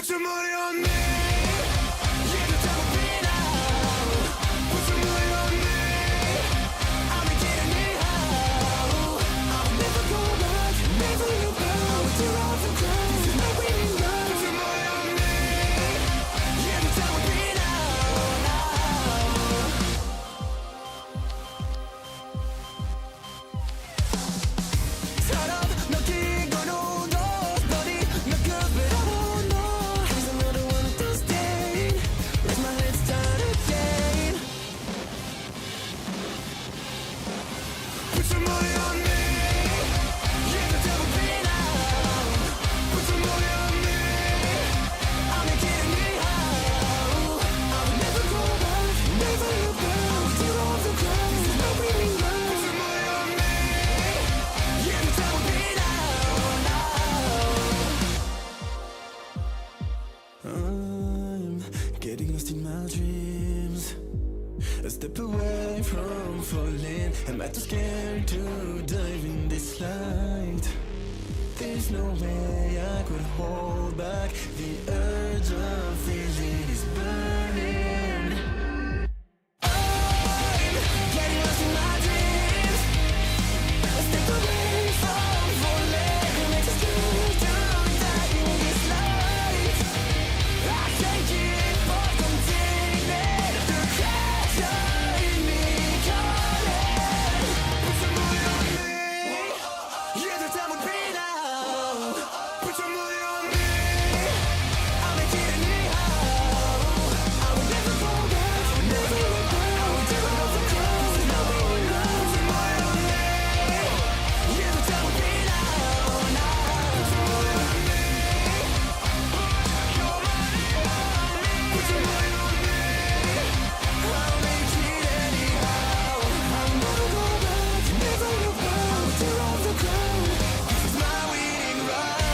Put your money on me. Yeah, the time will be now. Put your money on me. I'll be getting it how. I'll never go back, never look back. Tear off the ground, this is my winning round. Put your money on me. Yeah, the time will be now. Shut up, nothing gonna lose, buddy. Not good, but I don't know. Here's another one to stay. Let my head start again. Put your money on me. Yeah, the devil be now. Put your money on me. I'll be getting it how. I'll never go back, never look back. Tear off the ground, this is my winning round. Put your money on me. Yeah, the devil be now. I'm getting lost in my dreams. A step away from falling. Am I too scared to dive in this light? There's no way I could hold back. The urge of feeling is burning. I'm getting lost in my dreams. A step away from falling. Am I too scared to dive in this light? I can't keep on containing the pressure in me calling. Put your money on me. Yeah, the time would be now. Put your money on me. I'll be getting it how. I will never go back, never look back. I will tear off the crown, this is my winning round. Put your money on me. Yeah, the time would be now. Put your money on me. Put your money on me. I'll make it anyhow. I'll never go back, never look back. I will tear off the crown. This is my winning round.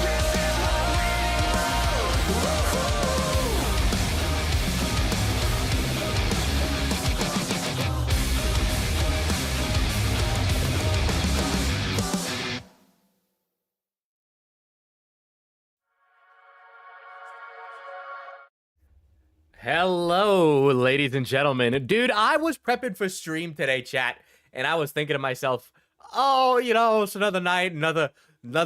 This is my winning round. Woo-hoo. Hello, ladies and gentlemen. Dude, I was prepping for stream today, chat, and I was thinking to myself, oh, you know, it's another night, another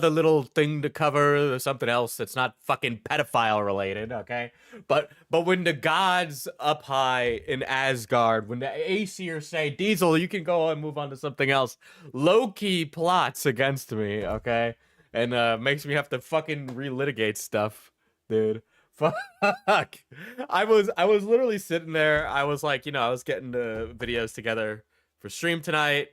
little thing to cover, or something else that's not fucking pedophile related, okay? But when the gods up high in Asgard, when the Aesir say, Diesel, you can go and move on to something else, Loki plots against me, okay? And makes me have to fucking relitigate stuff, dude. Fuck. I was literally sitting there. I was like, you know, I was getting the videos together for stream tonight,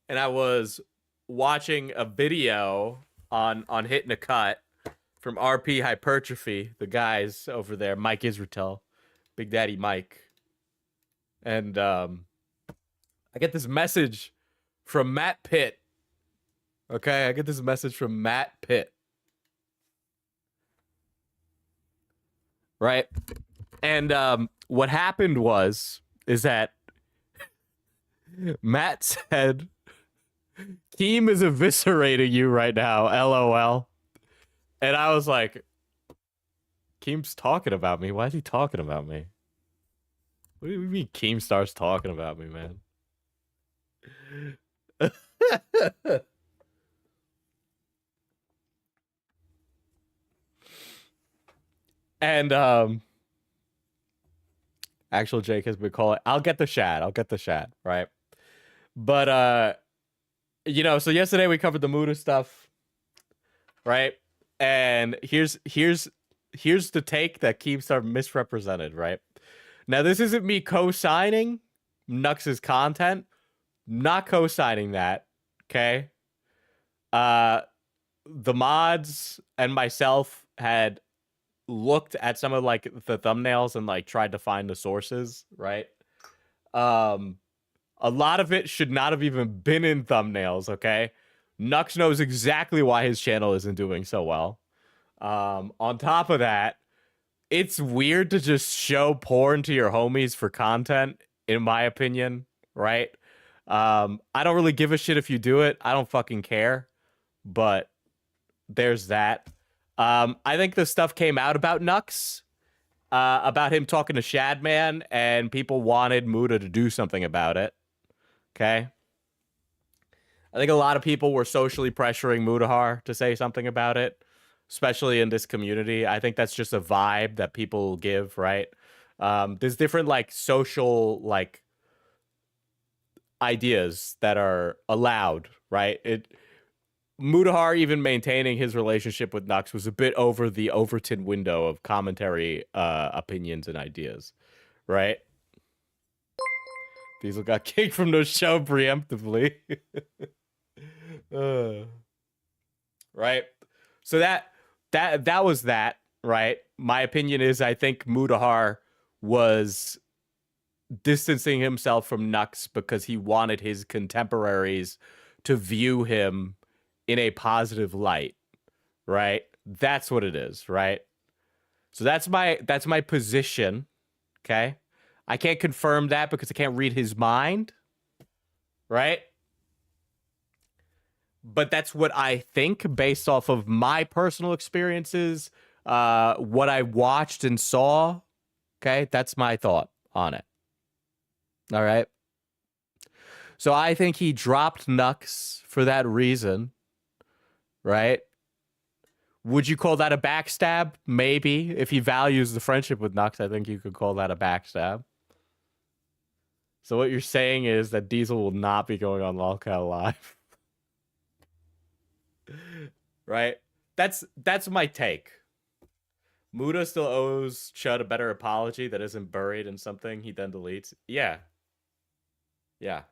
and I was watching a video on Hitting a Cut from RP Hypertrophy, the guys over there, Mike Israel, Big Daddy Mike. And I get this message from Matt Pitt. Okay, I get this message from Matt Pitt. Right? And what happened is that Matt said, Keem is eviscerating you right now, LOL. And I was like, Keem's talking about me? Why is he talking about me? What do you mean Keemstar's talking about me, man? And actual Jake has been calling. I'll get the shad, right? But you know, so yesterday we covered the Muda stuff, right? And here's the take that Keemstar misrepresented, right? Now this isn't me co-signing Nux's content, not co-signing that, okay? The mods and myself had looked at some of like the thumbnails and like tried to find the sources, right? A lot of it should not have even been in thumbnails, okay? Nux knows exactly why his channel isn't doing so well. On top of that, it's weird to just show porn to your homies for content, in my opinion, right? I don't really give a shit if you do it. I don't fucking care. But there's that. I think the stuff came out about Nux, about him talking to Shadman, and people wanted Muda to do something about it. Okay. I think a lot of people were socially pressuring Mudahar to say something about it, especially in this community. I think that's just a vibe that people give, right? There's different like social like ideas that are allowed, right? Mudahar even maintaining his relationship with Nux was a bit over the Overton window of commentary, opinions and ideas, right? Diesel got kicked from the show preemptively. Right. So that was that, right? My opinion is I think Mudahar was distancing himself from Nux because he wanted his contemporaries to view him in a positive light, right? That's what it is, right? So that's my position, okay? I can't confirm that because I can't read his mind, right? But that's what I think based off of my personal experiences, what I watched and saw. Okay, that's my thought on it. All right. So I think he dropped Nux for that reason, right? Would you call that a backstab? Maybe. If he values the friendship with Nux, I think you could call that a backstab. So what you're saying is that Diesel will not be going on Lolcow Live. Right? That's my take. Muda still owes Chud a better apology that isn't buried in something he then deletes. Yeah. Yeah.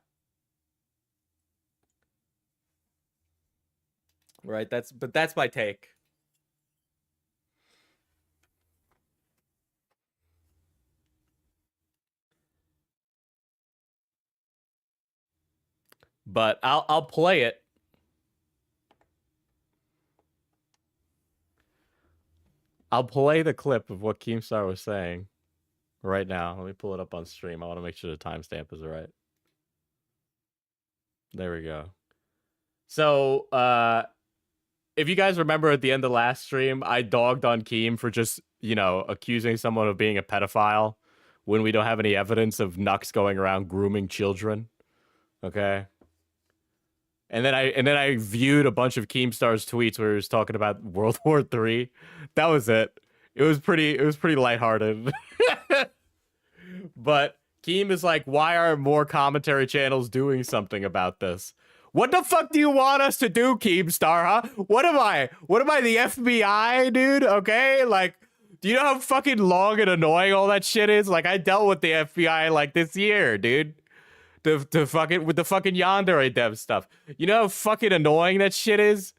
Right, that's my take. But I'll play it. I'll play the clip of what Keemstar was saying right now. Let me pull it up on stream. I want to make sure the timestamp is right. There we go. So, if you guys remember at the end of last stream, I dogged on Keem for just, accusing someone of being a pedophile when we don't have any evidence of Nux going around grooming children. Okay. And then I viewed a bunch of Keemstar's tweets where he was talking about World War III. That was it. It was pretty lighthearted. But Keem is like, why aren't more commentary channels doing something about this? What the fuck do you want us to do, Keemstar, huh? What am I? What am I, the FBI, dude? Okay? Like, do you know how fucking long and annoying all that shit is? Like, I dealt with the FBI like this year, dude. The fucking with the fucking Yandere dev stuff. You know how fucking annoying that shit is?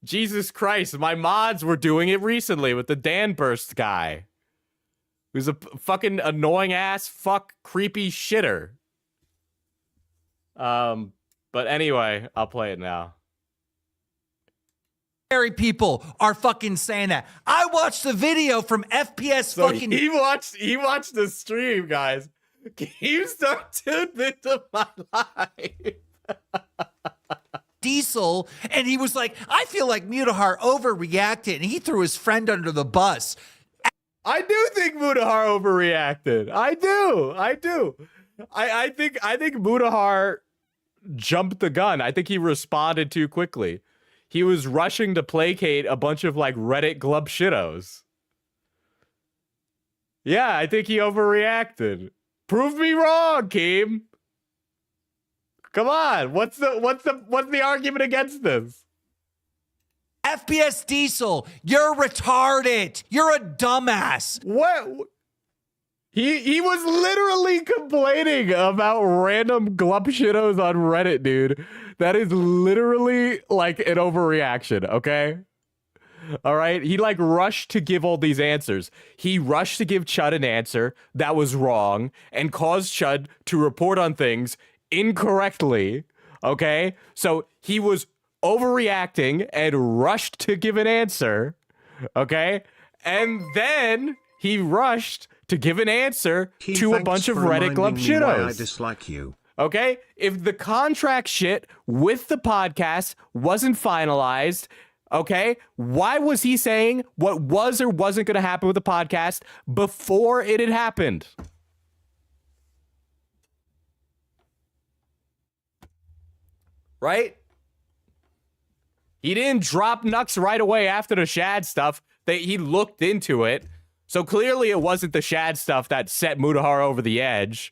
Jesus Christ, my mods were doing it recently with the Dan Burst guy. Who's a fucking annoying ass fuck creepy shitter. But anyway, I'll play it now. People are fucking saying that. I watched the video from FPS So fucking he watched the stream, guys. Keemstar tuned into my life. Diesel, and he was like, I feel like Mudahar overreacted, and he threw his friend under the bus. I do think Mudahar overreacted. I do. I think Mudahar jumped the gun. I think he responded too quickly. He was rushing to placate a bunch of like Reddit glub shittos. Yeah, I think he overreacted. Prove me wrong, Keem. Come on. What's the argument against this? FPS Diesel, you're retarded. You're a dumbass. What? He was literally complaining about random glump shittos on Reddit, dude. That is literally like an overreaction, okay? All right? He like rushed to give all these answers. He rushed to give Chud an answer that was wrong and caused Chud to report on things incorrectly, okay? So he was overreacting and rushed to give an answer, okay? And then he rushed to give an answer to a bunch of Reddit glump shittos. I dislike you. Okay? If the contract shit with the podcast wasn't finalized, Okay? Why was he saying what was or wasn't going to happen with the podcast before it had happened? Right? He didn't drop Nux right away after the Shad stuff. He looked into it. So clearly it wasn't the Shad stuff that set Mutahar over the edge.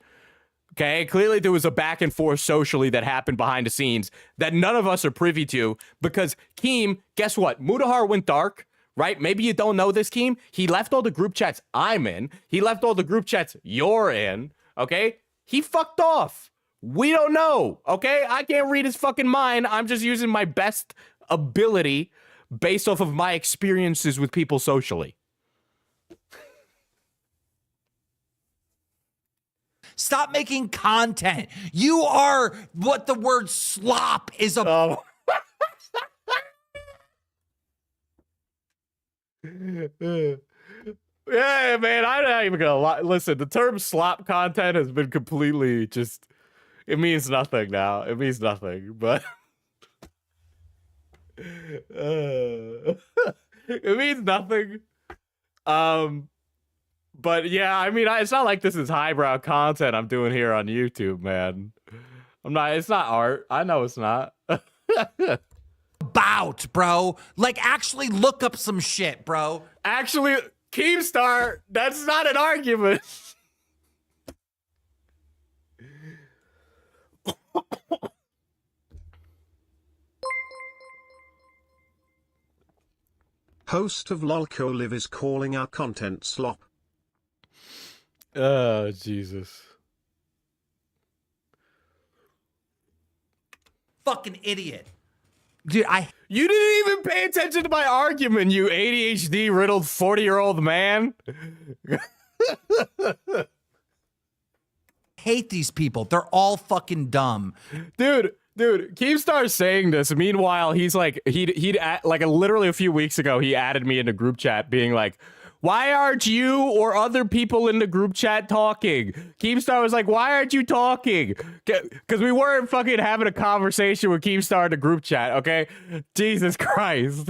Okay, clearly there was a back and forth socially that happened behind the scenes that none of us are privy to, because Keem, guess what? Mutahar went dark, right? Maybe you don't know this, Keem. He left all the group chats I'm in. He left all the group chats you're in, okay? He fucked off. We don't know, okay? I can't read his fucking mind. I'm just using my best ability based off of my experiences with people socially. Stop making content. You are what the word slop is about. Yeah, man, I'm not even gonna lie. Listen, the term slop content has been completely just, it means nothing now. It means nothing, but it means nothing. But yeah, I mean, it's not like this is highbrow content I'm doing here on YouTube, man. It's not art. I know it's not. About, bro. Like, actually look up some shit, bro. Actually, Keemstar, that's not an argument. Host of Lolcow Live is calling our content slop. Oh, Jesus. Fucking idiot. Dude, You didn't even pay attention to my argument, you ADHD riddled 40-year-old man. hate these people. They're all fucking dumb. Dude, Keemstar's saying this. Meanwhile, he's like, literally a few weeks ago, he added me in a group chat being like, why aren't you or other people in the group chat talking? Keemstar was like, why aren't you talking? Because we weren't fucking having a conversation with Keemstar in the group chat, okay? Jesus Christ.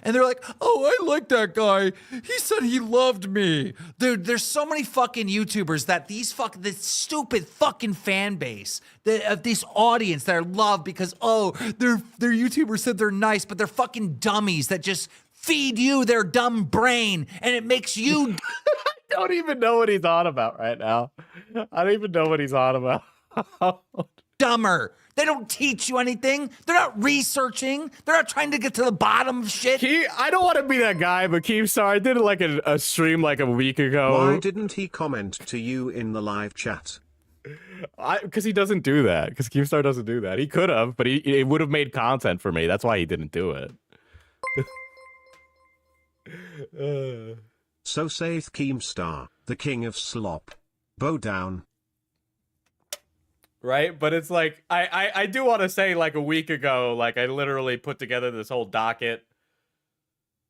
And they're like, oh, I like that guy. He said he loved me. Dude, there's so many fucking YouTubers that this stupid fucking fan base, of this audience that are loved because, oh, their YouTuber said they're nice, but they're fucking dummies that just feed you their dumb brain, and it makes you... I don't even know what he's on about right now. I don't even know what he's on about. Dumber. They don't teach you anything. They're not researching. They're not trying to get to the bottom of shit. I don't want to be that guy, but Keemstar, I did like a stream like a week ago. Why didn't he comment to you in the live chat? Because he doesn't do that. Because Keemstar doesn't do that. He could have, but it would have made content for me. That's why he didn't do it. So saith Keemstar, the king of slop. Bow down. Right? But it's like, I do want to say, like, a week ago, like, I literally put together this whole docket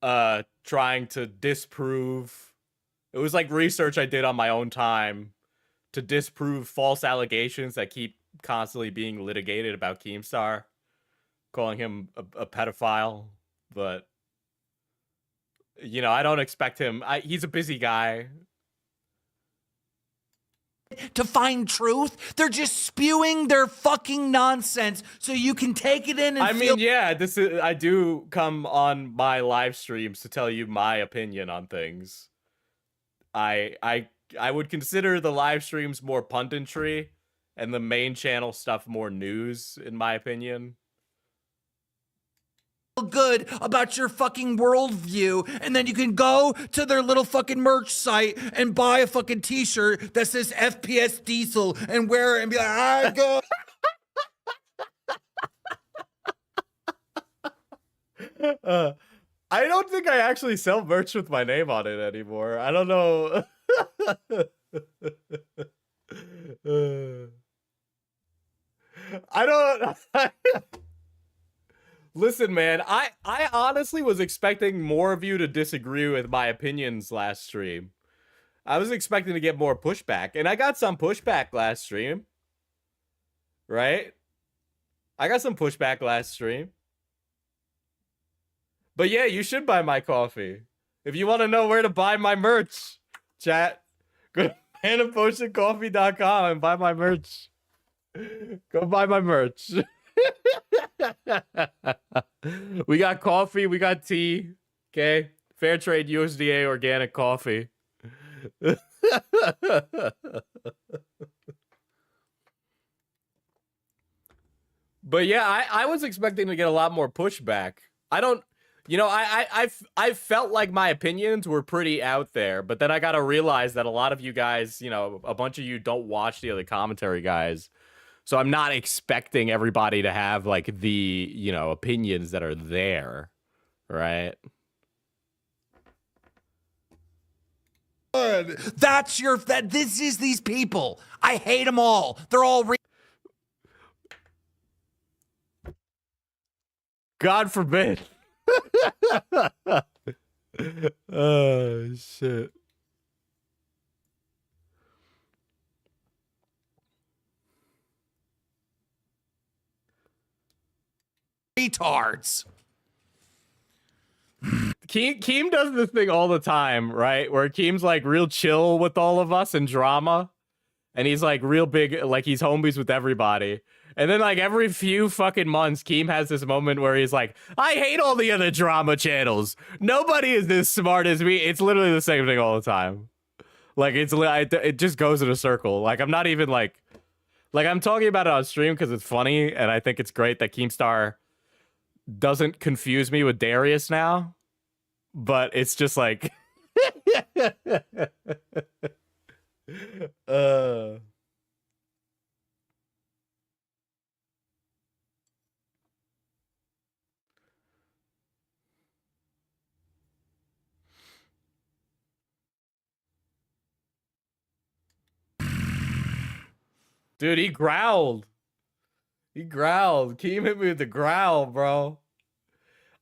trying to disprove. It was like research I did on my own time to disprove false allegations that keep constantly being litigated about Keemstar, calling him a pedophile. But, you know, I don't expect him. He's a busy guy. To find truth, they're just spewing their fucking nonsense so you can take it in and I mean, yeah, I do come on my live streams to tell you my opinion on things. I would consider the live streams more punditry and the main channel stuff more news, in my opinion. Good about your fucking worldview, and then you can go to their little fucking merch site and buy a fucking t-shirt that says FPS Diesel and wear it and be like, I go. I don't think I actually sell merch with my name on it anymore. I don't know. I don't. Listen, man, I honestly was expecting more of you to disagree with my opinions last stream. I was expecting to get more pushback, and I got some pushback last stream. Right? I got some pushback last stream. But yeah, you should buy my coffee. If you want to know where to buy my merch, chat, go to panandpotioncoffee.com and buy my merch. Go buy my merch. We got coffee, we got tea, okay? Fair trade USDA organic coffee. But yeah, I was expecting to get a lot more pushback. I don't, you know, I felt like my opinions were pretty out there, but then I got to realize that a lot of you guys, you know, a bunch of you don't watch the other commentary guys. So I'm not expecting everybody to have like the, you know, opinions that are there, right? That's your, this is these people. I hate them all. They're all God forbid. Oh, shit. retards. Keem does this thing all the time, right? Where Keem's like real chill with all of us in drama. And he's like real big, like he's homies with everybody. And then like every few fucking months, Keem has this moment where he's like, I hate all the other drama channels. Nobody is this smart as me. It's literally the same thing all the time. Like it just goes in a circle. Like I'm not even like I'm talking about it on stream because it's funny. And I think it's great that Keemstar doesn't confuse me with Darius now. But it's just like, dude, he growled. He growled. Keem hit me with the growl, bro.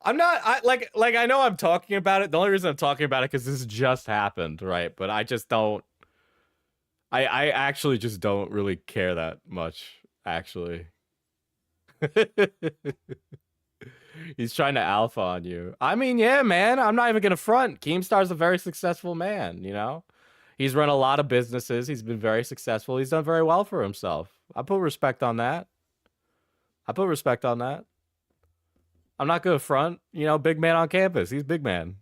I'm not, I know I'm talking about it. The only reason I'm talking about it because this just happened, right? But I just don't, I actually just don't really care that much, actually. He's trying to alpha on you. I mean, yeah, man, I'm not even gonna front. Keemstar's a very successful man, you know? He's run a lot of businesses. He's been very successful. He's done very well for himself. I put respect on that. I put respect on that. I'm not gonna front, you know, big man on campus. He's big man.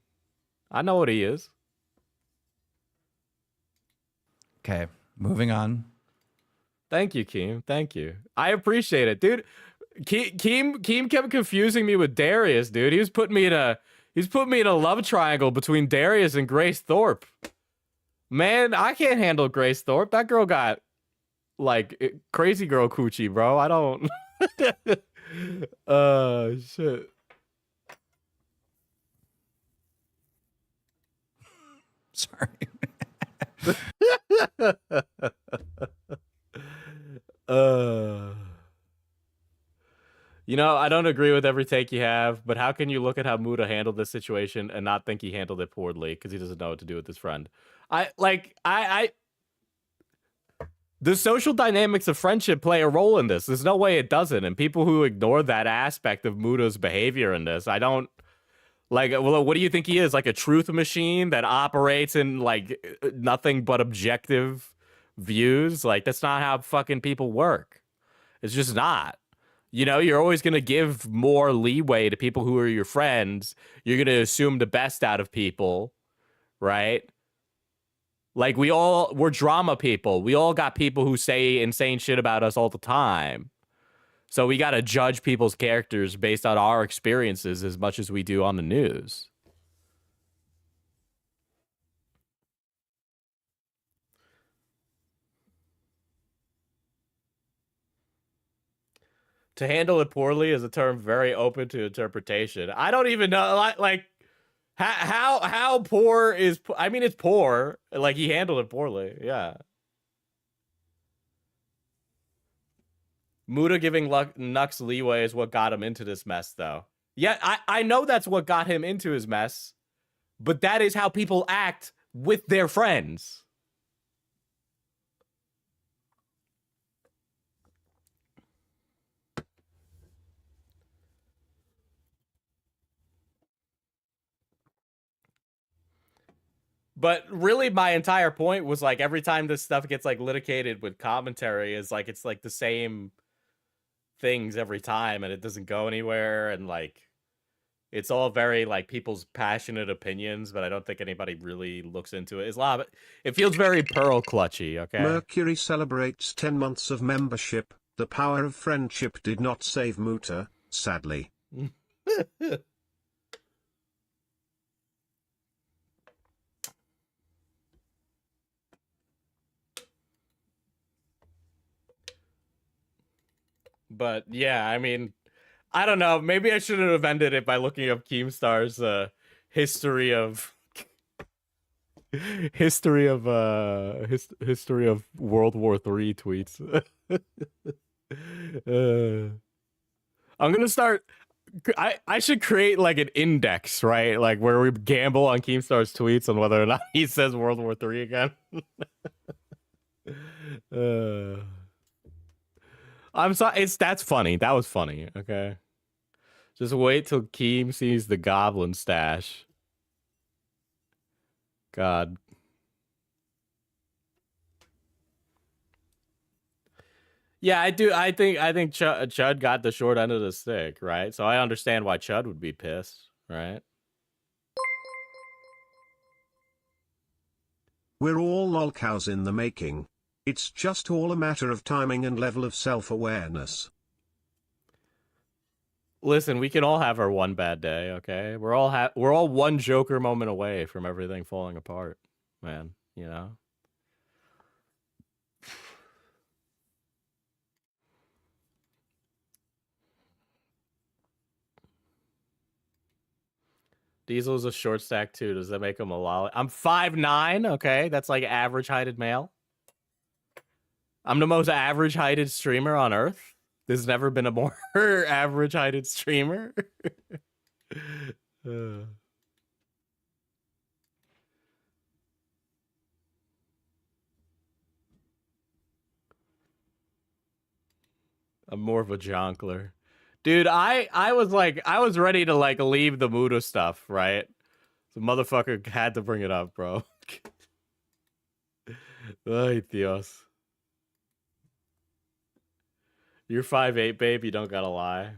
I know what he is. Okay, moving on. Thank you, Keem. Thank you. I appreciate it, dude. Keem kept confusing me with Darius, dude. He's putting me in a love triangle between Darius and Grace Thorpe. Man, I can't handle Grace Thorpe. That girl got like crazy girl coochie, bro. I don't. Shit. Sorry. You know, I don't agree with every take you have, but how can you look at how Muda handled this situation and not think he handled it poorly because he doesn't know what to do with his friend? The social dynamics of friendship play a role in this. There's no way it doesn't. And people who ignore that aspect of Muda's behavior in this, I don't like. Well, what do you think he is? Like a truth machine that operates in like nothing but objective views? Like that's not how fucking people work. It's just not. You know, you're always going to give more leeway to people who are your friends. You're going to assume the best out of people, right? Like we're drama people. We all got people who say insane shit about us all the time. So we got to judge people's characters based on our experiences as much as we do on the news. To handle it poorly is a term very open to interpretation. I don't even know, like how poor is. I mean, it's poor. Like he handled it poorly. Yeah. Muda giving Nux leeway is what got him into this mess, though. Yeah, I know that's what got him into his mess, but that is how people act with their friends. But really, my entire point was like every time this stuff gets like litigated with commentary is like it's like the same things every time, and it doesn't go anywhere, and like it's all very like people's passionate opinions, but I don't think anybody really looks into it. It's a lot of, it feels very pearl clutchy. Okay. Mercury celebrates 10 months of membership. The power of friendship did not save Muta, sadly. But yeah, I mean, I don't know. Maybe I shouldn't have ended it by looking up Keemstar's history of history of World War III tweets. I'm gonna start. I should create like an index, right? Like where we gamble on Keemstar's tweets on whether or not he says World War III again. I'm sorry. That's funny. That was funny. Okay. Just wait till Keem sees the goblin stash. God. Yeah, I do. I think Chud got the short end of the stick, right? So I understand why Chud would be pissed, right? We're all lolcows in the making. It's just all a matter of timing and level of self-awareness. Listen, we can all have our one bad day, okay? We're all one Joker moment away from everything falling apart, man, you know? Diesel's a short stack too. Does that make him a lolly? I'm 5'9", okay? That's like average heighted male. I'm the most average heighted streamer on earth. There's never been a more average heighted streamer. I'm more of a jonkler. Dude, I was ready to like leave the Muda stuff, right? The motherfucker had to bring it up, bro. Ay, Dios. You're 5'8", babe. You don't gotta lie.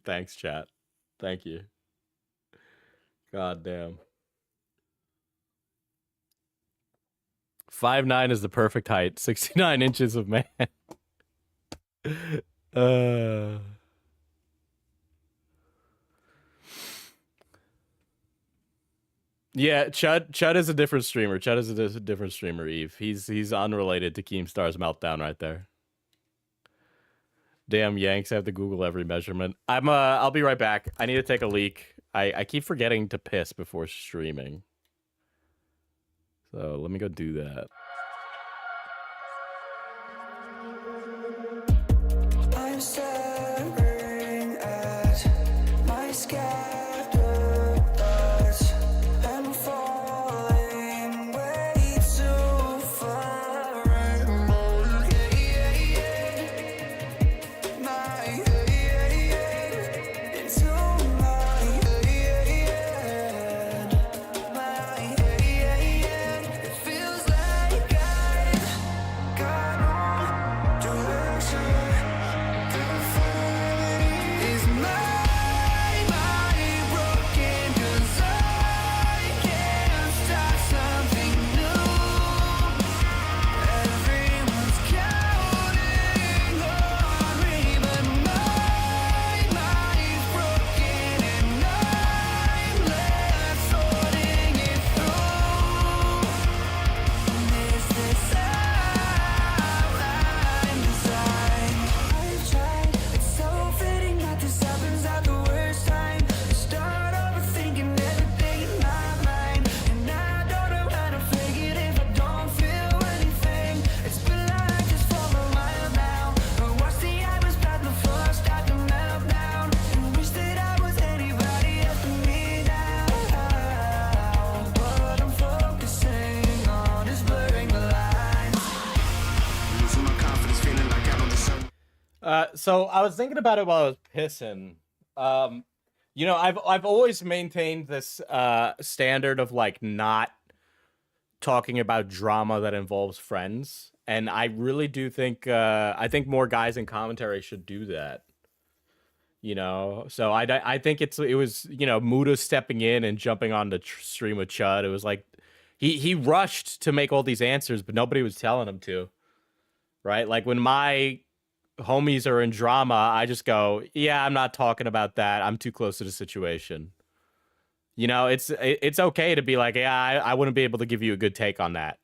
Thanks, chat. Thank you. God damn. 5'9" is the perfect height. 69 inches of man. Yeah, Chud is a different streamer. Chud is a different streamer, Eve. He's unrelated to Keemstar's meltdown right there. Damn Yanks, I have to Google every measurement. I'll be right back. I need to take a leak. I keep forgetting to piss before streaming. So let me go do that. I'm staring at my scattered thoughts. I'm falling way too far. Into my head. It feels like I've got no direction. Is my body broken? 'Cause I can't start something new. Everyone's counting on me, but my body's broken and I'm left sorting it through. Is this how I'm designed? I've tried, it's so fitting that this happens at the worst time. I start overthinking everything in my mind, and I don't know how to fake it if I don't feel anything. It's been like this for a while now. I watch the hours pass before I start to melt down, and wish that I was anybody else but me now. What I'm focusing on is blurring the lines. Losing my confidence, feeling like I don't deserve. So I was thinking about it while I was pissing. You know, I've always maintained this standard of like not talking about drama that involves friends, and I really do think I think more guys in commentary should do that. You know, so I think it was, you know, Muda stepping in and jumping on the stream with Chud. It was like he rushed to make all these answers, but nobody was telling him to. Right? Like when my homies are in drama, I just go, yeah, I'm not talking about that. I'm too close to the situation. You know, it's okay to be like, yeah, I wouldn't be able to give you a good take on that.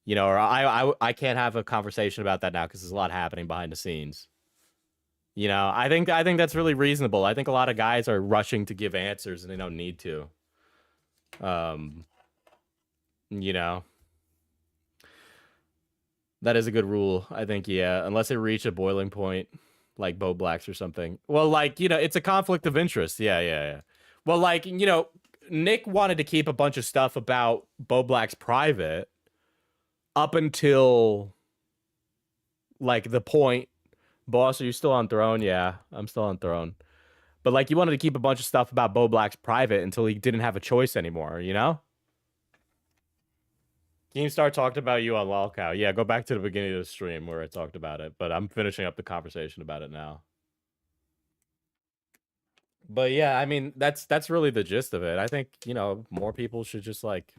You know, or I can't have a conversation about that now because there's a lot happening behind the scenes. You know, I think that's really reasonable. I think a lot of guys are rushing to give answers and they don't need to. You know, that is a good rule. I think, yeah, unless it reach a boiling point, like Bo Blacks or something. Well, like, you know, it's a conflict of interest. Yeah. Well, like, you know, Nick wanted to keep a bunch of stuff about Bo Black's private up until like the point. Boss, are you still on throne? Yeah, I'm still on throne. But like, you wanted to keep a bunch of stuff about Bo Black's private until he didn't have a choice anymore, you know? Keemstar talked about you on Lolcow. Yeah, go back to the beginning of the stream where I talked about it, but I'm finishing up the conversation about it now. But yeah, I mean, that's really the gist of it. I think, you know, more people should just like,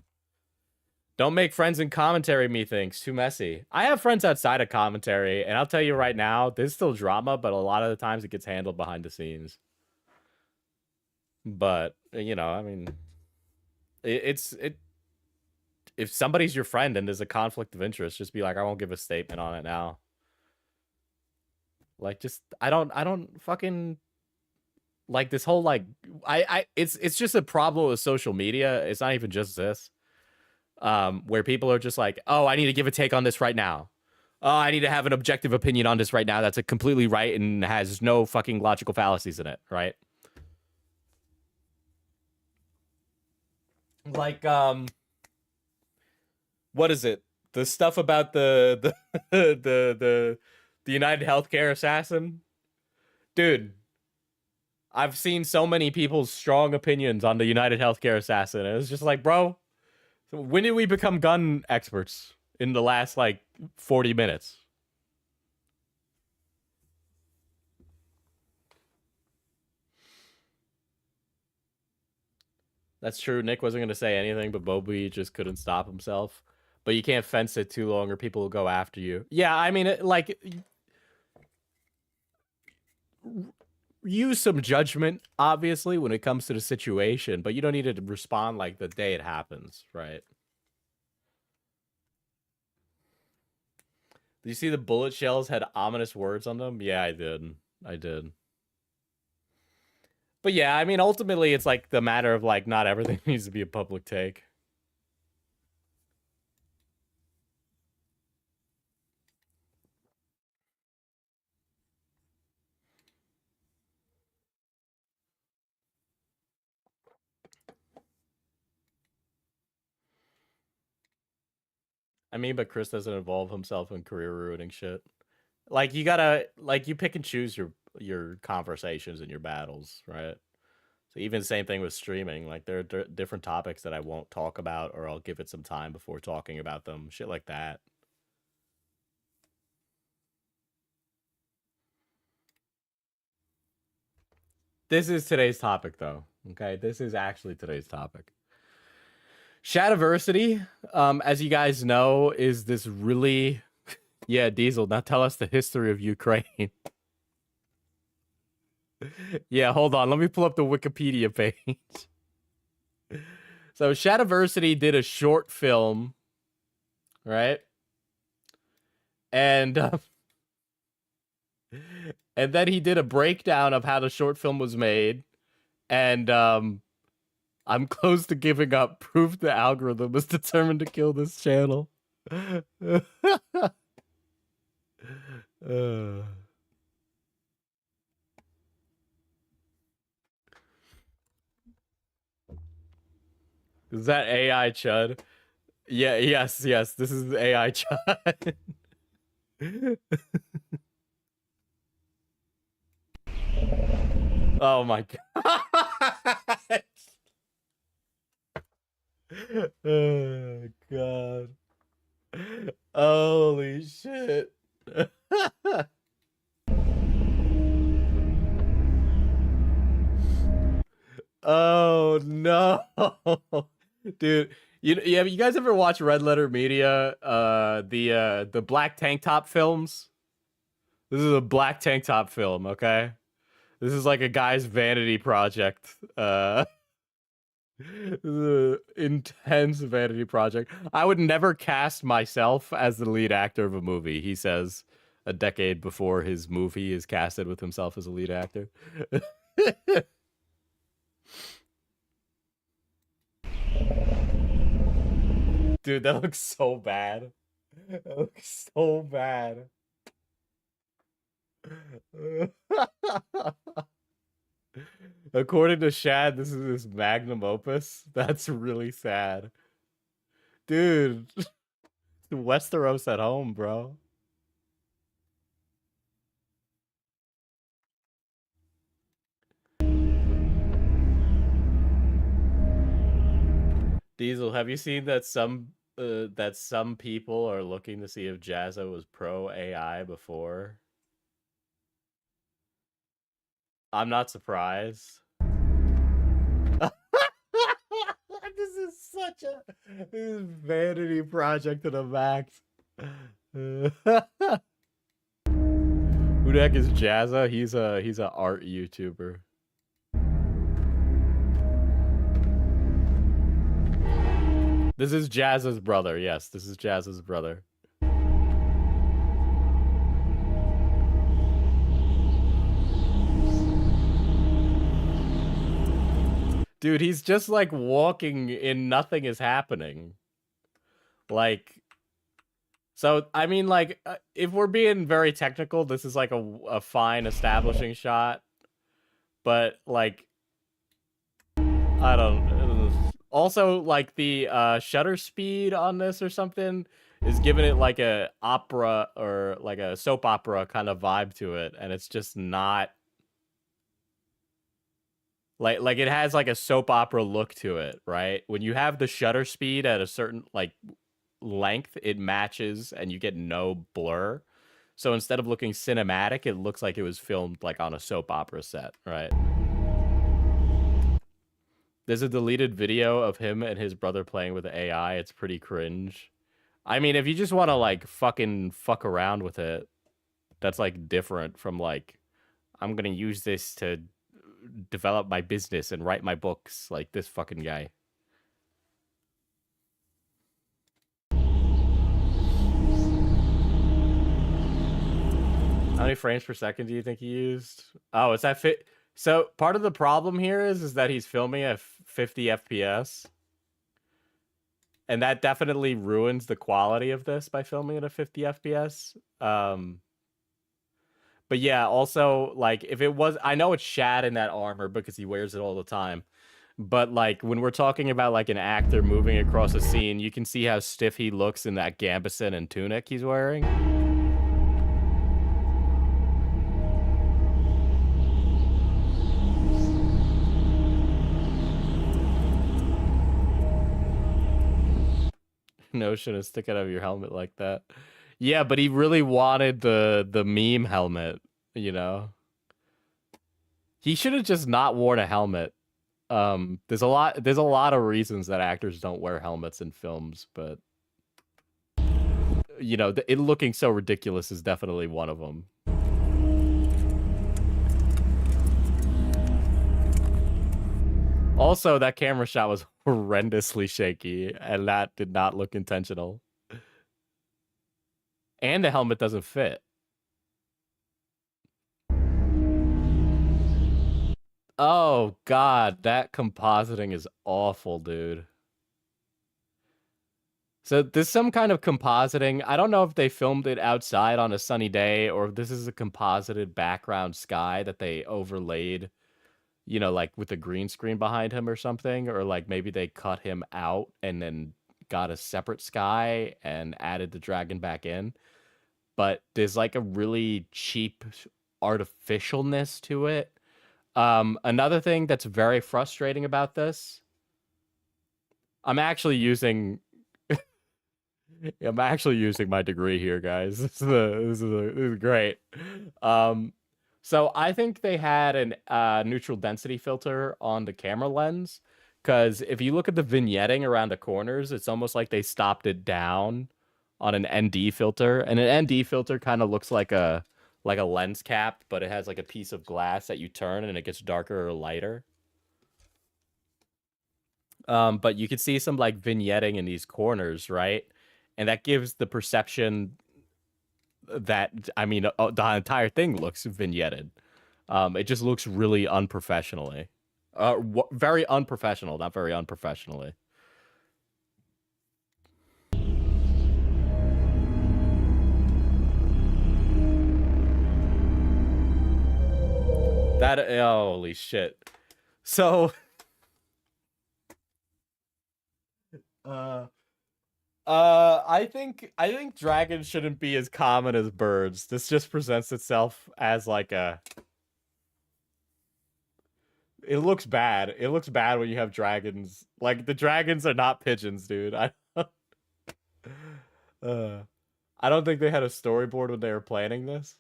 don't make friends in commentary, methinks. Too messy. I have friends outside of commentary, and I'll tell you right now, there's still drama, but a lot of the times it gets handled behind the scenes. But, you know, I mean, if somebody's your friend and there's a conflict of interest, just be like, I won't give a statement on it now. Like, just, I don't fucking like this whole, like, it's just a problem with social media. It's not even just this. Where people are just like, oh, I need to give a take on this right now. Oh, I need to have an objective opinion on this right now. That's a completely right and has no fucking logical fallacies in it, right? Like, what is it? The stuff about the the United Healthcare assassin? Dude, I've seen so many people's strong opinions on the United Healthcare assassin. It was just like, bro, when did we become gun experts? In the last, like, 40 minutes. That's true. Nick wasn't going to say anything, but Bobby just couldn't stop himself. But you can't fence it too long or people will go after you. Yeah, I mean, like, use some judgment, obviously, when it comes to the situation, but you don't need to respond like the day it happens, right? Did you see the bullet shells had ominous words on them? Yeah, I did. But yeah, I mean, ultimately, it's like the matter of like, not everything needs to be a public take. I mean, but Chris doesn't involve himself in career ruining shit. Like, you gotta, like, you pick and choose your conversations and your battles, right? So even the same thing with streaming. Like, there are different topics that I won't talk about, or I'll give it some time before talking about them. Shit like that. This is today's topic, though. Okay, this is actually today's topic. Shadiversity, as you guys know, is this really... Yeah, Diesel, now tell us the history of Ukraine. Yeah, hold on. Let me pull up the Wikipedia page. So Shadiversity did a short film, right? And then he did a breakdown of how the short film was made. And I'm close to giving up. Proof the algorithm was determined to kill this channel. Is that AI Chud? Yeah, yes. This is AI Chud. Oh my god. Oh god. Holy shit. Oh no. Dude, have you guys ever watched Red Letter Media? The black tank top films? This is a black tank top film, okay? This is like a guy's vanity project. This is an intense vanity project. I would never cast myself as the lead actor of a movie, he says a decade before his movie is casted with himself as a lead actor. Dude, that looks so bad. That looks so bad. According to Shad, this is his magnum opus. That's really sad. Dude, Westeros at home, bro. Diesel, have you seen that some people are looking to see if Jazza was pro AI before? I'm not surprised. This is such a vanity project to the max. Who the heck is Jazza? He's a art YouTuber. This is Jazza's brother. Yes, this is Jazza's brother. Dude, he's just like walking and nothing is happening. Like, so, I mean, like, if we're being very technical, this is like a fine establishing shot. But, like, I don't... Also, like, the shutter speed on this or something is giving it like a opera or like a soap opera kind of vibe to it. And it's just not... Like it has like a soap opera look to it, right? When you have the shutter speed at a certain like length, it matches and you get no blur. So instead of looking cinematic, it looks like it was filmed like on a soap opera set, right? There's a deleted video of him and his brother playing with AI. It's pretty cringe. I mean, if you just want to like fucking fuck around with it, that's like different from like, I'm gonna use this to develop my business and write my books, like this fucking guy. How many frames per second do you think he used? Oh, is that fit? So part of the problem here is that he's filming at 50 FPS. And that definitely ruins the quality of this by filming at a 50 FPS. But yeah, also, like, if it was... I know it's Shad in that armor because he wears it all the time. But, like, when we're talking about, like, an actor moving across a scene, you can see how stiff he looks in that gambeson and tunic he's wearing. No, shouldn't stick it out of your helmet like that. Yeah, but he really wanted the meme helmet, you know? He should have just not worn a helmet. There's a lot of reasons that actors don't wear helmets in films, but you know, it looking so ridiculous is definitely one of them. Also, that camera shot was horrendously shaky, and that did not look intentional. And the helmet doesn't fit. Oh, God, that compositing is awful, dude. So there's some kind of compositing. I don't know if they filmed it outside on a sunny day or if this is a composited background sky that they overlaid, you know, like with a green screen behind him or something. Or like maybe they cut him out and then got a separate sky and added the dragon back in. But there's like a really cheap artificialness to it. Another thing that's very frustrating about this, I'm actually using my degree here, guys. This is great. So I think they had an neutral density filter on the camera lens, because if you look at the vignetting around the corners, it's almost like they stopped it down on an ND filter, and an ND filter kind of looks like a lens cap, but it has like a piece of glass that you turn and it gets darker or lighter. But you can see some like vignetting in these corners, right? And that gives the perception that, I mean, the entire thing looks vignetted. It just looks really unprofessionally. Very unprofessional, not very unprofessionally. That, holy shit. So, I think dragons shouldn't be as common as birds. This just presents itself as like a. It looks bad. It looks bad when you have dragons. Like, the dragons are not pigeons, dude. I don't think they had a storyboard when they were planning this.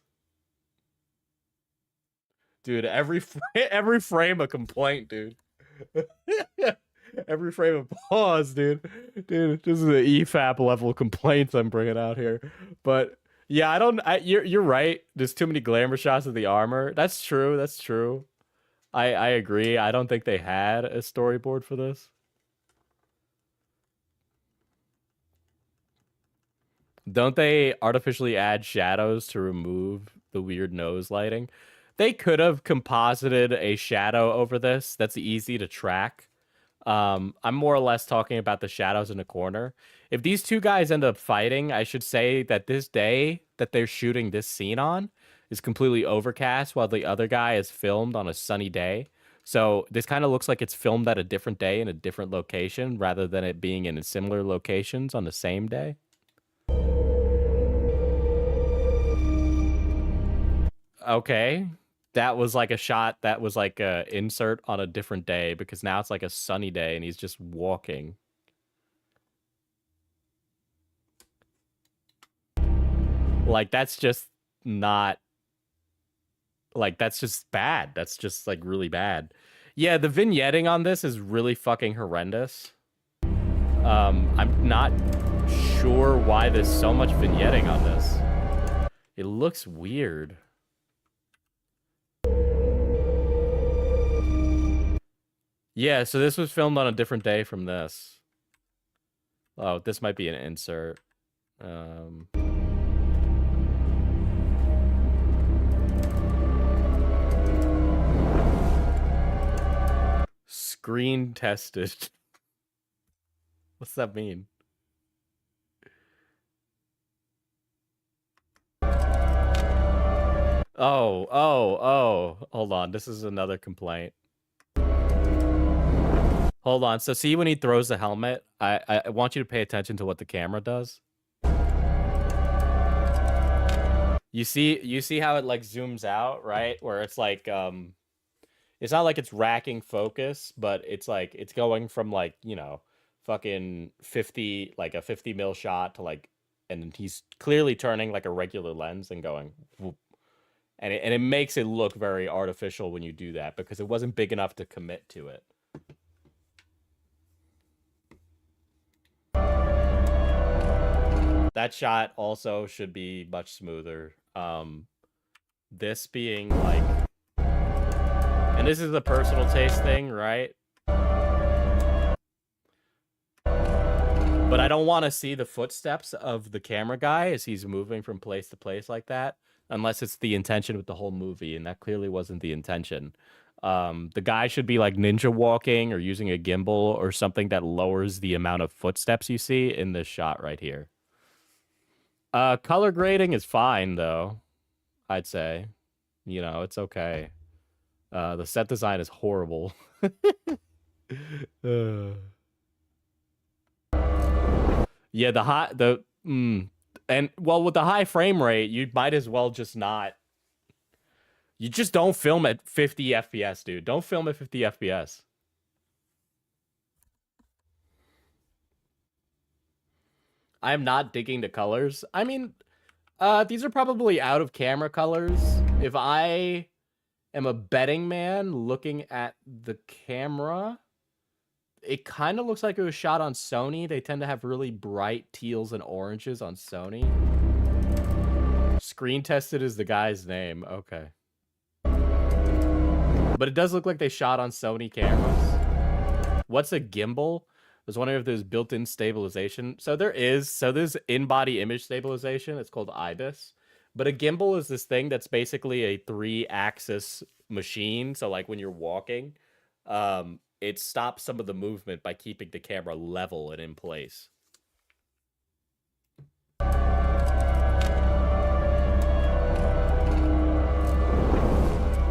Dude, every frame a complaint, dude. Every frame of pause, dude. Dude, this is an EFAP level complaints I'm bringing out here. But yeah, you're right. There's too many glamour shots of the armor. That's true. That's true. I agree. I don't think they had a storyboard for this. Don't they artificially add shadows to remove the weird nose lighting? They could have composited a shadow over this that's easy to track. I'm more or less talking about the shadows in the corner. If these two guys end up fighting, I should say that this day that they're shooting this scene on is completely overcast, while the other guy is filmed on a sunny day. So this kind of looks like it's filmed at a different day in a different location, rather than it being in similar locations on the same day. Okay. That was like a shot that was like a insert on a different day, because now it's like a sunny day and he's just walking. Like, that's just not, like, that's just bad. That's just like really bad. Yeah, the vignetting on this is really fucking horrendous. I'm not sure why there's so much vignetting on this. It looks weird. Yeah, so this was filmed on a different day from this. Oh, this might be an insert. Screen tested. What's that mean? Oh. Hold on. This is another complaint. Hold on. So see when he throws the helmet, I want you to pay attention to what the camera does. You see how it like zooms out, right? Where it's like it's not like it's racking focus, but it's like it's going from like, you know, fucking 50, like a 50 mil shot to like, and he's clearly turning like a regular lens and going whoop. And it makes it look very artificial when you do that, because it wasn't big enough to commit to it. That shot also should be much smoother. This being like, and this is a personal taste thing, right? But I don't want to see the footsteps of the camera guy as he's moving from place to place like that, unless it's the intention with the whole movie, and that clearly wasn't the intention. The guy should be like ninja walking or using a gimbal or something that lowers the amount of footsteps you see in this shot right here. Color grading is fine, though, I'd say. You know, it's okay. The set design is horrible. Yeah, and well, with the high frame rate, you might as well just not You just don't film at 50 FPS, dude. Don't film at 50 FPS. I am not digging the colors. I mean, these are probably out of camera colors. If I am a betting man looking at the camera, it kind of looks like it was shot on Sony. They tend to have really bright teals and oranges on Sony. Screen tested is the guy's name. Okay. But it does look like they shot on Sony cameras. What's a gimbal? I was wondering if there's built-in stabilization. So there is. So there's in-body image stabilization. It's called IBIS. But a gimbal is this thing that's basically a 3-axis machine. So like when you're walking, it stops some of the movement by keeping the camera level and in place.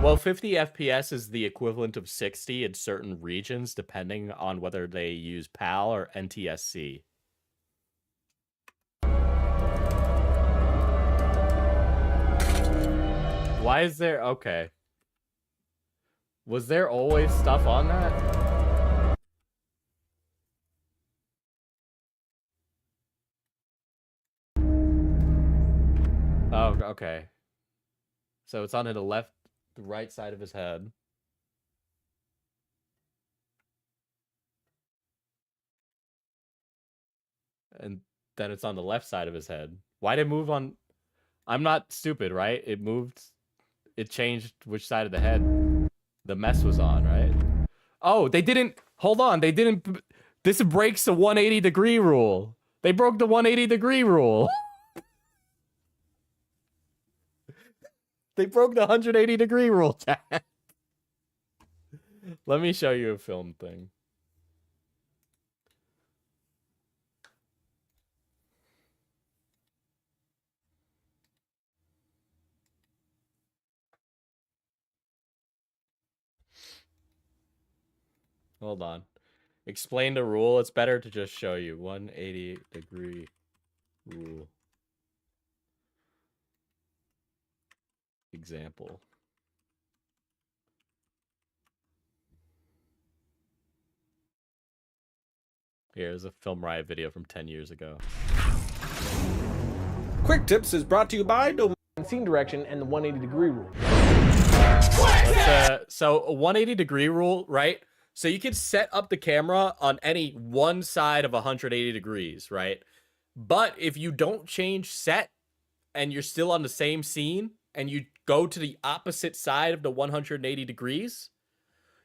Well, 50 FPS is the equivalent of 60 in certain regions, depending on whether they use PAL or NTSC. Why is there... Okay. Was there always stuff on that? Oh, okay. So it's on the right side of his head. And then it's on the left side of his head. Why did it move on? I'm not stupid, right? It moved. It changed which side of the head the mess was on, right? Oh, they didn't. Hold on. They didn't. This breaks the 180-degree rule. They broke the 180-degree rule. They broke the 180-degree rule, chat. Let me show you a film thing. Hold on. Explain the rule. It's better to just show you. 180-degree rule. Example. Here's a Film Riot video from 10 years ago. Quick Tips is brought to you by Domain Scene Direction and the 180-degree rule. So a 180-degree rule, right? So you can set up the camera on any one side of 180 degrees, right? But if you don't change set and you're still on the same scene and you go to the opposite side of the 180 degrees,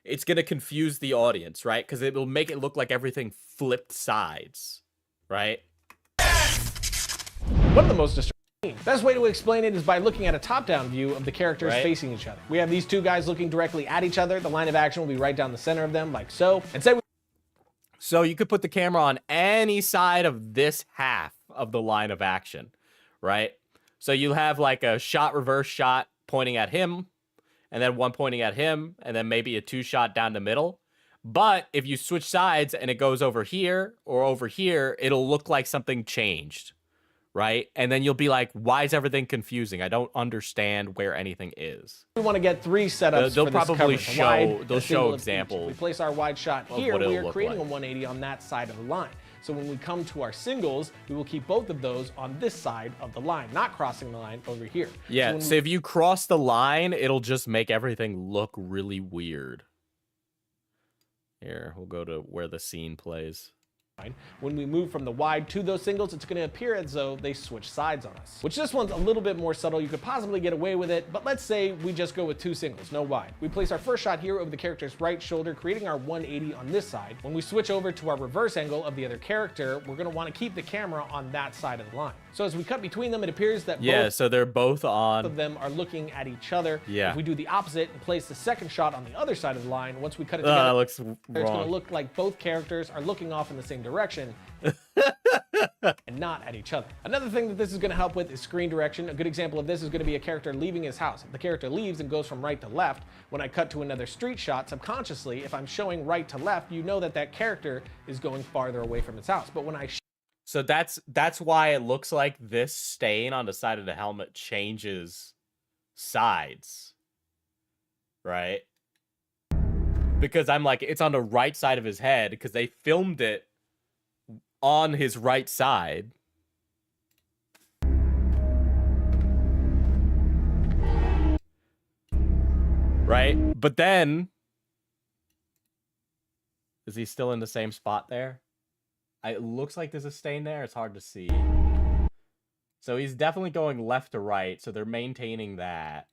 it's going to confuse the audience, right? Because it will make it look like everything flipped sides, right? One of the most distracting. Best way to explain it is by looking at a top-down view of the characters Right. facing each other. We have these two guys looking directly at each other. The line of action will be right down the center of them, like so. And say So you could put the camera on any side of this half of the line of action, right? So you have like a shot reverse shot pointing at him, and then one pointing at him, and then maybe a 2-shot down the middle. But if you switch sides and it goes over here or over here, it'll look like something changed, right? And then you'll be like, why is everything confusing? I don't understand where anything is. we want to get 3 setups They'll for this probably coverage. A show- wide, they'll a show single of each. example We place our wide shot of here. what it'll We are look creating like. a 180 on that side of the line. So when we come to our singles, we will keep both of those on this side of the line, not crossing the line over here. Yeah, when so if you cross the line, it'll just make everything look really weird. Here, we'll go to where the scene plays. When we move from the wide to those singles, it's going to appear as though they switch sides on us. Which this one's a little bit more subtle. You could possibly get away with it, but let's say we just go with 2 singles, no wide. We place our first shot here over the character's right shoulder, creating our 180 on this side. When we switch over to our reverse angle of the other character, we're going to want to keep the camera on that side of the line. So as we cut between them, it appears that Yeah, both so they're both on. of them are looking at each other. Yeah. If we do the opposite and place the second shot on the other side of the line, once we cut it That together, looks it's going to wrong. look like both characters are looking off in the same direction and not at each other. Another thing that this is going to help with is screen direction. A good example of this is going to be a character leaving his house. If the character leaves and goes from right to left, when I cut to another street shot, subconsciously, if I'm showing right to left, you know that that character is going farther away from his house. But when I So that's why it looks like this stain on the side of the helmet changes sides, right? Because I'm like, it's on the right side of his head because they filmed it on his right side. Right? But then, is he still in the same spot there? It looks like there's a stain there. It's hard to see. So he's definitely going left to right. So they're maintaining that.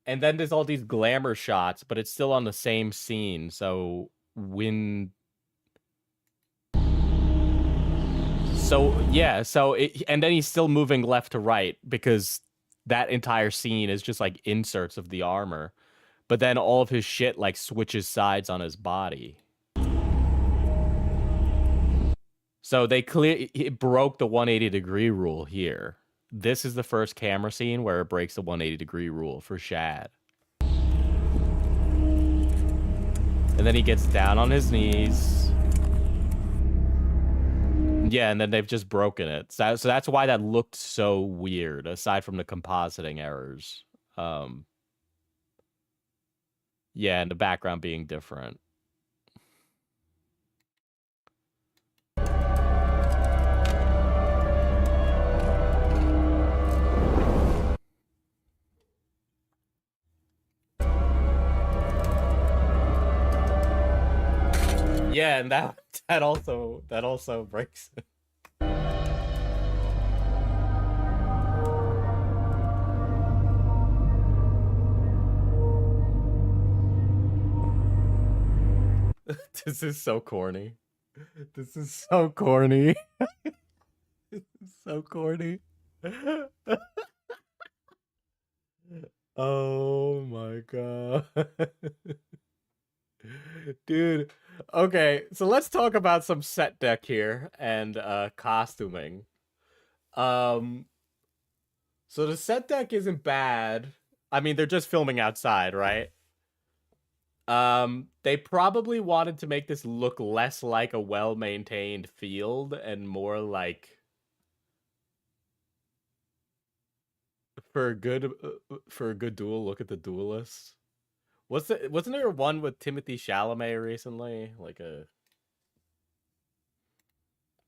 And then there's all these glamour shots, but it's still on the same scene. So when... So, yeah. So, and then he's still moving left to right because that entire scene is just like inserts of the armor. But then all of his shit like switches sides on his body. So it broke the 180-degree rule here. This is the first camera scene where it breaks the 180-degree rule for Shad. And then he gets down on his knees. Yeah, and then they've just broken it. So that's why that looked so weird, aside from the compositing errors. Yeah, and the background being different. Yeah, and that also breaks it. This is so corny. This is so corny. This is so corny. Oh my god. Dude. Okay, so let's talk about some set deck here and costuming. So the set deck isn't bad. I mean, they're just filming outside, right? They probably wanted to make this look less like a well-maintained field and more like for a good duel. Look at the duelists. Wasn't there one with Timothy Chalamet recently? Like a...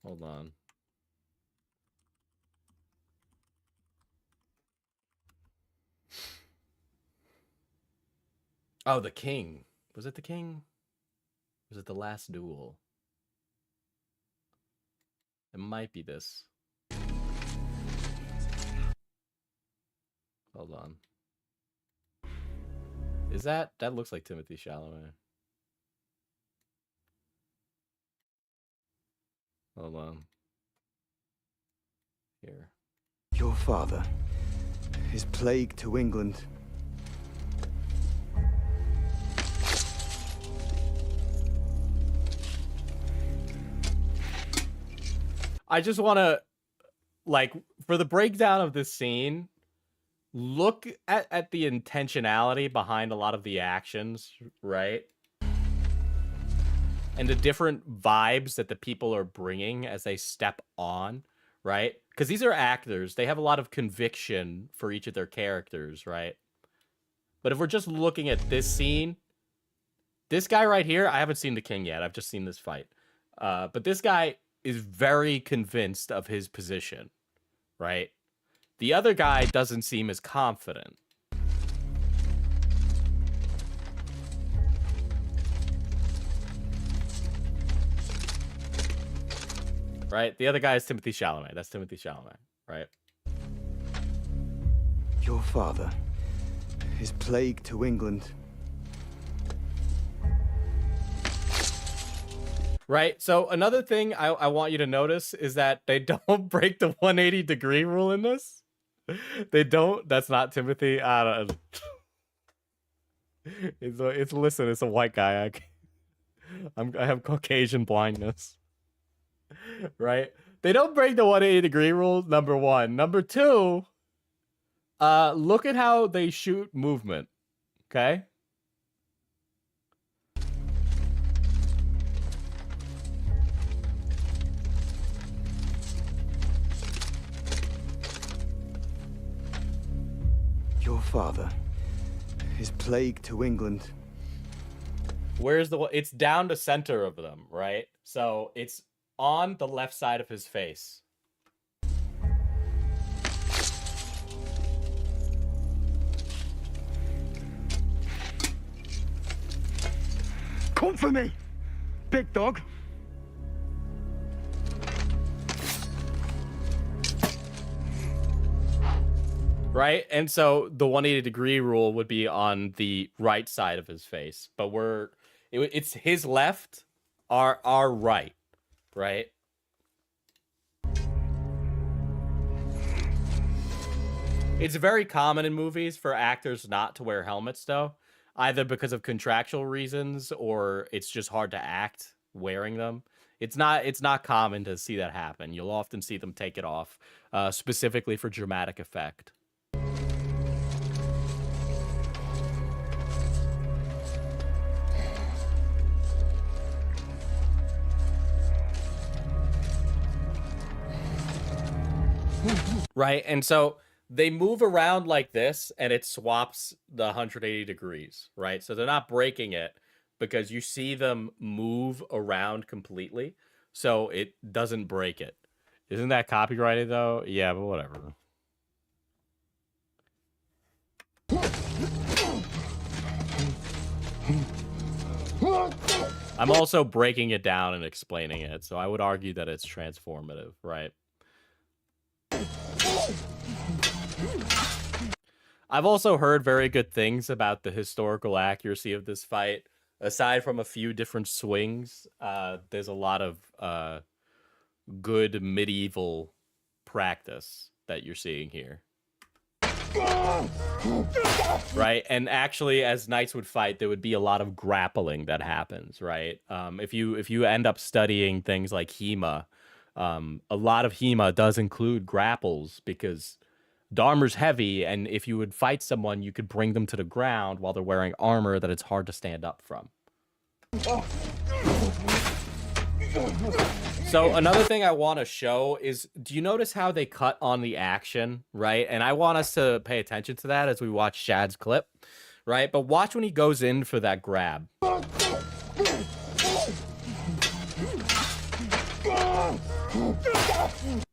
Hold on. Oh, The King. Was it The King? Was it The Last Duel? It might be this. Hold on. Is that looks like Timothy Chalamet. Hold on. Here. Your father is plague to England. I just want to, like, for the breakdown of this scene, look at the intentionality behind a lot of the actions, right? And the different vibes that the people are bringing as they step on, right? Because these are actors. They have a lot of conviction for each of their characters, right? But if we're just looking at this scene, this guy right here, I haven't seen The King yet. I've just seen this fight. But this guy is very convinced of his position, right? The other guy doesn't seem as confident. Right? The other guy is Timothy Chalamet. That's Timothy Chalamet, right? Your father is plague to England. Right? So another thing I want you to notice is that they don't break the 180-degree rule in this. They don't. That's not Timothy. I don't. Listen, it's a white guy. I have Caucasian blindness. Right? They don't break the 180-degree rule, number one. Number two, look at how they shoot movement. Okay? father, his plague to England. Where's the one? It's down the center of them, right? So it's on the left side of his face. Come for me, big dog. Right? And so the 180-degree rule would be on the right side of his face, but it's his left, our right, right? It's very common in movies for actors not to wear helmets, though, either because of contractual reasons or it's just hard to act wearing them. It's not common to see that happen. You'll often see them take it off, specifically for dramatic effect. Right, and so they move around like this, and it swaps the 180 degrees, right? So they're not breaking it because you see them move around completely, so it doesn't break it. Isn't that copyrighted, though? Yeah, but whatever. I'm also breaking it down and explaining it, so I would argue that it's transformative, right? I've also heard very good things about the historical accuracy of this fight. Aside from a few different swings, there's a lot of good medieval practice that you're seeing here. Right? And actually, as knights would fight, there would be a lot of grappling that happens, right? If you end up studying things like HEMA, a lot of HEMA does include grapples because the armor's heavy, and if you would fight someone, you could bring them to the ground while they're wearing armor that it's hard to stand up from. So another thing I want to show is, do you notice how they cut on the action, right? And I want us to pay attention to that as we watch Shad's clip, right? But watch when he goes in for that grab.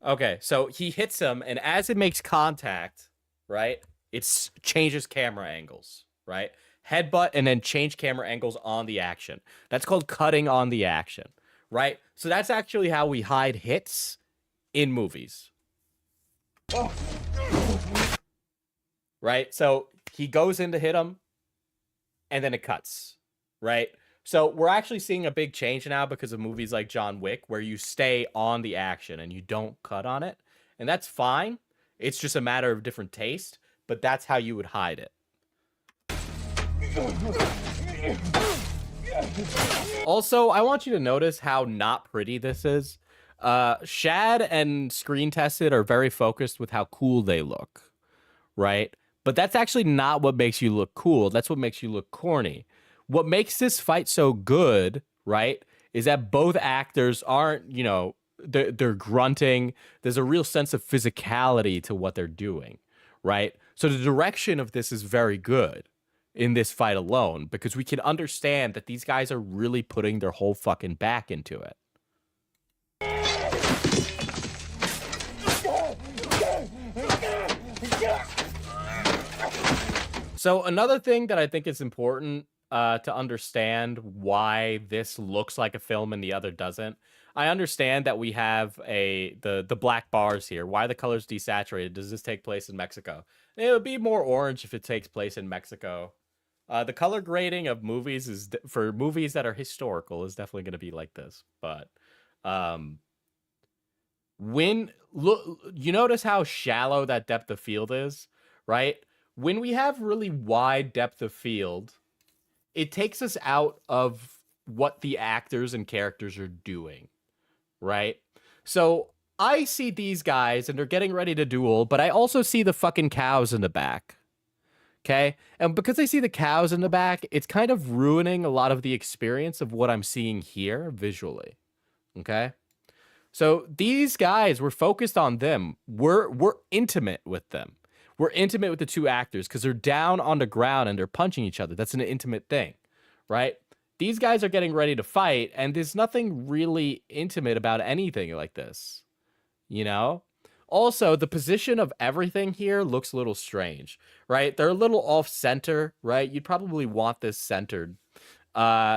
Okay, so he hits him, and as it makes contact, right, it changes camera angles, right? Headbutt and then change camera angles on the action. That's called cutting on the action, right? So that's actually how we hide hits in movies. Right? So he goes in to hit him, and then it cuts, right? So we're actually seeing a big change now because of movies like John Wick, where you stay on the action and you don't cut on it. And that's fine. It's just a matter of different taste, but that's how you would hide it. Also, I want you to notice how not pretty this is. Shad and Screen Tested are very focused with how cool they look, right? But that's actually not what makes you look cool. That's what makes you look corny. What makes this fight so good, right, is that both actors aren't, you know, they're grunting. There's a real sense of physicality to what they're doing, right? So the direction of this is very good in this fight alone, because we can understand that these guys are really putting their whole fucking back into it. So another thing that I think is important to understand why this looks like a film and the other doesn't. I understand that we have the black bars here. Why are the colors desaturated? Does this take place in Mexico? It would be more orange if it takes place in Mexico. The color grading of movies is for movies that are historical is definitely going to be like this. But when look, you notice how shallow that depth of field is, right? When we have really wide depth of field, it takes us out of what the actors and characters are doing, right? So I see these guys and they're getting ready to duel, but I also see the fucking cows in the back. Okay? And because I see the cows in the back, it's kind of ruining a lot of the experience of what I'm seeing here visually. Okay? So these guys, we're focused on them. We're intimate with them. we're intimate with the two actors because they're down on the ground and they're punching each other. That's an intimate thing, right? These guys are getting ready to fight, and there's nothing really intimate about anything like this, you know? Also, the position of everything here looks a little strange, right? They're a little off-center, right? You'd probably want this centered.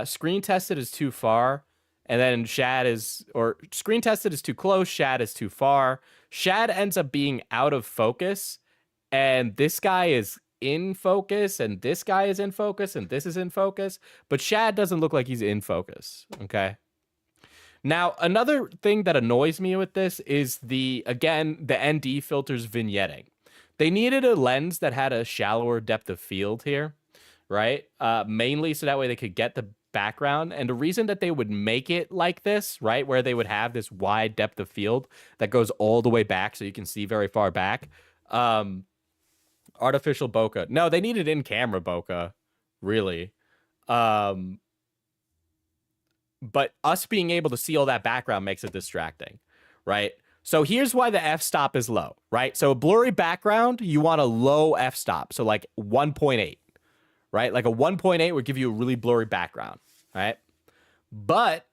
Screen tested is too far, and then screen tested is too close, Shad is too far. Shad ends up being out of focus, and this guy is in focus, and this guy is in focus, and this is in focus, but Shad doesn't look like he's in focus, okay? Now, another thing that annoys me with this is the ND filter's vignetting. They needed a lens that had a shallower depth of field here, right? Mainly so that way they could get the background. And the reason that they would make it like this, right, where they would have this wide depth of field that goes all the way back so you can see very far back. Artificial bokeh. No, they needed in-camera bokeh, really. But us being able to see all that background makes it distracting, right? So here's why the f-stop is low, right? So a blurry background, you want a low f-stop. So like 1.8, right? Like a 1.8 would give you a really blurry background, right? But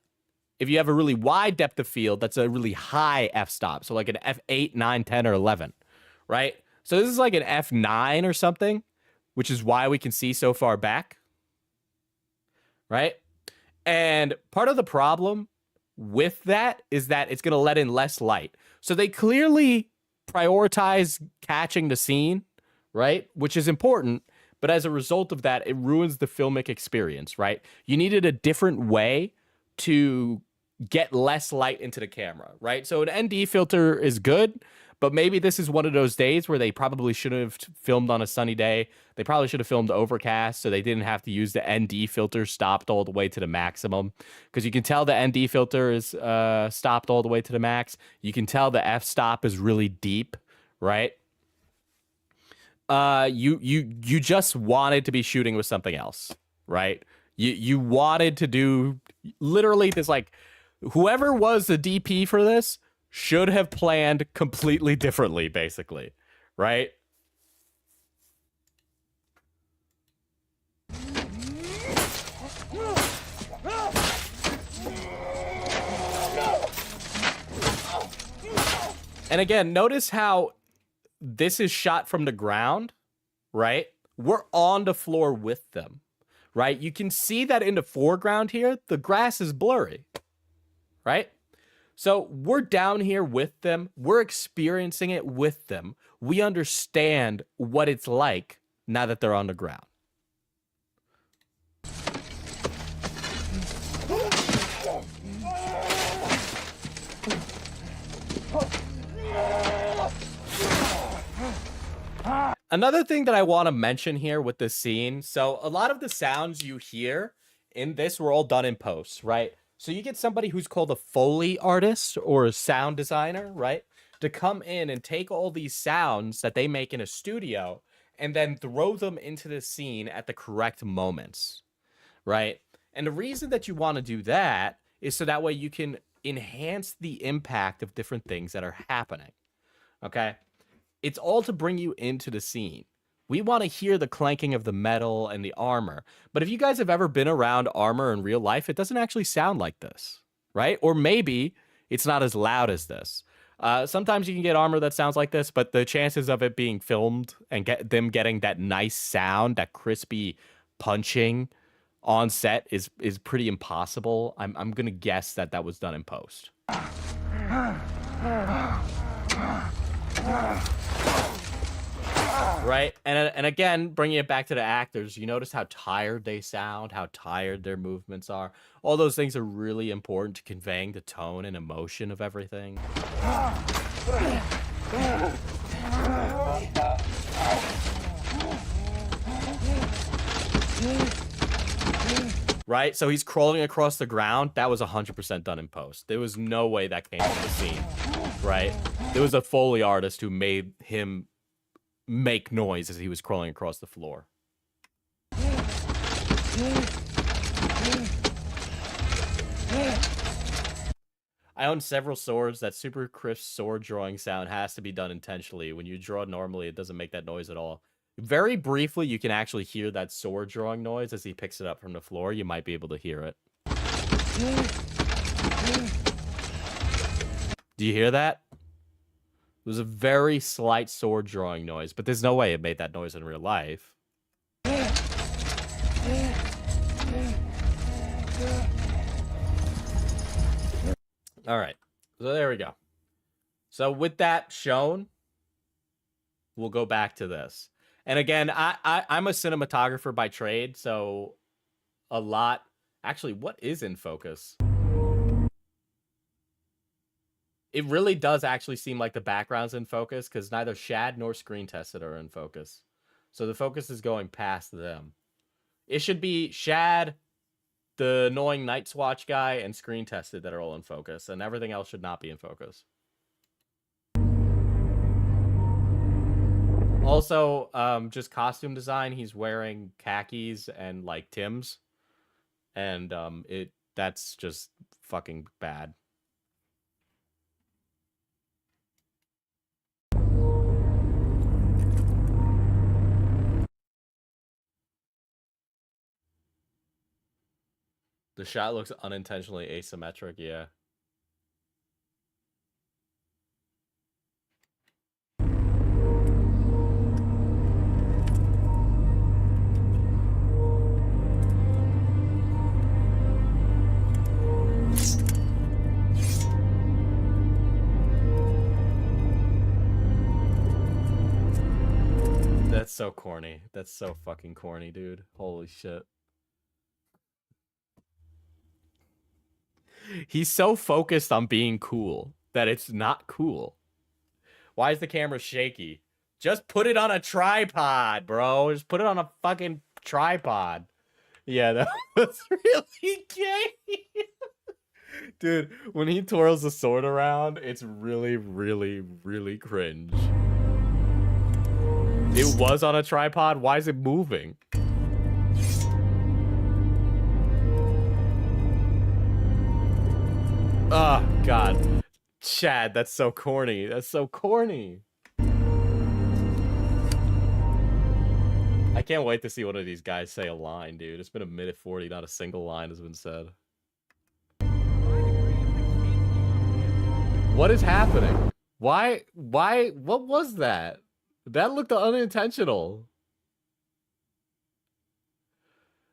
if you have a really wide depth of field, that's a really high f-stop. So like an f8, 9, 10, or 11, right? So this is like an f9 or something, which is why we can see so far back, right? And part of the problem with that is that it's going to let in less light. So they clearly prioritize catching the scene, right? Which is important. But as a result of that, it ruins the filmic experience, right? You needed a different way to get less light into the camera, right? So an ND filter is good, but maybe this is one of those days where they probably should have filmed on a sunny day. They probably should have filmed overcast so they didn't have to use the ND filter stopped all the way to the maximum. Because you can tell the ND filter is stopped all the way to the max. You can tell the f-stop is really deep, right? You just wanted to be shooting with something else, right? You wanted to do literally this, like, whoever was the DP for this should have planned completely differently, basically, right? And again, notice how this is shot from the ground, right? We're on the floor with them, right? You can see that in the foreground here, the grass is blurry, right? So we're down here with them. We're experiencing it with them. We understand what it's like now that they're on the ground. Another thing that I want to mention here with this scene, so a lot of the sounds you hear in this were all done in post, right? So you get somebody who's called a Foley artist or a sound designer, right? To come in and take all these sounds that they make in a studio and then throw them into the scene at the correct moments, right? And the reason that you want to do that is so that way you can enhance the impact of different things that are happening, okay? It's all to bring you into the scene. We want to hear the clanking of the metal and the armor. But if you guys have ever been around armor in real life, it doesn't actually sound like this, right? Or maybe it's not as loud as this. Sometimes you can get armor that sounds like this, but the chances of it being filmed and them getting that nice sound, that crispy punching on set is pretty impossible. I'm going to guess that that was done in post. Right? And again, bringing it back to the actors, you notice how tired they sound, how tired their movements are. All those things are really important to conveying the tone and emotion of everything. Right? So he's crawling across the ground. That was 100% done in post. There was no way that came from the scene. Right? There was a Foley artist who made him make noise as he was crawling across the floor. I own several swords. That super crisp sword drawing sound has to be done intentionally. When you draw normally, it doesn't make that noise at all. Very briefly, you can actually hear that sword drawing noise as he picks it up from the floor. You might be able to hear it. Do you hear that? It was a very slight sword drawing noise, but there's no way it made that noise in real life. All right, so there we go. So with that shown, we'll go back to this. And again, I'm a cinematographer by trade, so a lot... Actually, what is in focus? It really does actually seem like the background's in focus because neither Shad nor Screen Tested are in focus. So the focus is going past them. It should be Shad, the annoying Night Swatch guy, and Screen Tested that are all in focus, and everything else should not be in focus. Also, just costume design, he's wearing khakis and like Timbs, and that's just fucking bad. The shot looks unintentionally asymmetric, yeah. That's so corny. That's so fucking corny, dude. Holy shit. He's so focused on being cool that it's not cool. Why is the camera shaky? Just put it on a tripod, bro. Just put it on a fucking tripod. Yeah, that was really gay. Dude, when he twirls the sword around, it's really, really, really cringe. It was on a tripod. Why is it moving? Oh, God. Chad, that's so corny. That's so corny. I can't wait to see one of these guys say a line, dude. It's been a minute 40, not a single line has been said. What is happening? Why? What was that? That looked unintentional.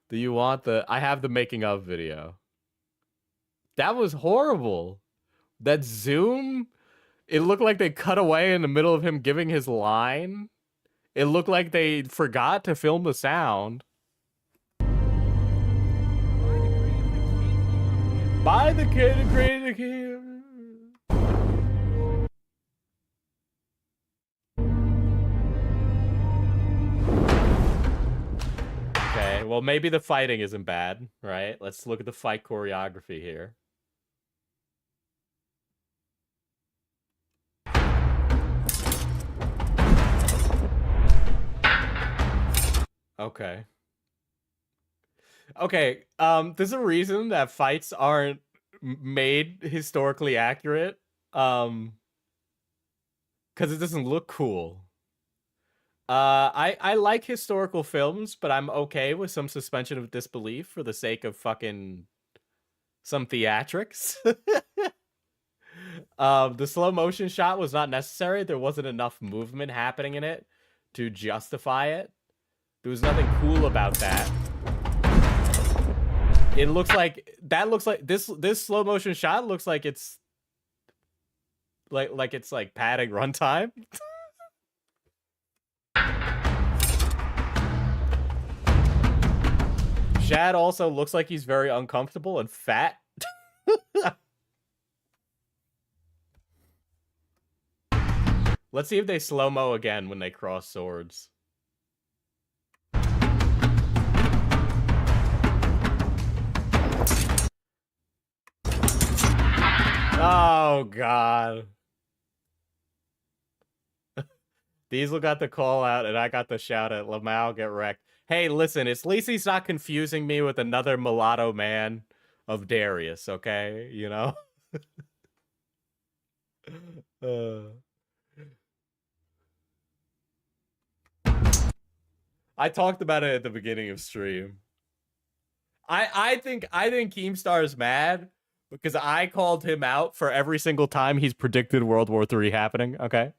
Do you want the... I have the making of video. That was horrible. That zoom, it looked like they cut away in the middle of him giving his line. It looked like they forgot to film the sound. By the kid who created the kid. Okay, well, maybe the fighting isn't bad, right? Let's look at the fight choreography here. Okay. Okay, there's a reason that fights aren't made historically accurate. Because it doesn't look cool. I like historical films, but I'm okay with some suspension of disbelief for the sake of fucking some theatrics. The slow motion shot was not necessary. There wasn't enough movement happening in it to justify it. There was nothing cool about that. It looks like this slow motion shot looks like it's like padding runtime. Shad also looks like he's very uncomfortable and fat. Let's see if they slow-mo again when they cross swords. Oh, God. Diesel got the call out, and I got the shout at Lamau get wrecked. Hey, listen, at least he's not confusing me with another mulatto man of Darius, okay? You know? I talked about it at the beginning of stream. I think Keemstar is mad because I called him out for every single time he's predicted World War III happening. Okay.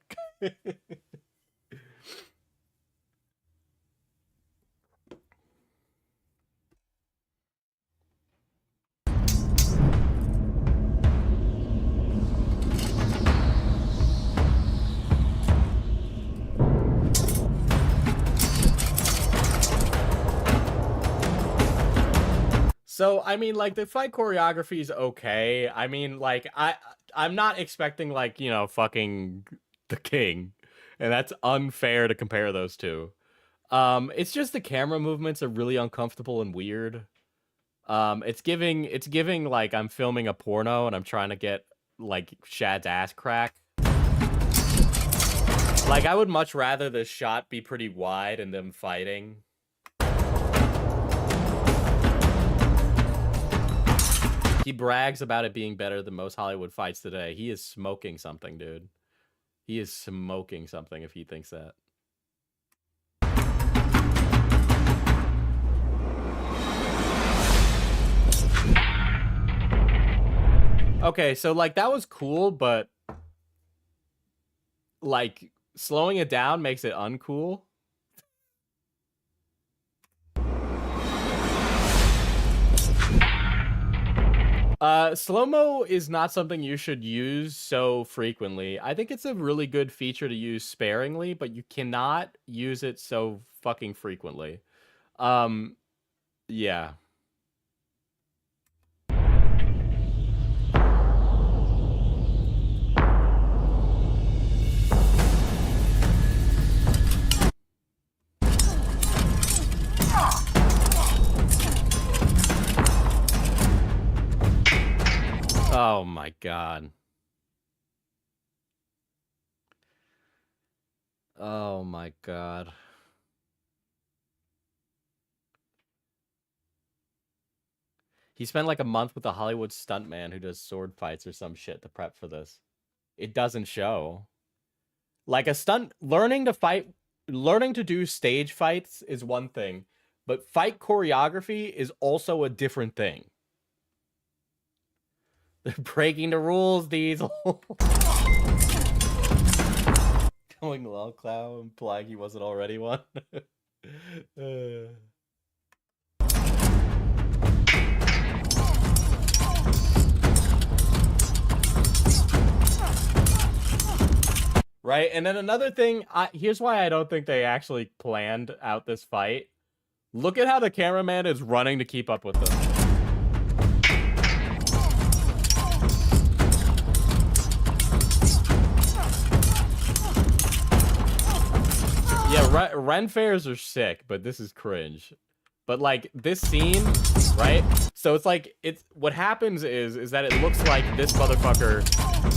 So, I mean, like, the fight choreography is okay. I mean, like, I'm not expecting, like, you know, fucking The King. And that's unfair to compare those two. It's just the camera movements are really uncomfortable and weird. It's giving, like, I'm filming a porno and I'm trying to get, like, Shad's ass crack. Like, I would much rather the shot be pretty wide and them fighting. He brags about it being better than most Hollywood fights today. He is smoking something, dude. He is smoking something if he thinks that. Okay, so, like, that was cool, but, like, slowing it down makes it uncool. Slow-mo is not something you should use so frequently. I think it's a really good feature to use sparingly, but you cannot use it so fucking frequently. Yeah. Oh my god. Oh my god. He spent like a month with a Hollywood stuntman who does sword fights or some shit to prep for this. It doesn't show. Like a stunt, learning to do stage fights is one thing, but fight choreography is also a different thing. They're breaking the rules, Diesel. Telling Lolcow, implying he wasn't already one. Right, and then another thing, here's why I don't think they actually planned out this fight. Look at how the cameraman is running to keep up with them. Yeah, Ren fairs are sick, but this is cringe. But like this scene, right? So it's like what happens is that it looks like this motherfucker,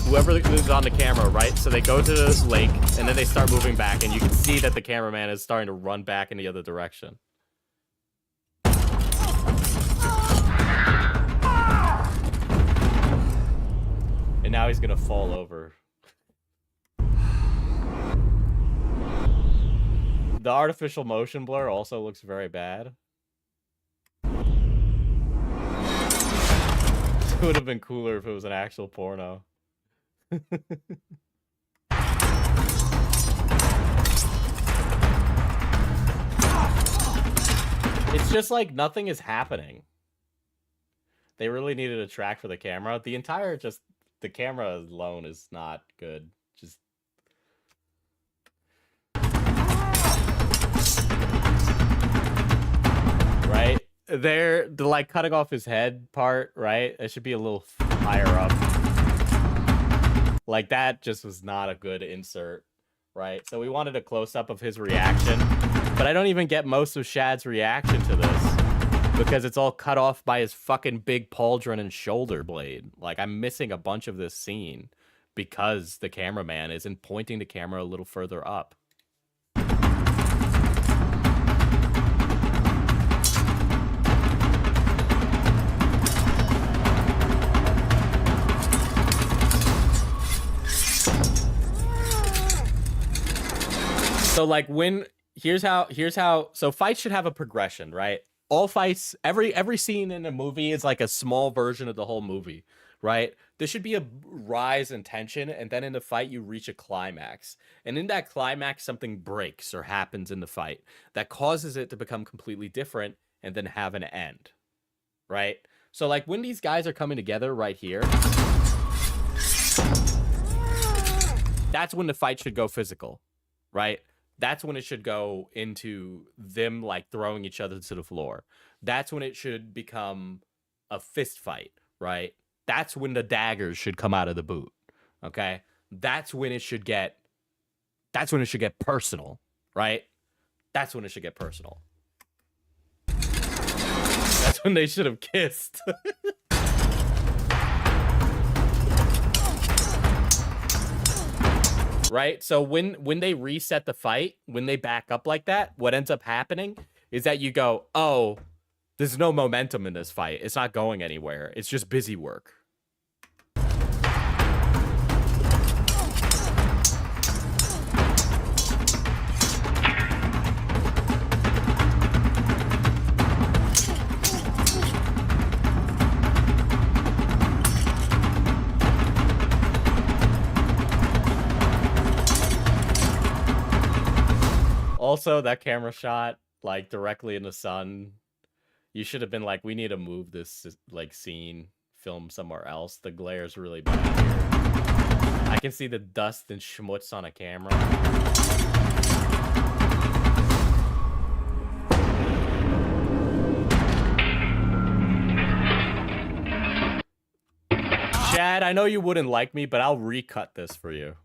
whoever is on the camera, right? So they go to the lake and then they start moving back, and you can see that the cameraman is starting to run back in the other direction. And now he's gonna fall over. The artificial motion blur also looks very bad. It would have been cooler if it was an actual porno. It's just like nothing is happening. They really needed a track for the camera. The camera alone is not good. Just right? The like cutting off his head part, right? It should be a little higher up. Like that just was not a good insert, right? So we wanted a close-up of his reaction, but I don't even get most of Shad's reaction to this because it's all cut off by his fucking big pauldron and shoulder blade. Like I'm missing a bunch of this scene because the cameraman isn't pointing the camera a little further up. So like here's how so fights should have a progression, right? All fights, every scene in a movie is like a small version of the whole movie, right? There should be a rise in tension, and then in the fight you reach a climax. And in that climax something breaks or happens in the fight that causes it to become completely different and then have an end. Right? So like when these guys are coming together right here, that's when the fight should go physical, right? That's when it should go into them like throwing each other to the floor. That's when it should become a fist fight, right? That's when the daggers should come out of the boot. Okay? That's when it should get personal, right? That's when it should get personal. That's when they should have kissed. Right? So when they reset the fight, when they back up like that, what ends up happening is that you go, oh, there's no momentum in this fight. It's not going anywhere. It's just busy work. Also, that camera shot, like, directly in the sun, you should have been like, we need to move this, like, scene, film somewhere else. The glare's really bad here. I can see the dust and schmutz on a camera. Chad, I know you wouldn't like me, but I'll recut this for you.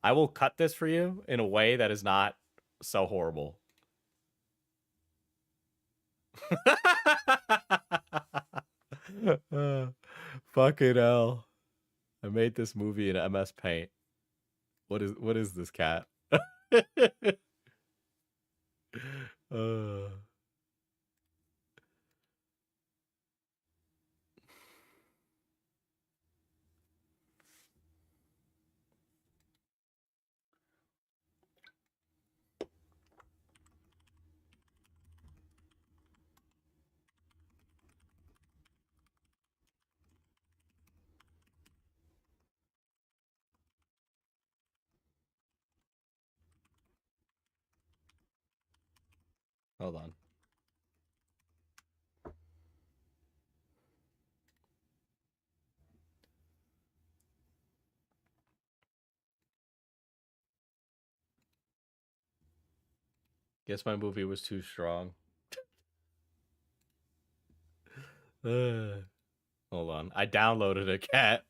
I will cut this for you in a way that is not so horrible. Fucking hell. I made this movie in MS Paint. What is this cat? Hold on. Guess my movie was too strong. Hold on. I downloaded a cat.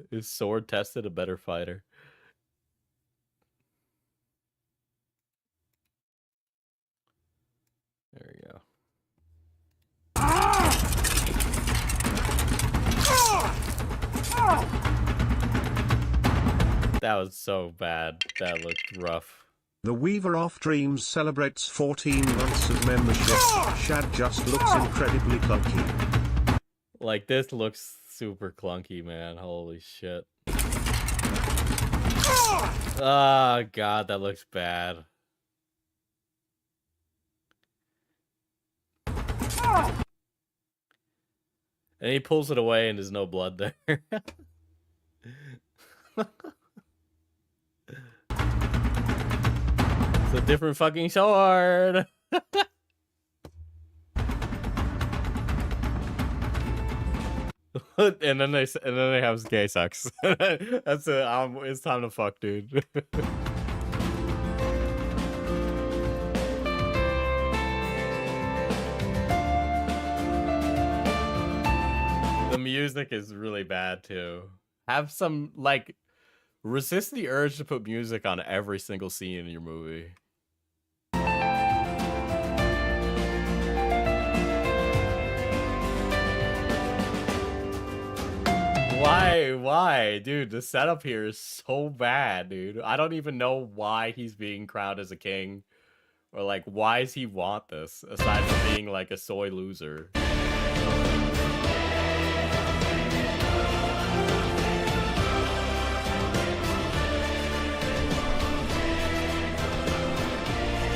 Is sword tested a better fighter? There we go. That was so bad. That looked rough. The Weaver of Dreams celebrates 14 months of membership. Shad just looks incredibly clunky. Like, this looks super clunky, man. Holy shit. Oh, God, that looks bad. And he pulls it away and there's no blood there. It's a different fucking sword. and then they have gay sex. That's it. It's time to fuck, dude. The music is really bad too. Have some, like, resist the urge to put music on every single scene in your movie. why, dude. The setup here is so bad, dude. I don't even know why he's being crowned as a king, or like why does he want this aside from being like a soy loser.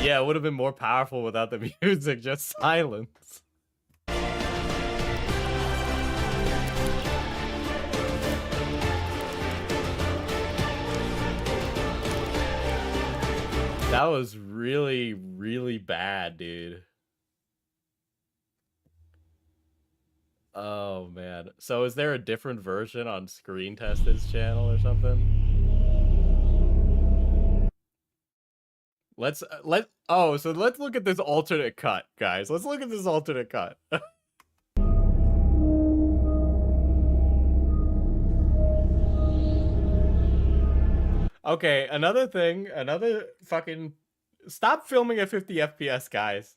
Yeah, it would have been more powerful without the music, just silence. That was really, really bad, dude. Oh, man. So is there a different version on Screen Tested's channel or something? So let's look at this alternate cut, guys. Let's look at this alternate cut. Okay, another thing, another fucking... Stop filming at 50 FPS, guys.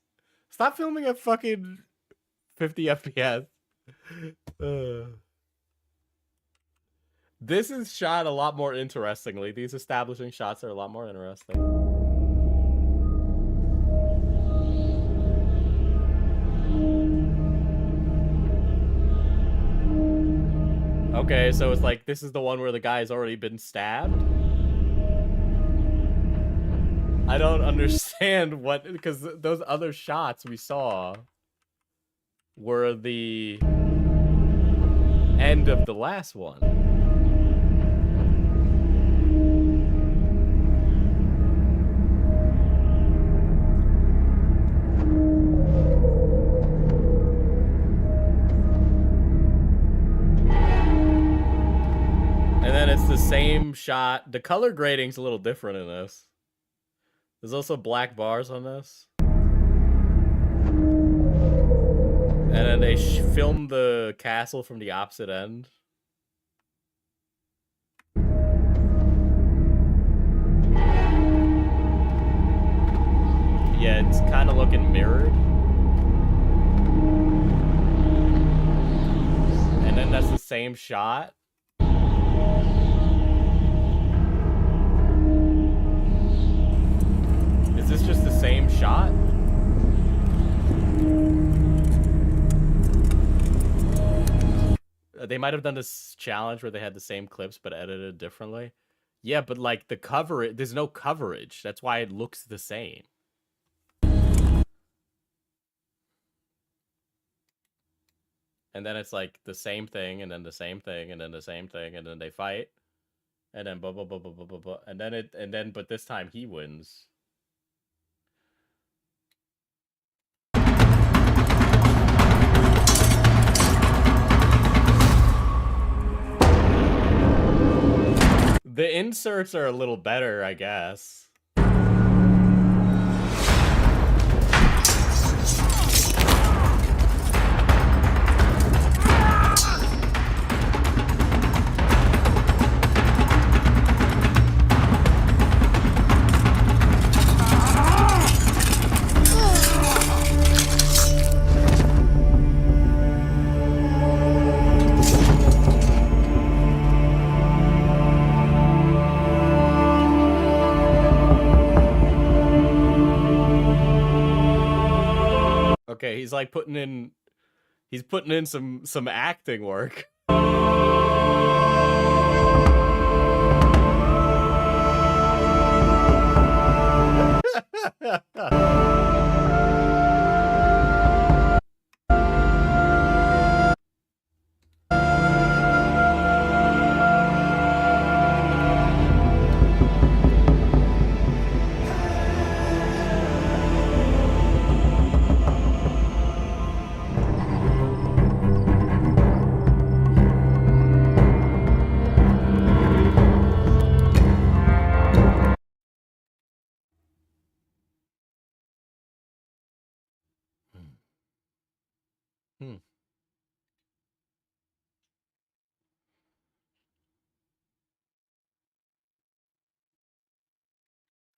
Stop filming at fucking 50 FPS. This is shot a lot more interestingly. These establishing shots are a lot more interesting. Okay, so it's like, this is the one where the guy's already been stabbed? I don't understand what, because those other shots we saw were the end of the last one. And then it's the same shot. The color grading's a little different in this. There's also black bars on this. And then they filmed the castle from the opposite end. Yeah, it's kind of looking mirrored. And then that's the same shot. Is this just the same shot? They might have done this challenge where they had the same clips but edited differently. Yeah, but like the coverage, there's no coverage. That's why it looks the same. And then it's like the same thing, and then the same thing, and then the same thing, and then they fight. And then blah blah blah blah blah blah blah. And then but this time he wins. The inserts are a little better, I guess. Okay, he's like putting in some acting work.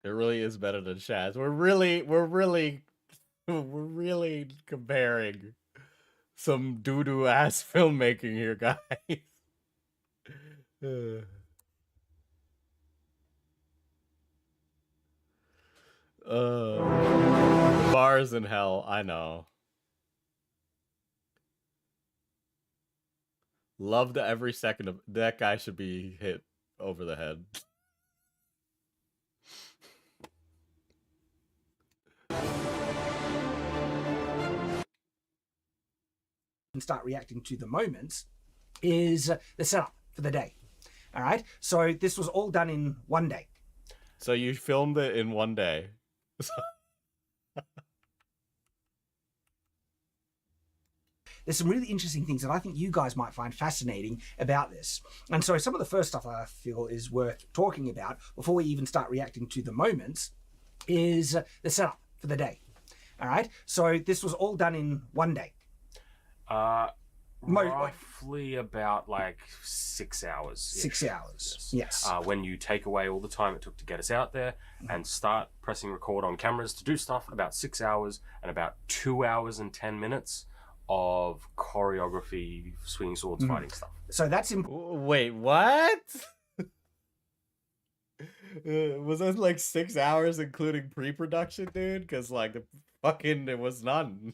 It really is better than Shaz. We're really comparing some doo-doo ass filmmaking here, guys. Bars in hell, I know. Loved every second of that guy should be hit over the head. And start reacting to the moments is the setup for the day. All right. So this was all done in one day. So you filmed it in one day. There's some really interesting things that I think you guys might find fascinating about this. And so some of the first stuff I feel is worth talking about before we even start reacting to the moments is the setup for the day. All right. So this was all done in one day. Roughly about like 6 hours. 6 hours. Yes. When you take away all the time it took to get us out there and start pressing record on cameras to do stuff, about 6 hours and about 2 hours and 10 minutes of choreography, swinging swords, fighting stuff. So that's important. Wait, what? Was that like 6 hours including pre-production, dude? Because like the fucking it was none.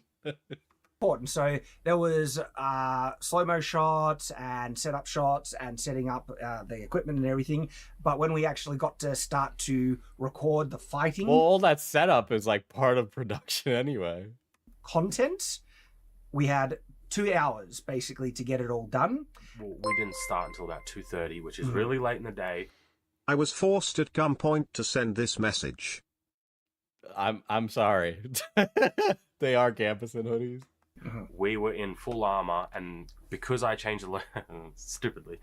So there was slow-mo shots and setup shots and setting up the equipment and everything. But when we actually got to start to record the fighting, Well, all that setup is like part of production anyway. content, we had 2 hours basically to get it all done. Well, we didn't start until about 2:30, which is really late in the day. I was forced at gunpoint to send this message. I'm sorry. They are campus in hoodies. We were in full armor, and because I changed the stupidly,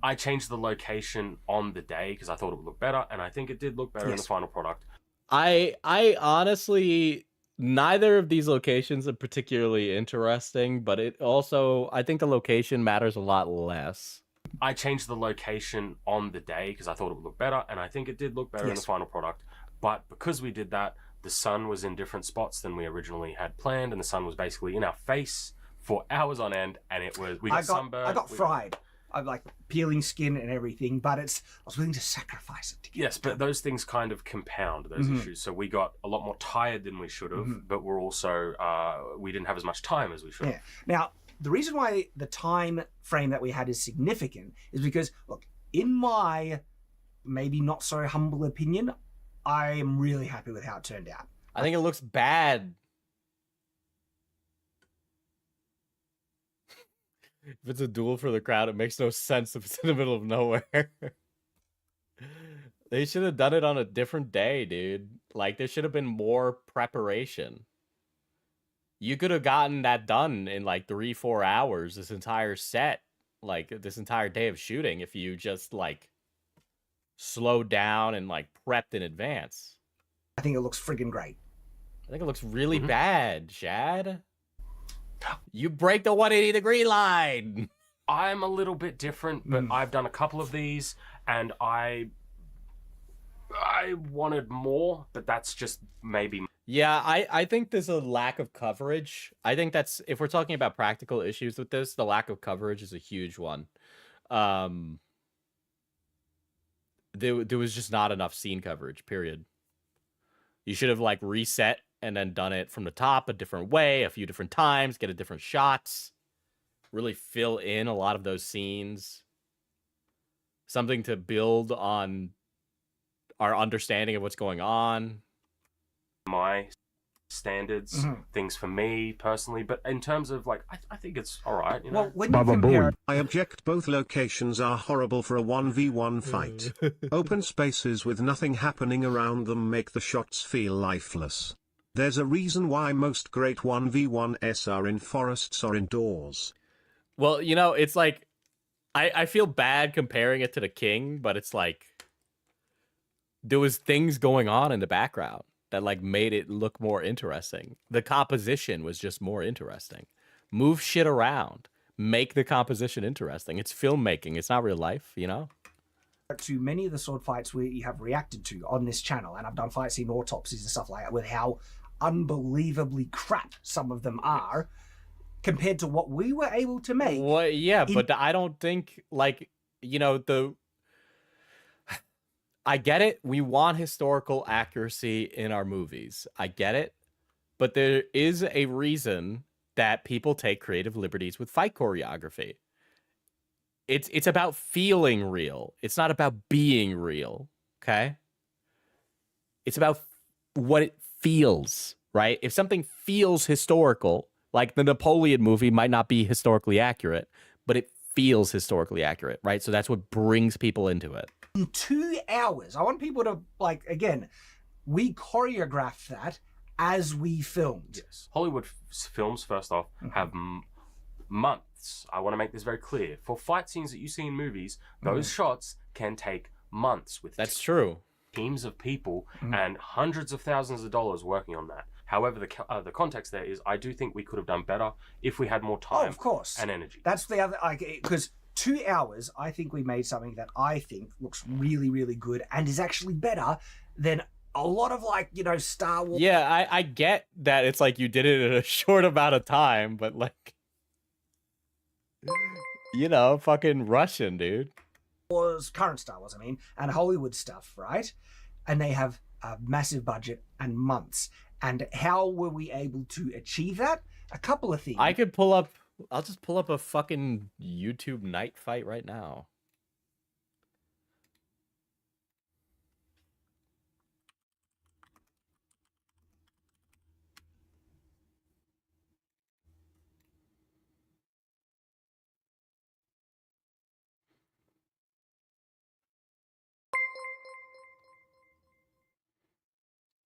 I changed the location on the day because I thought it would look better, and I think it did look better in the final product. I honestly, neither of these locations are particularly interesting, but it also, I think the location matters a lot less. I changed the location on the day because I thought it would look better, and I think it did look better in the final product. But because we did that, the sun was in different spots than we originally had planned, and the sun was basically in our face for hours on end, and it was we got sunburned. I got fried. I'm like peeling skin and everything, but I was willing to sacrifice it to get Yes, but those things kind of compound those issues. So we got a lot more tired than we should have, but we're also we didn't have as much time as we should have. Now, the reason why the time frame that we had is significant is because, look, in my maybe not so humble opinion, I am really happy with how it turned out. I think it looks bad. If it's a duel for the crowd, it makes no sense if it's in the middle of nowhere. They should have done it on a different day, dude. Like, there should have been more preparation. You could have gotten that done in like 3-4 hours, this entire set, like this entire day of shooting, if you just like slowed down and like prepped in advance. I think it looks friggin' great. I think it looks really bad, Shad. You break the 180-degree line. I'm a little bit different, but I've done a couple of these, and I wanted more, but that's just maybe. Yeah, I think there's a lack of coverage. I think that's, if we're talking about practical issues with this, the lack of coverage is a huge one. There was just not enough scene coverage, period. You should have like reset and then done it from the top a different way, a few different times, get a different shots, really fill in a lot of those scenes. Something to build on our understanding of what's going on. My standards, things for me personally, but in terms of like, I think it's all right. You know? Well, when you compare, I object, both locations are horrible for a 1v1 fight. Open spaces with nothing happening around them make the shots feel lifeless. There's a reason why most great 1v1s are in forests or indoors. Well, you know, it's like, I feel bad comparing it to The King, but it's like, there was things going on in the background that like made it look more interesting. The composition was just more interesting. Move shit around. Make the composition interesting. It's filmmaking. It's not real life, you know? to many of the sword fights we have reacted to on this channel, and I've done fight scene autopsies and stuff like that, with how unbelievably crap some of them are compared to what we were able to make. Well, yeah, but I don't think, like, you know, I get it. We want historical accuracy in our movies. I get it. But there is a reason that people take creative liberties with fight choreography. It's about feeling real. It's not about being real, okay? It's about what it feels, right? If something feels historical, like the Napoleon movie might not be historically accurate, but it feels historically accurate, right? So that's what brings people into it. In 2 hours, I want people to, like, again, we choreographed that as we filmed. Yes. Hollywood films, first off, have months. I want to make this very clear. For fight scenes that you see in movies, those shots can take months with That's true. teams of people and hundreds of thousands of dollars working on that. However, the context there is, I do think we could have done better if we had more time. Oh, of course. And energy. That's the other, like, because 2 hours, I think we made something that I think looks really, really good and is actually better than a lot of, like, you know, Star Wars. Yeah, I get that it's like you did it in a short amount of time, but like, you know, fucking Russian, dude. Current Star Wars, I mean, and Hollywood stuff, right? And they have a massive budget and months. And how were we able to achieve that? A couple of things. I'll just pull up a fucking YouTube night fight right now.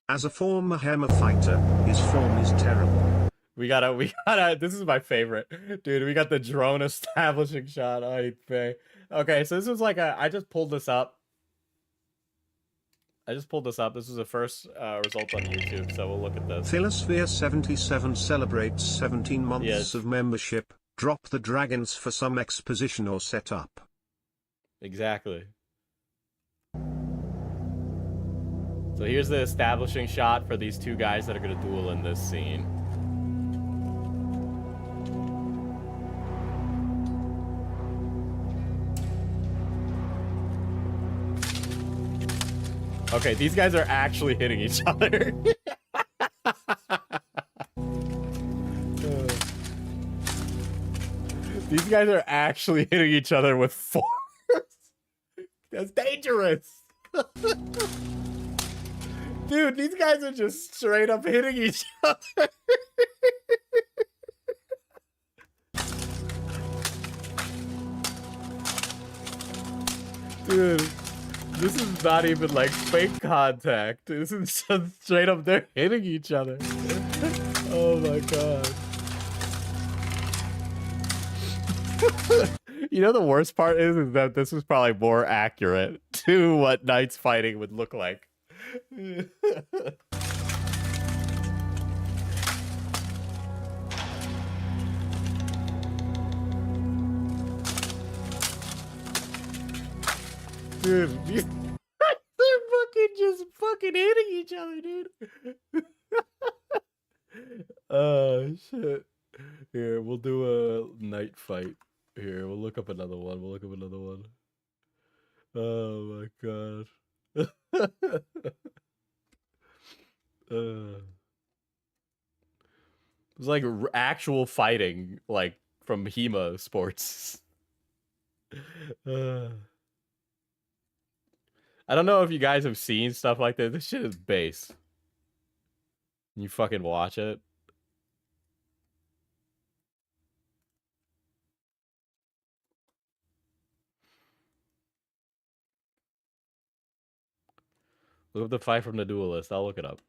As a former Hammer fighter, his form is terrible. We gotta, this is my favorite. Dude, we got the drone establishing shot. Okay, so this was like I just pulled this up. This was the first result on YouTube, so we'll look at this. Philosphere 77 celebrates 17 months of membership. Drop the dragons for some exposition or setup. Exactly. So here's the establishing shot for these two guys that are gonna duel in this scene. Okay, these guys are actually hitting each other. These guys are actually hitting each other with force. That's dangerous. Dude, these guys are just straight up hitting each other. Dude, this is not even like fake contact. This is just straight up they're hitting each other. Oh my god. You know the worst part is that this is probably more accurate to what knights fighting would look like. Dude, they're fucking hitting each other, dude. Oh shit. Here, we'll do a night fight. Here, we'll look up another one. Oh my god. It's like actual fighting, like from HEMA sports. I don't know if you guys have seen stuff like this. This shit is base. You fucking watch it. Look up the fight from the Duelist. I'll look it up.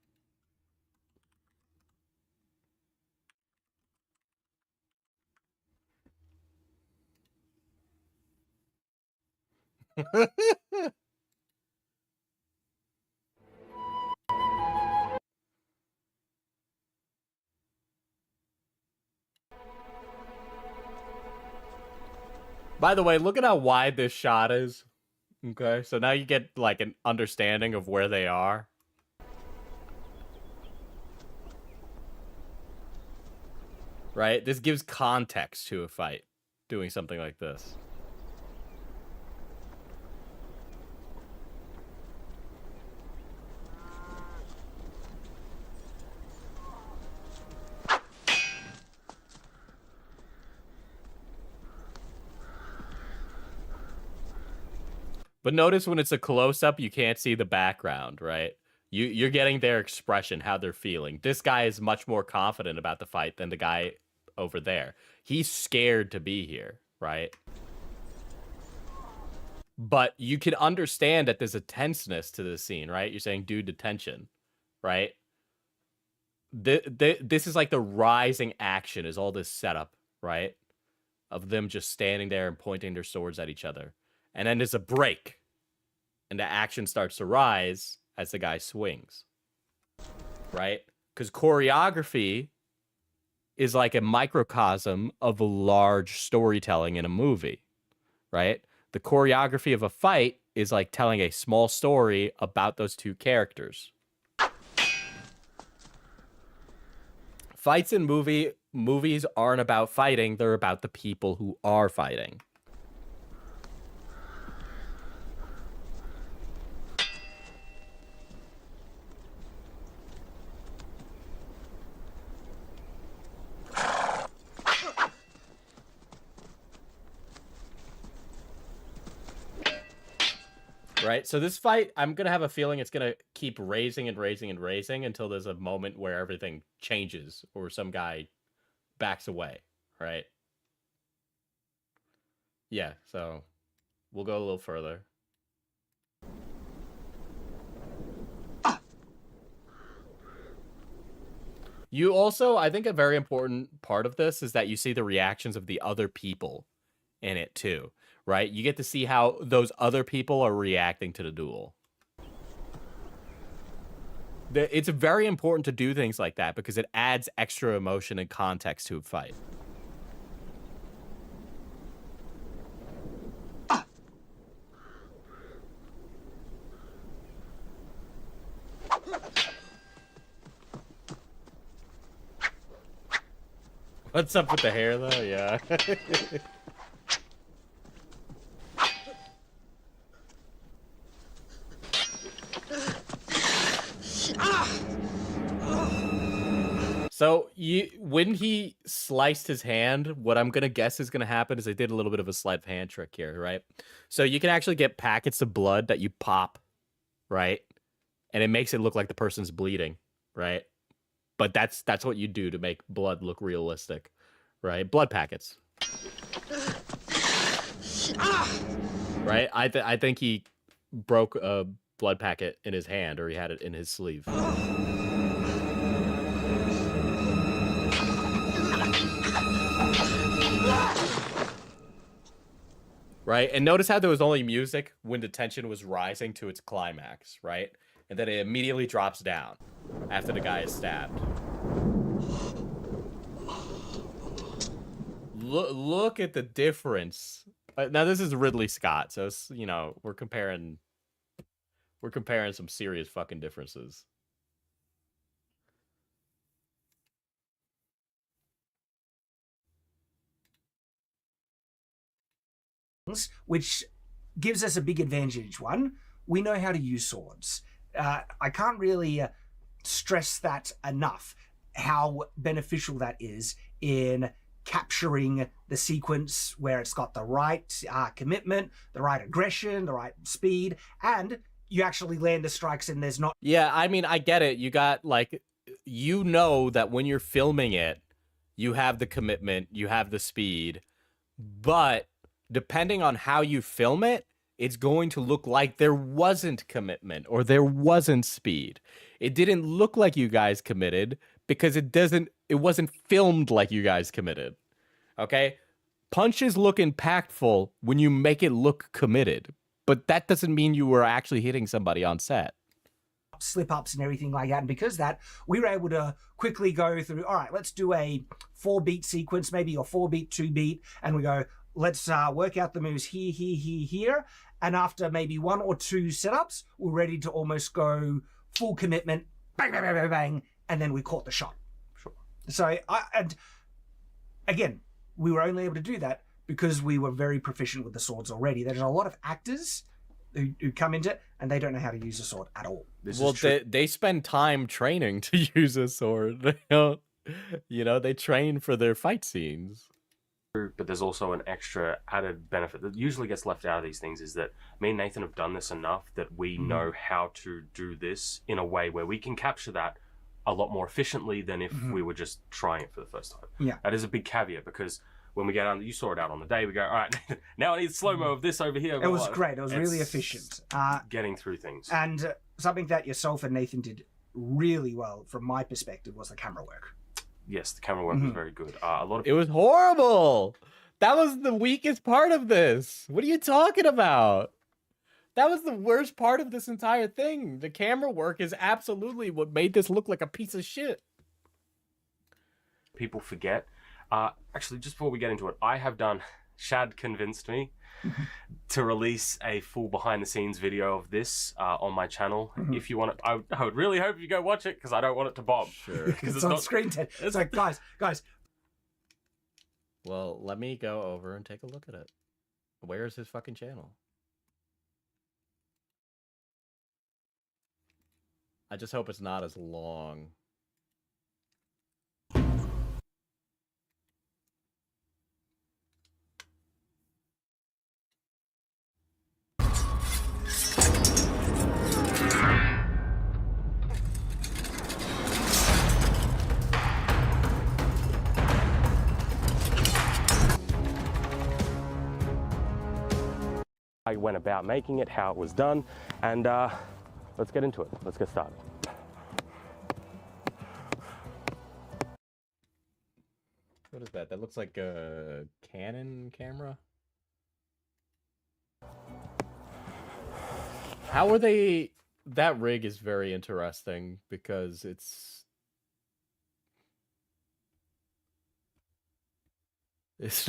By the way, look at how wide this shot is. Okay, so now you get like an understanding of where they are. Right? This gives context to a fight, doing something like this. But notice when it's a close-up, you can't see the background, right? You're getting their expression, how they're feeling. This guy is much more confident about the fight than the guy over there. He's scared to be here, right? But you can understand that there's a tenseness to the scene, right? You're saying due to tension, right? This is like the rising action is all this setup, right? Of them just standing there and pointing their swords at each other. And then there's a break. And the action starts to rise as the guy swings. Right? Because choreography is like a microcosm of a large storytelling in a movie. Right? The choreography of a fight is like telling a small story about those two characters. Fights in movies aren't about fighting, they're about the people who are fighting. Right, so this fight, I'm gonna have a feeling it's gonna keep raising and raising and raising until there's a moment where everything changes or some guy backs away, right? Yeah, so we'll go a little further. You also, I think a very important part of this is that you see the reactions of the other people in it too. Right? You get to see how those other people are reacting to the duel. It's very important to do things like that because it adds extra emotion and context to a fight. What's up with the hair, though? Yeah. So when he sliced his hand, what I'm gonna guess is gonna happen is they did a little bit of a sleight of hand trick here, right? So you can actually get packets of blood that you pop, right? And it makes it look like the person's bleeding, right? But that's what you do to make blood look realistic, right? Blood packets. Right? I think he broke a blood packet in his hand, or he had it in his sleeve. Right? And notice how there was only music when the tension was rising to its climax, right? And then it immediately drops down after the guy is stabbed. Look at the difference. Now this is Ridley Scott, so it's, you know, we're comparing some serious fucking differences. Which gives us a big advantage. One, we know how to use swords. I can't really stress that enough, how beneficial that is in capturing the sequence where it's got the right commitment, the right aggression, the right speed, and you actually land the strikes and there's not... Yeah, I mean, I get it. You got, like, you know that when you're filming it, you have the commitment, you have the speed, but depending on how you film it, it's going to look like there wasn't commitment or there wasn't speed. It didn't look like you guys committed because it wasn't filmed like you guys committed. Okay? Punches look impactful when you make it look committed, but that doesn't mean you were actually hitting somebody on set. Slip-ups and everything like that, and because of that, we were able to quickly go through, all right, let's do a 4-beat sequence, maybe a 4-beat, 2-beat, and we go, let's work out the moves here, and after maybe 1 or 2 setups, we're ready to almost go full commitment, bang, bang, bang, bang, bang, and then we caught the shot. Sure. So, and again, we were only able to do that because we were very proficient with the swords already. There's a lot of actors who come into it and they don't know how to use a sword at all. Well, they spend time training to use a sword. You know, they train for their fight scenes. but there's also an extra added benefit that usually gets left out of these things, is that me and Nathan have done this enough that we know how to do this in a way where we can capture that a lot more efficiently than if we were just trying it for the first time. Yeah. That is a big caveat, because when we get on, you saw it out on the day, we go, all right, now I need slow-mo of this over here. It was great. It was really efficient. Getting through things. And something that yourself and Nathan did really well, from my perspective, was the camera work. Yes, the camera work was very good. A lot of It was horrible. That was the weakest part of this. What are you talking about? That was the worst part of this entire thing. The camera work is absolutely what made this look like a piece of shit. people forget. Actually, just before we get into it, I have done... Shad convinced me to release a full behind-the-scenes video of this on my channel. If you want it, I would really hope you go watch it, because I don't want it to bomb. Sure. Because it's on screen. It's like, guys. Well, let me go over and take a look at it. Where's his fucking channel? I just hope it's not as long. I went about making it, how it was done, and let's get into it. Let's get started. What is that? That looks like a Canon camera. How are they... That rig is very interesting because it's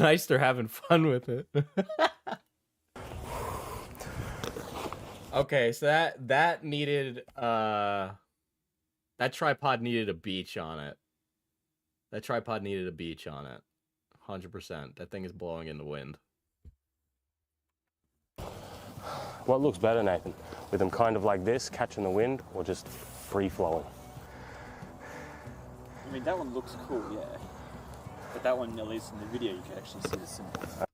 nice they're having fun with it. Okay, so that needed that tripod needed a beach on it. That tripod needed a beach on it. 100%. That thing is blowing in the wind. What looks better, Nathan? With them kind of like this, catching the wind, or just free flowing? I mean, that one looks cool, yeah. But that one, at least in the video, you can actually see the symbols.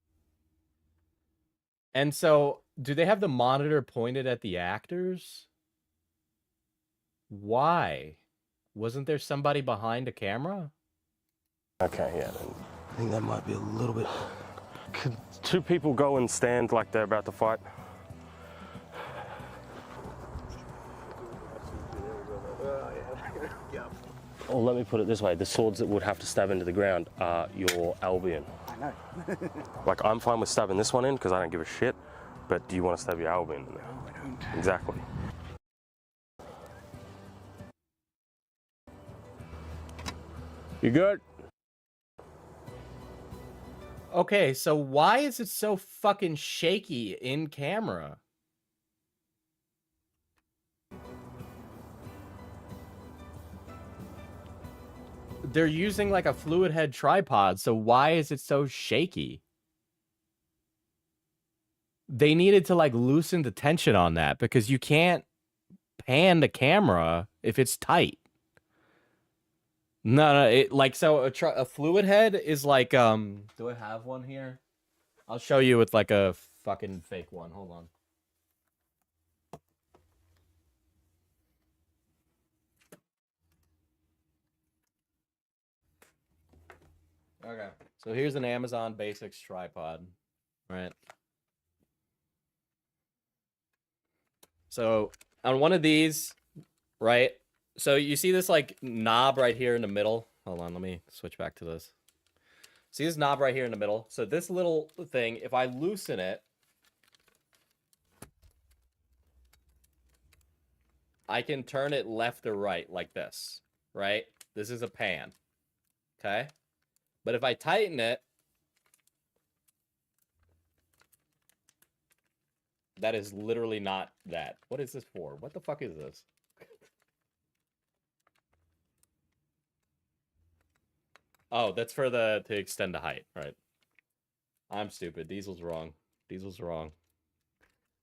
And so, do they have the monitor pointed at the actors? Why? Wasn't there somebody behind a camera? Okay, yeah. I think that might be a little bit... Could two people go and stand like they're about to fight? Or let me put it this way, the swords that would have to stab into the ground are your Albion. I know. Like, I'm fine with stabbing this one in because I don't give a shit, but do you want to stab your Albion in there? No, I don't. Exactly. You good? Okay, so why is it so fucking shaky in camera? They're using like a fluid head tripod, so why is it so shaky? They needed to like loosen the tension on that because you can't pan the camera if it's tight. No, it like so a fluid head is like do I have one here? I'll show you with like a fucking fake one. Hold on. Okay. So here's an Amazon Basics tripod, right? So on one of these, right? So you see this like knob right here in the middle. Hold on, let me switch back to this. See this knob right here in the middle? So this little thing, if I loosen it, I can turn it left or right like this, right? This is a pan, okay? But if I tighten it, that is literally not that. What is this for? What the fuck is this? Oh, that's for to extend the height, right? I'm stupid. Diesel's wrong. Diesel's wrong.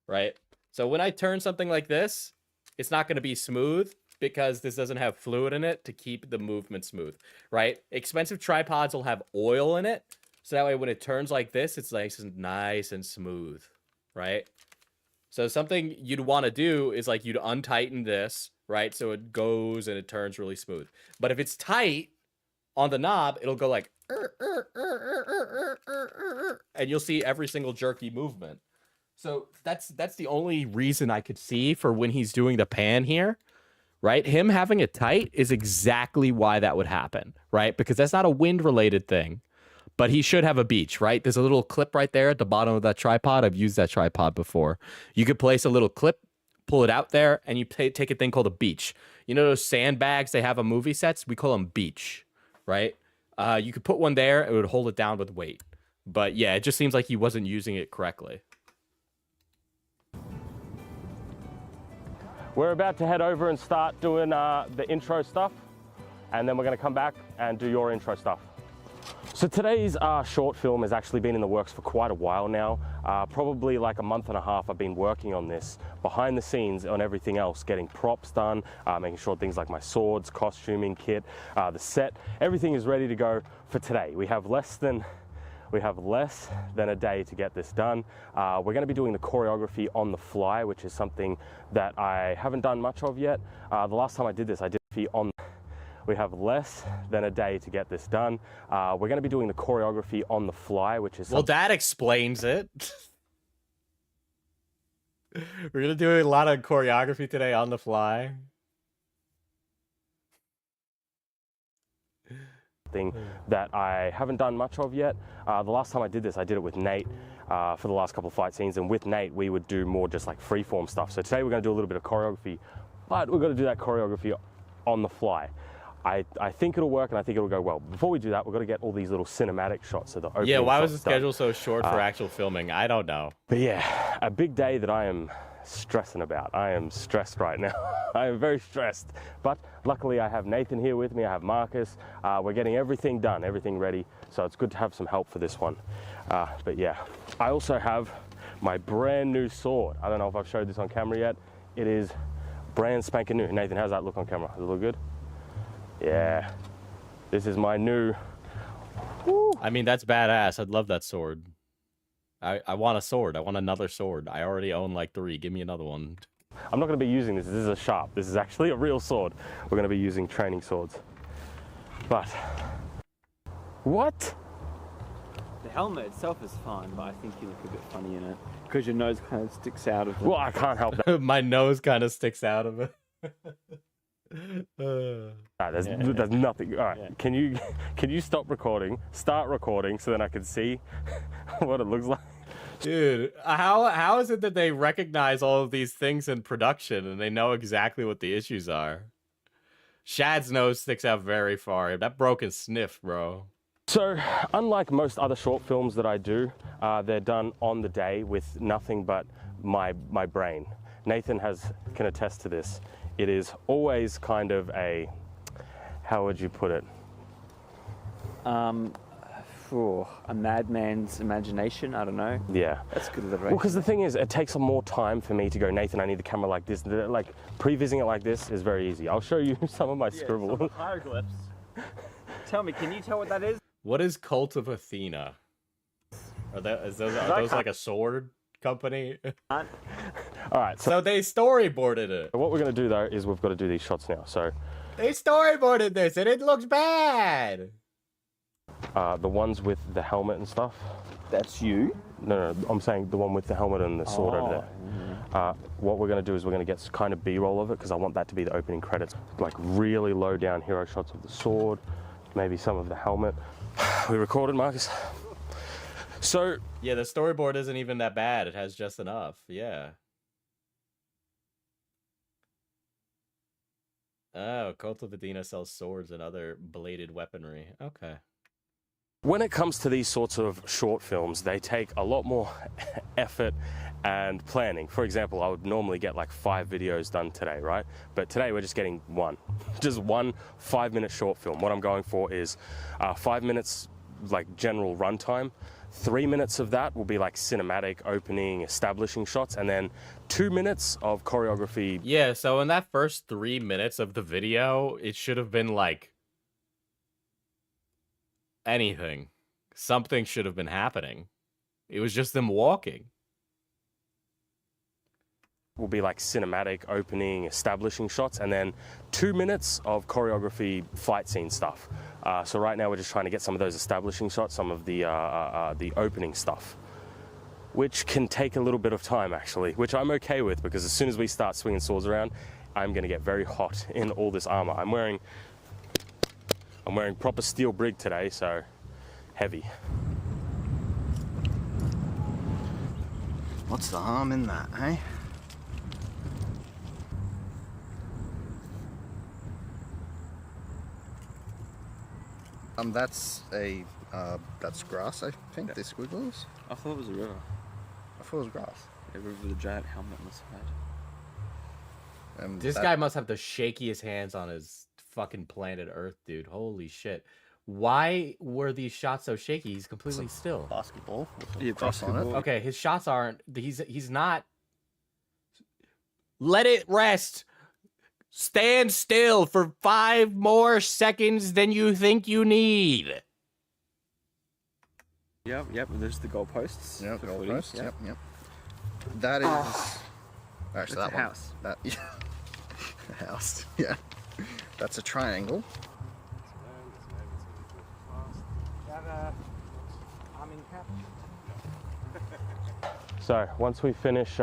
Right? So when I turn something like this, it's not going to be smooth because this doesn't have fluid in it to keep the movement smooth, right? Expensive tripods will have oil in it, So that way when it turns like this, it's nice and smooth, right? So something you'd want to do is like you'd untighten this, right? So it goes and it turns really smooth. But if it's tight on the knob, it'll go like, and you'll see every single jerky movement. So that's the only reason I could see for when he's doing the pan here, right? Him having it tight is exactly why that would happen, right? Because that's not a wind related thing. But he should have a beach, right? There's a little clip right there at the bottom of that tripod. I've used that tripod before. You could place a little clip, pull it out there, and you take a thing called a beach. You know those sandbags they have on movie sets? We call them beach, right? You could put one there. It would hold it down with weight. But yeah, it just seems like he wasn't using it correctly. We're about to head over and start doing the intro stuff. And then we're going to come back and do your intro stuff. So today's short film has actually been in the works for quite a while now. Probably like a month and a half I've been working on this behind the scenes on everything else, getting props done, making sure things like my swords, costuming, kit, the set, everything is ready to go for today. We have less than a day to get this done. We're going to be doing the choreography on the fly, which is something that I haven't done much of yet. The last time I did this, I did it on. We have less than a day to get this done. We're going to be doing the choreography on the fly, which is... Well, that explains it. We're going to do a lot of choreography today on the fly. Thing that I haven't done much of yet. The last time I did this, I did it with Nate for the last couple of fight scenes, and with Nate, we would do more just like freeform stuff. So today we're going to do a little bit of choreography, but we're going to do that choreography on the fly. I think it'll work and I think it'll go well. Before we do that, we've got to get all these little cinematic shots of the opening. Yeah, why was the done. schedule so short for actual filming? I don't know. But yeah, a big day that I am stressing about. I am stressed right now. I am very stressed. But luckily I have Nathan here with me. I have Marcus. We're getting everything done, everything ready. So it's good to have some help for this one. But yeah, I also have my brand new sword. I don't know if I've showed this on camera yet. It is brand spanking new. Nathan, how's that look on camera? Does it look good? Yeah, this is my new... Woo. I mean, that's badass. I'd love that sword. I want a sword. I want another sword. I already own like 3. Give me another one. I'm not going to be using this. This is a sharp. This is actually a real sword. We're going to be using training swords. But... What? The helmet itself is fine, but I think you look a bit funny in it. Because your nose kind of sticks out of it. Well, I can't help that. My nose kind of sticks out of it. There's nothing. All right, yeah. Can you stop recording, start recording, so then I can see what it looks like? Dude, how is it that they recognize all of these things in production and they know exactly what the issues are? Shad's nose sticks out very far. That broken sniff, bro. So, unlike most other short films that I do, they're done on the day with nothing but my brain. Nathan can attest to this. It is always kind of a, how would you put it? A madman's imagination, I don't know. Yeah. That's good alliteration. Well, because the thing is, it takes more time for me to go, Nathan, I need the camera like this. Like, prevising it like this is very easy. I'll show you some of my scribble. Some hieroglyphs. Tell me, can you tell what that is? What is Cult of Athena? Are those like a sword company? All right, so they storyboarded it. What we're going to do, though, is we've got to do these shots now. So they storyboarded this, and it looks bad. The ones with the helmet and stuff. That's you? No, I'm saying the one with the helmet and the sword over there. Yeah. What we're going to do is we're going to get kind of B-roll of it, because I want that to be the opening credits. Like really low down hero shots of the sword, maybe some of the helmet. We recorded, Marcus. So yeah, the storyboard isn't even that bad. It has just enough. Yeah. Oh, Cult of Athena sells swords and other bladed weaponry. Okay. When it comes to these sorts of short films, they take a lot more effort and planning. For example, I would normally get like 5 videos done today, right? But today we're just getting one. Just one 5-minute short film. What I'm going for is 5 minutes like general runtime. 3 minutes of that will be like cinematic, opening, establishing shots, and then 2 minutes of choreography. Yeah, so in that first 3 minutes of the video, it should have been like anything. something should have been happening. It was just them walking. Will be like cinematic opening, establishing shots, and then 2 minutes of choreography, fight scene stuff. So right now we're just trying to get some of those establishing shots, some of the opening stuff, which can take a little bit of time actually, which I'm okay with, because as soon as we start swinging swords around, I'm going to get very hot in all this armor. I'm wearing proper steel brig today, so heavy. What's the harm in that, eh? That's grass, I think, the squiggles. I thought it was a river. I thought it was grass. A river with a giant helmet on the side. This guy must have the shakiest hands on his fucking planet Earth, dude. Holy shit. Why were these shots so shaky? He's completely still. Basketball with a Yeah, cross on it. basketball. Okay, his shots aren't. He's not. Let it rest. Stand still for 5 more seconds than you think you need. Yep, there's the goalposts. Yep, for goalposts. footies, Yep. That is actually that a one. house. That a house. Yeah. That's a triangle. So once we finish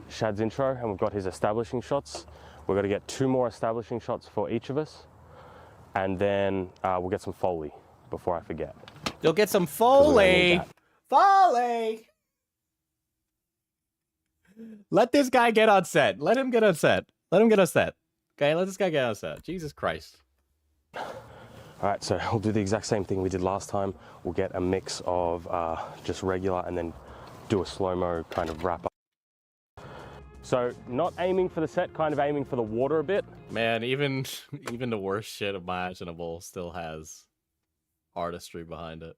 Shad's intro and we've got his establishing shots, we're going to get 2 more establishing shots for each of us, and then we'll get some Foley before I forget. You'll get some 'Cause we're gonna need Foley. that. Foley. Let this guy get on set. Let him get on set. Let him get on set. Okay, let this guy get on set. Jesus Christ. All right, so we'll do the exact same thing we did last time. We'll get a mix of just regular and then do a slow-mo kind of wrap up. So not aiming for the set, kind of aiming for the water a bit. Man, even the worst shit imaginable still has artistry behind it.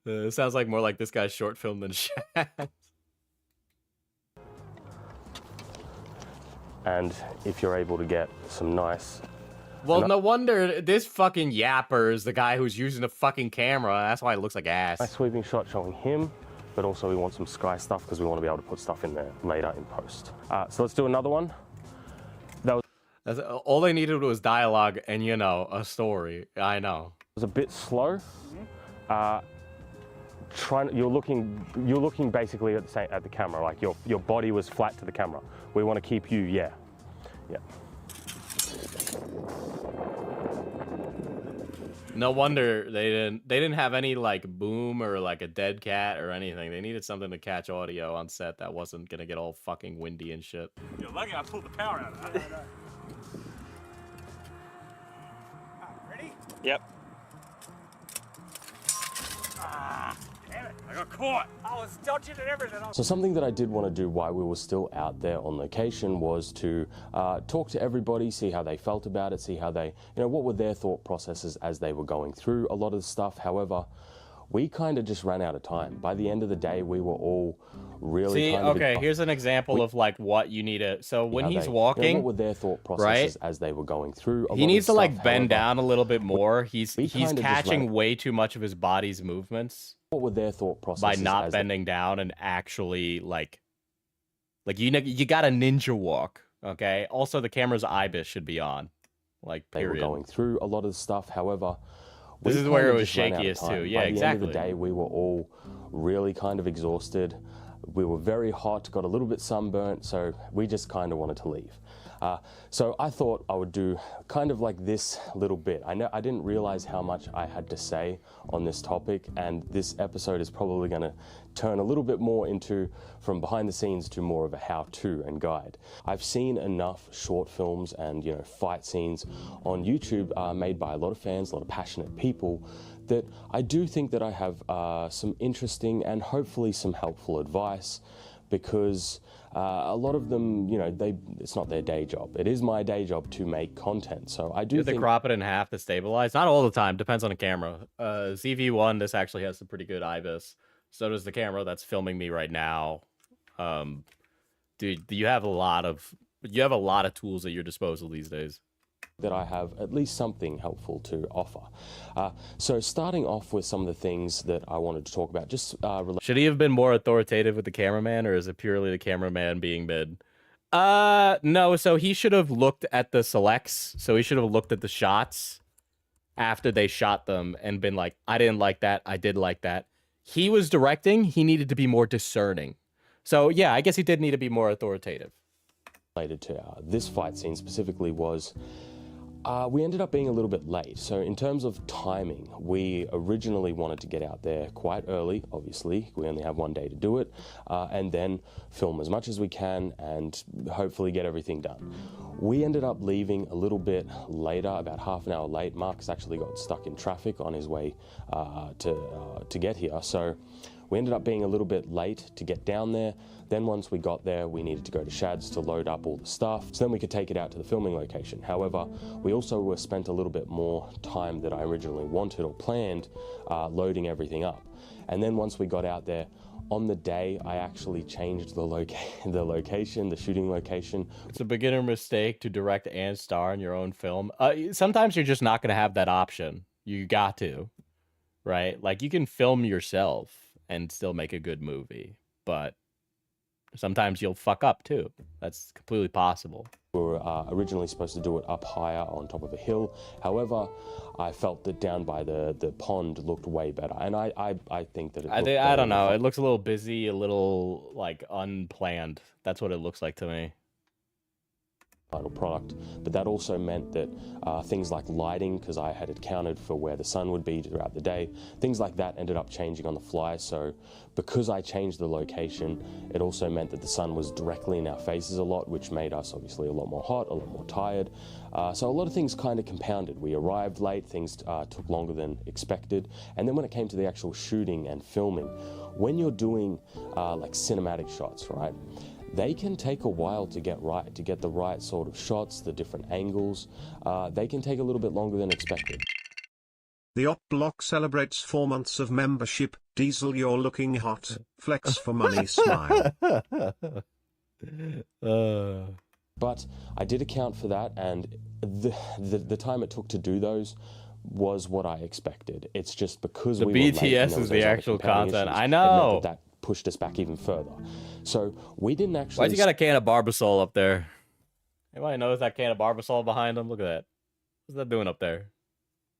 It sounds like more like this guy's short film than Shad. And if you're able to get some nice... Well, no wonder this fucking yapper is the guy who's using the fucking camera. That's why it looks like ass. Nice sweeping shot showing him, but also we want some sky stuff because we want to be able to put stuff in there later in post. So let's do another one. All they needed was dialogue and, you know, a story. I know. It was a bit slow. You're looking basically at the camera, like your body was flat to the camera. We want to keep you, yeah. No wonder they didn't have any like boom or like a dead cat or anything. They needed something to catch audio on set that wasn't gonna get all fucking windy and shit. You're lucky I pulled the power out of that. Ready? Yep. Damn it, I got caught. I was dodging and everything. So something that I did want to do while we were still out there on location was to talk to everybody, see how they felt about it, see how they, what were their thought processes as they were going through a lot of the stuff. However, we kind of just ran out of time. By the end of the day, we were all really here's an example of like what you need to. So when he's walking, what were their thought processes as they were going through? He needs to like bend down a little bit more. He's kind of catching way too much of his body's movements. What were their thought processes by not bending down and actually like you got a ninja walk, okay? Also, the camera's IBIS should be on, like period. They were going through a lot of the stuff. However, this is where it was shakiest too. Yeah, by exactly. the end of the day, we were all really kind of exhausted. We were very hot, got a little bit sunburnt, so we just kind of wanted to leave. So I thought I would do kind of like this little bit. I didn't realize how much I had to say on this topic, and this episode is probably going to turn a little bit more into from behind the scenes to more of a how-to and guide. I've seen enough short films and fight scenes on YouTube made by a lot of fans, a lot of passionate people, that I do think that I have some interesting and hopefully some helpful advice, because a lot of them, it's not their day job. It is my day job to make content. So I do think... They crop it in half to stabilize. Not all the time. Depends on the camera. ZV-1, this actually has some pretty good IBIS. So does the camera that's filming me right now. Dude, you have a lot of tools at your disposal these days. that I have at least something helpful to offer. So starting off with some of the things that I wanted to talk about, just should he have been more authoritative with the cameraman, or is it purely the cameraman being mid? No, so he should have looked at the selects, so he should have looked at the shots after they shot them and been like, I didn't like that, I did like that. He was directing, he needed to be more discerning. So yeah, I guess he did need to be more authoritative. Related to this fight scene specifically was we ended up being a little bit late. So in terms of timing, we originally wanted to get out there quite early, obviously. We only have one day to do it, and then film as much as we can and hopefully get everything done. We ended up leaving a little bit later, about half an hour late. Marcus actually got stuck in traffic on his way to get here. So we ended up being a little bit late to get down there. Then once we got there, we needed to go to Shad's to load up all the stuff, so then we could take it out to the filming location. However, we also were spent a little bit more time than I originally wanted or planned loading everything up. And then once we got out there, on the day, I actually changed the location, the shooting location. It's a beginner mistake to direct and star in your own film. Sometimes you're just not going to have that option. You got to, right? Like, you can film yourself and still make a good movie, but sometimes you'll fuck up too. That's completely possible. We were originally supposed to do it up higher on top of a hill. However, I felt that down by the pond looked way better. And I think that I don't know. It looks a little busy, a little like unplanned. That's what it looks like to me. Final product, but that also meant that things like lighting, because I had accounted for where the sun would be throughout the day, things like that ended up changing on the fly. So because I changed the location, it also meant that the sun was directly in our faces a lot, which made us obviously a lot more hot, a lot more tired. So a lot of things kind of compounded. We arrived late, things took longer than expected, and then when it came to the actual shooting and filming, when you're doing like cinematic shots, right? They can take a while to get right, to get the right sort of shots, the different angles. They can take a little bit longer than expected. The Op Block celebrates 4 months of membership. Diesel, you're looking hot. Flex for money, smile. But I did account for that, and the time it took to do those was what I expected. It's just because the we were late BTS and is the actual content. I know. It meant that pushed us back even further. So we didn't actually... Why'd you got a can of Barbasol up there? Anybody knows that can of Barbasol behind him? Look at that. What's that doing up there?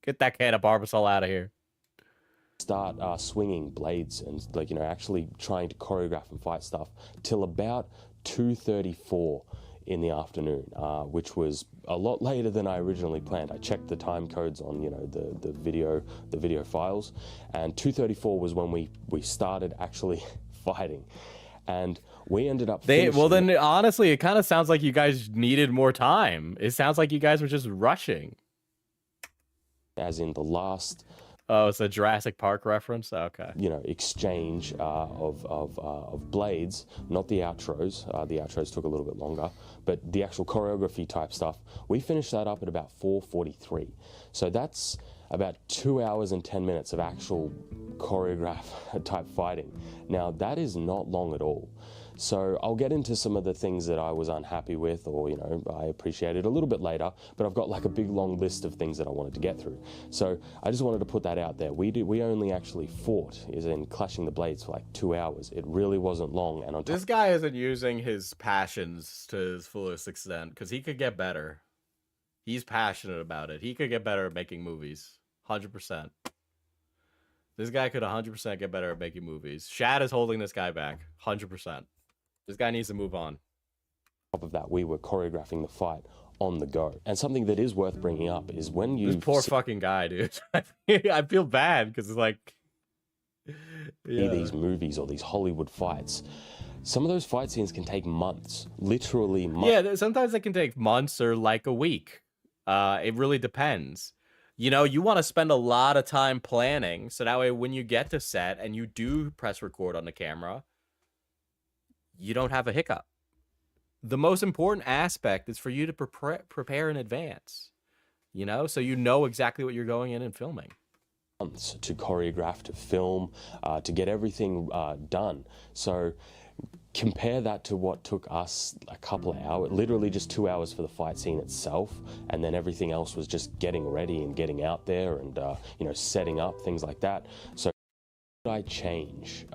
Get that can of Barbasol out of here. Start swinging blades and, like, you know, actually trying to choreograph and fight stuff till about 2:34 in the afternoon, which was a lot later than I originally planned. I checked the time codes on, you know, the video files, and 2:34 was when we started actually fighting, and we ended up well, then honestly, it kind of sounds like you guys needed more time. It sounds like you guys were just rushing. As in the last... Oh, it's a Jurassic Park reference? Okay. You know, exchange of blades, not the outros. The outros took a little bit longer, but the actual choreography type stuff, we finished that up at about 4:43. So that's about 2 hours and 10 minutes of actual choreograph type fighting. Now, that is not long at all. So I'll get into some of the things that I was unhappy with, or, you know, I appreciated a little bit later, but I've got like a big long list of things that I wanted to get through. So I just wanted to put that out there. We only actually fought, is in clashing the blades, for like 2 hours. It really wasn't long. And on top... This guy isn't using his passions to his fullest extent, because he could get better. He's passionate about it. He could get better at making movies. 100%. This guy could 100% get better at making movies. Shad is holding this guy back. 100%. This guy needs to move on. On top of that, we were choreographing the fight on the go. And something that is worth bringing up is when you... This poor fucking guy, dude. I feel bad, because it's like... Yeah. These movies or these Hollywood fights, some of those fight scenes can take months. Literally months. Yeah, sometimes they can take months or like a week. It really depends. You know, you want to spend a lot of time planning, so that way when you get to set and you do press record on the camera, you don't have a hiccup. The most important aspect is for you to prepare in advance, you know, so you know exactly what you're going in and filming. To choreograph, to film, to get everything done. So compare that to what took us a couple of hours, literally just 2 hours for the fight scene itself, and then everything else was just getting ready and getting out there and you know, setting up, things like that. So what would I change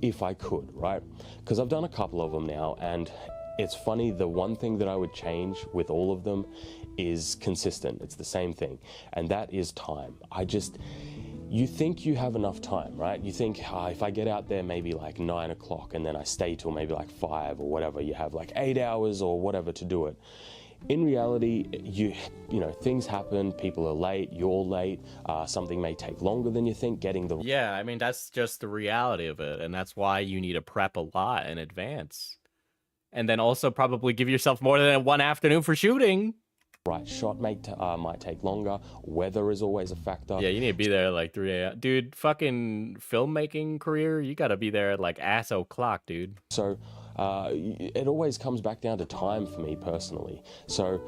if I could, right? Because I've done a couple of them now, and it's funny, the one thing that I would change with all of them is consistent. It's the same thing, and that is time. You think you have enough time, right? You think, if I get out there maybe like 9 o'clock and then I stay till maybe like 5 or whatever, you have like 8 hours or whatever to do it. In reality, you know, things happen, people are late, you're late, something may take longer than you think, getting the... Yeah, I mean, that's just the reality of it, and that's why you need to prep a lot in advance. And then also probably give yourself more than one afternoon for shooting. Right shot might take longer. Weather is always a factor. Yeah, you need to be there at like 3 a.m. Dude, fucking filmmaking career, you gotta be there at like ass o'clock, dude. So it always comes back down to time for me personally. So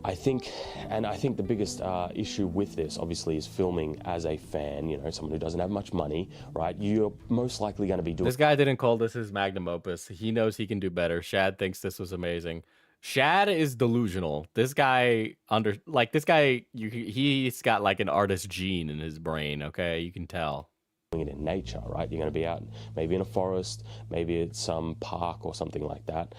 I think the biggest issue with this, obviously, is filming as a fan, you know, someone who doesn't have much money, right? You're most likely going to be doing... This guy didn't call this his magnum opus. He knows he can do better. Shad thinks this was amazing. Shad is delusional. This guy, he's got like an artist gene in his brain, okay? You can tell. It in nature, right? You're going to be out maybe in a forest, maybe at some park or something like that.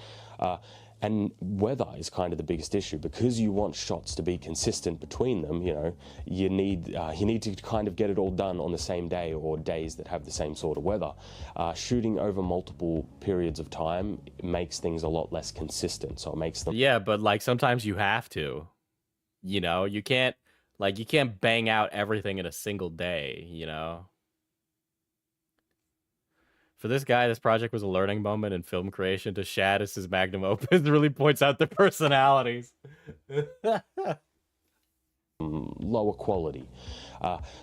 And weather is kind of the biggest issue, because you want shots to be consistent between them. You know, you need to kind of get it all done on the same day or days that have the same sort of weather. Shooting over multiple periods of time makes things a lot less consistent, so it makes them... Yeah, but like sometimes you have to, you know, you can't bang out everything in a single day, you know. For this guy, this project was a learning moment in film creation. To Shad, it's his magnum opus. Really points out their personalities. Lower quality.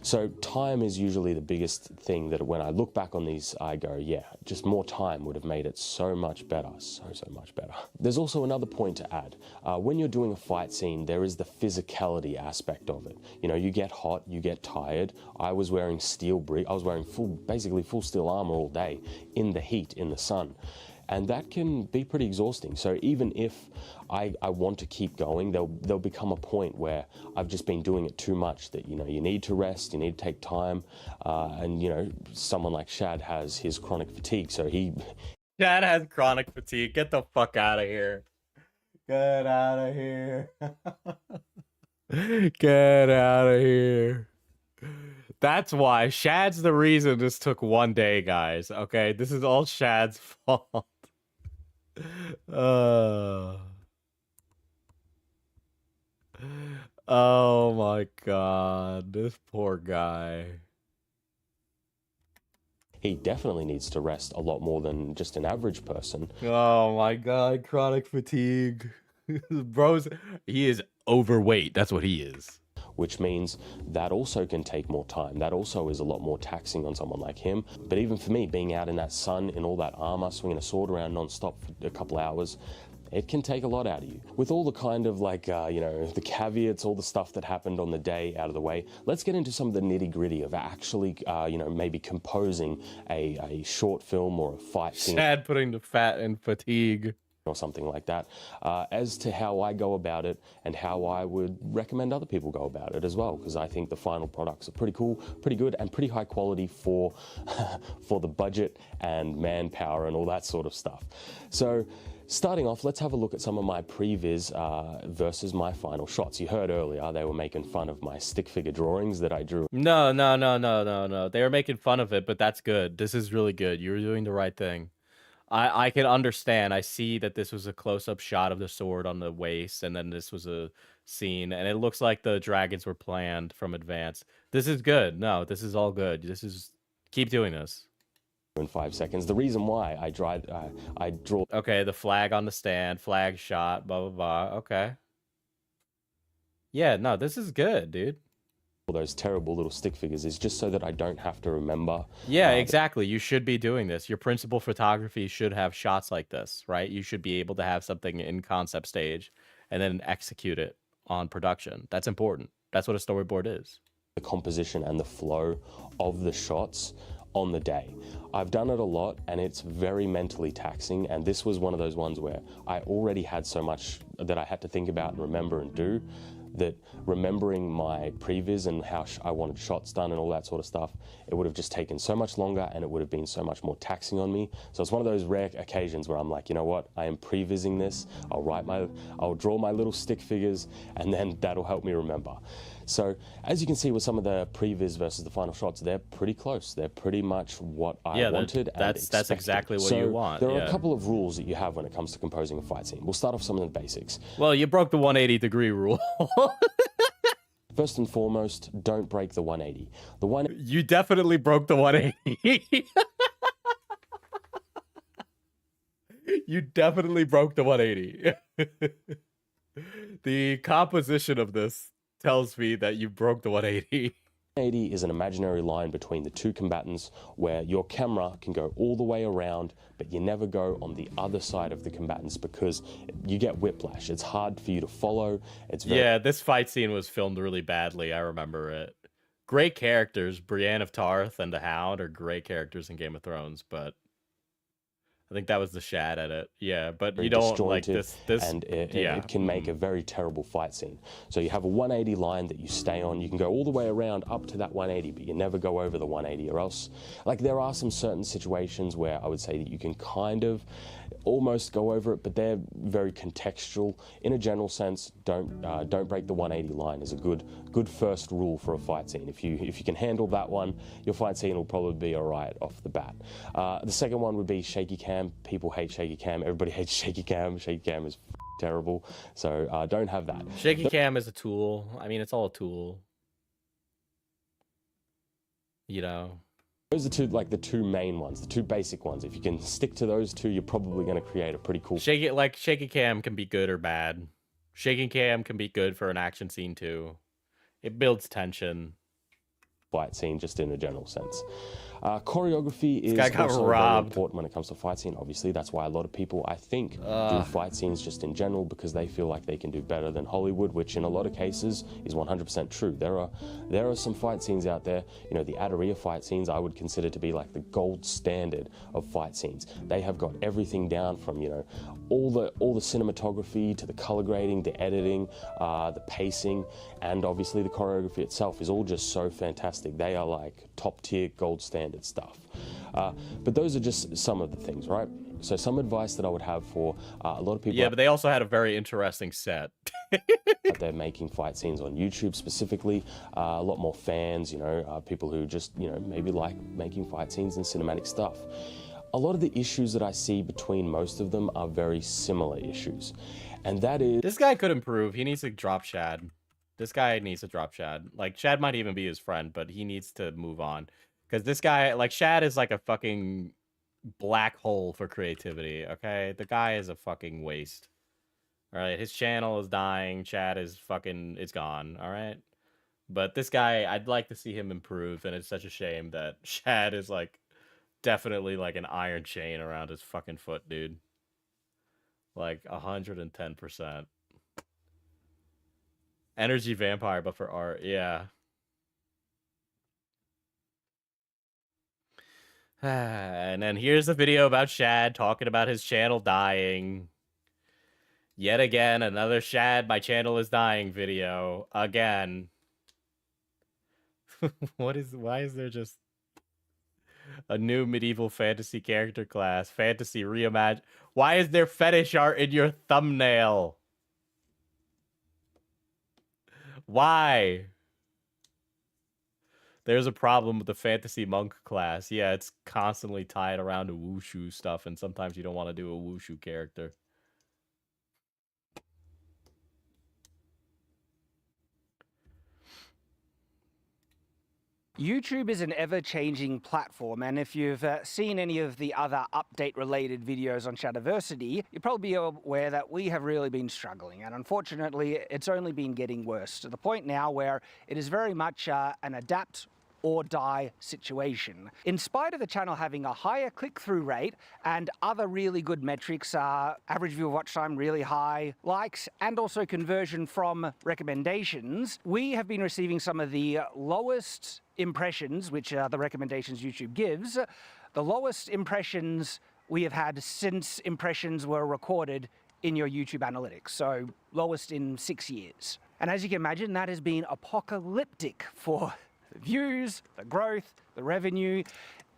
So time is usually the biggest thing that when I look back on these, I go, yeah, just more time would have made it so much better, so much better. There's also another point to add. When you're doing a fight scene, there is the physicality aspect of it. You know, you get hot, you get tired. I was wearing basically full steel armor all day in the heat, in the sun. And that can be pretty exhausting. So even if I want to keep going, there'll become a point where I've just been doing it too much, that, you know, you need to rest, you need to take time. And, you know, someone like Shad has his chronic fatigue, so Shad has chronic fatigue. Get the fuck out of here. Get out of here. Get out of here. That's why. Shad's the reason this took 1 day, guys. Okay, this is all Shad's fault. Oh my god, this poor guy. he definitely needs to rest a lot more than just an average person. Oh my god, chronic fatigue. Bros, he is overweight. That's what he is. Which means that also can take more time. That also is a lot more taxing on someone like him. But even for me, being out in that sun, in all that armor, swinging a sword around non-stop for a couple hours, it can take a lot out of you. With all the kind of like, you know, the caveats, all the stuff that happened on the day out of the way, let's get into some of the nitty-gritty of actually, you know, maybe composing a short film or a fight scene. Sad putting the fat and fatigue. Or something like that, as to how I go about it and how I would recommend other people go about it as well, because I think the final products are pretty cool, pretty good, and pretty high quality for for the budget and manpower and all that sort of stuff. So starting off, let's have a look at some of my previs versus my final shots. You heard earlier they were making fun of my stick figure drawings that I drew. No. They were making fun of it, but that's good. This is really good. You were doing the right thing. I can understand. I see that this was a close-up shot of the sword on the waist, and then this was a scene, and it looks like the dragons were planned from advance. This is good. No, this is all good. Keep doing this. In 5 seconds. The reason why I draw. Okay, the flag on the stand, flag shot, blah, blah, blah. Okay. Yeah, no, this is good, dude. All those terrible little stick figures is just so that I don't have to remember. Yeah, exactly. You should be doing this. Your principal photography should have shots like this, right? You should be able to have something in concept stage and then execute it on production. That's important. That's what a storyboard is. The composition and the flow of the shots on the day. I've done it a lot and it's very mentally taxing, and this was one of those ones where I already had so much that I had to think about and remember and do, that remembering my previs and how I wanted shots done and all that sort of stuff, it would have just taken so much longer and it would have been so much more taxing on me. So it's one of those rare occasions where I'm like, you know what, I am prevising this, I'll draw my little stick figures, and then that'll help me remember. So as you can see with some of the previs versus the final shots, they're pretty close. They're pretty much what I wanted. That's exactly what you want. There are a couple of rules that you have when it comes to composing a fight scene. We'll start off some of the basics. Well, you broke the 180-degree rule. First and foremost, don't break the 180. You definitely broke the 180. You definitely broke the 180. The composition of this tells me that you broke the 180. 180 is an imaginary line between the two combatants where your camera can go all the way around, but you never go on the other side of the combatants because you get whiplash. It's hard for you to follow. Yeah, this fight scene was filmed really badly. I remember it. Great characters. Brienne of Tarth and the Hound are great characters in Game of Thrones, but I think that was the Shad edit. Yeah, but you don't like this. And it can make a very terrible fight scene. So you have a 180 line that you stay on. You can go all the way around up to that 180, but you never go over the 180, or else, like, there are some certain situations where I would say that you can kind of almost go over it, but they're very contextual. In a general sense, don't break the 180 line is a good first rule for a fight scene. If you can handle that one, your fight scene will probably be all right off the bat. The second one would be shaky cam. People hate shaky cam. Everybody hates shaky cam. Shaky cam is terrible. So don't have that. Shaky cam is a tool. I mean, it's all a tool. You know. Those are the two main ones, the two basic ones. If you can stick to those two, you're probably going to create a pretty cool... Shaky cam can be good or bad. Shaky cam can be good for an action scene too. It builds tension. Fight scene, just in a general sense. Choreography is also very important when it comes to fight scene. Obviously, that's why a lot of people, I think, do fight scenes just in general because they feel like they can do better than Hollywood, which in a lot of cases is 100% true. There are some fight scenes out there. You know, the Directorial fight scenes I would consider to be like the gold standard of fight scenes. They have got everything down from, you know, all the cinematography to the color grading, the editing, the pacing, and obviously the choreography itself is all just so fantastic. They are like top tier gold standard stuff. But those are just some of the things, right? So some advice that I would have for a lot of people... Yeah, but they also had a very interesting set. They're making fight scenes on YouTube specifically. A lot more fans, you know, people who just, you know, maybe like making fight scenes and cinematic stuff. A lot of the issues that I see between most of them are very similar issues. And that is... This guy could improve. He needs to drop Shad. This guy needs to drop Shad. Like, Shad might even be his friend, but he needs to move on. Because this guy, like, Shad is like a fucking black hole for creativity, okay? The guy is a fucking waste. All right? His channel is dying. Shad is fucking... It's gone, all right? But this guy, I'd like to see him improve, and it's such a shame that Shad is, like, definitely like an iron chain around his fucking foot, dude. Like, 110%. Energy vampire, but for art, yeah. And then here's the video about Shad talking about his channel dying. Yet again, another Shad, my channel is dying video. Again. Why is there just a new medieval fantasy character class? Fantasy reimagine. Why is there fetish art in your thumbnail? Why? There's a problem with the fantasy monk class. Yeah, it's constantly tied around to wushu stuff, and sometimes you don't want to do a wushu character. YouTube is an ever-changing platform, and if you've seen any of the other update-related videos on Shadiversity, you'll probably be aware that we have really been struggling, and unfortunately, it's only been getting worse, to the point now where it is very much an adapt or die situation. In spite of the channel having a higher click-through rate and other really good metrics, average viewer watch time really high, likes, and also conversion from recommendations, we have been receiving some of the lowest impressions, which are the recommendations YouTube gives, the lowest impressions we have had since impressions were recorded in your YouTube analytics, so lowest in 6 years. And as you can imagine, that has been apocalyptic for the views, the growth, the revenue.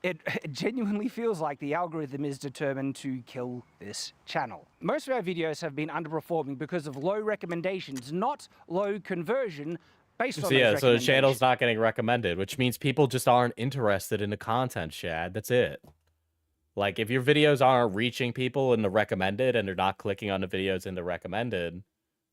It genuinely feels like the algorithm is determined to kill this channel. Most of our videos have been underperforming because of low recommendations, not low conversion based on those recommendations. So the channel's not getting recommended, which means people just aren't interested in the content, Shad. That's it. Like, if your videos aren't reaching people in the recommended and they're not clicking on the videos in the recommended,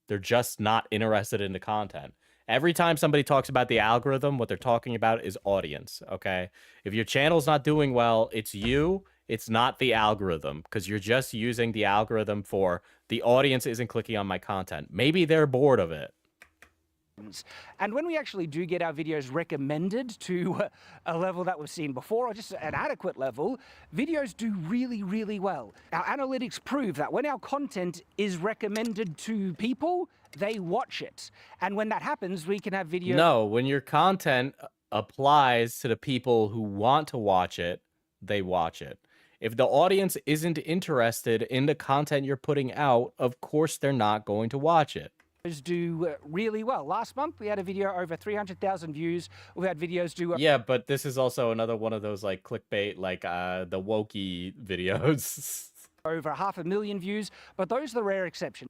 they're just not interested in the content. Every time somebody talks about the algorithm, what they're talking about is audience, okay? If your channel's not doing well, it's you, it's not the algorithm, because you're just using the algorithm for the audience isn't clicking on my content. Maybe they're bored of it. And when we actually do get our videos recommended to a level that we've seen before, or just an adequate level, videos do really, really well. Our analytics prove that when our content is recommended to people, they watch it. And when that happens, we can have videos... No, when your content applies to the people who want to watch it, they watch it. If the audience isn't interested in the content you're putting out, of course they're not going to watch it. Do really well. Last month we had a video over 300,000 views. We've had videos do... Yeah, but this is also another one of those like clickbait, like the wokey videos. Over 500,000 views, but those are the rare exceptions.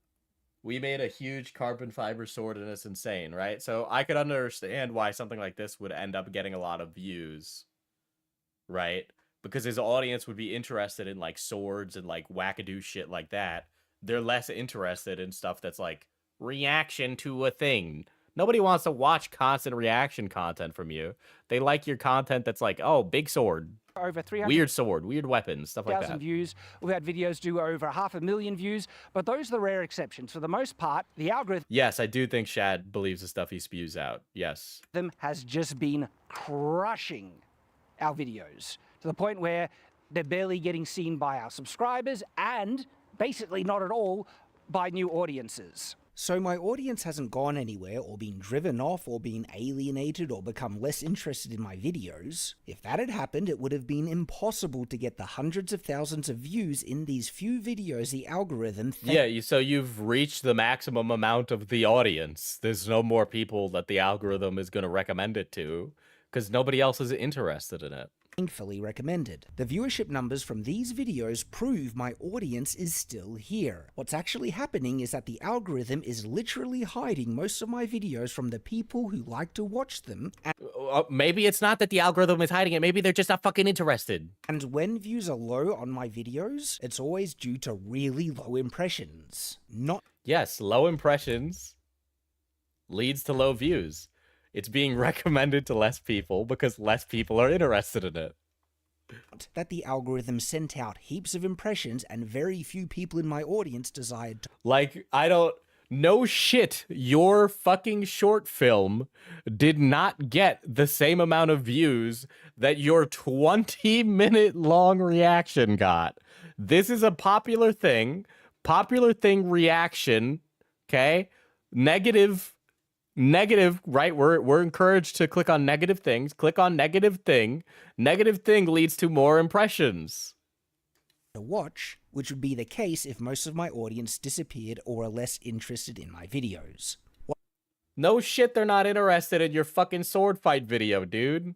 We made a huge carbon fiber sword and it's insane, right? So I could understand why something like this would end up getting a lot of views, right? Because his audience would be interested in like swords and like wackadoo shit like that. They're less interested in stuff that's like reaction to a thing. Nobody wants to watch constant reaction content from you. They like your content that's like, oh, big sword, over 300,000 weird sword, weird weapons, stuff like that. Views. We've had videos do over 500,000 views, but those are the rare exceptions. For the most part, the algorithm... Yes, I do think Shad believes the stuff he spews out. Yes. ...has just been crushing our videos to the point where they're barely getting seen by our subscribers and basically not at all by new audiences. So my audience hasn't gone anywhere or been driven off or been alienated or become less interested in my videos. If that had happened, it would have been impossible to get the hundreds of thousands of views in these few videos the algorithm... Yeah, so you've reached the maximum amount of the audience. There's no more people that the algorithm is going to recommend it to because nobody else is interested in it. Thankfully recommended. The viewership numbers from these videos prove my audience is still here. What's actually happening is that the algorithm is literally hiding most of my videos from the people who like to watch them. Maybe it's not that the algorithm is hiding it. Maybe they're just not fucking interested. And when views are low on my videos, it's always due to really low impressions. Yes, low impressions leads to low views. It's being recommended to less people because less people are interested in it. That the algorithm sent out heaps of impressions and very few people in my audience desired to... Like, no shit, your fucking short film did not get the same amount of views that your 20-minute long reaction got. This is a popular thing reaction, okay? Negative, right? We're encouraged to click on negative things. Click on negative thing. Negative thing leads to more impressions. To watch, which would be the case if most of my audience disappeared or are less interested in my videos. No shit, they're not interested in your fucking sword fight video, dude.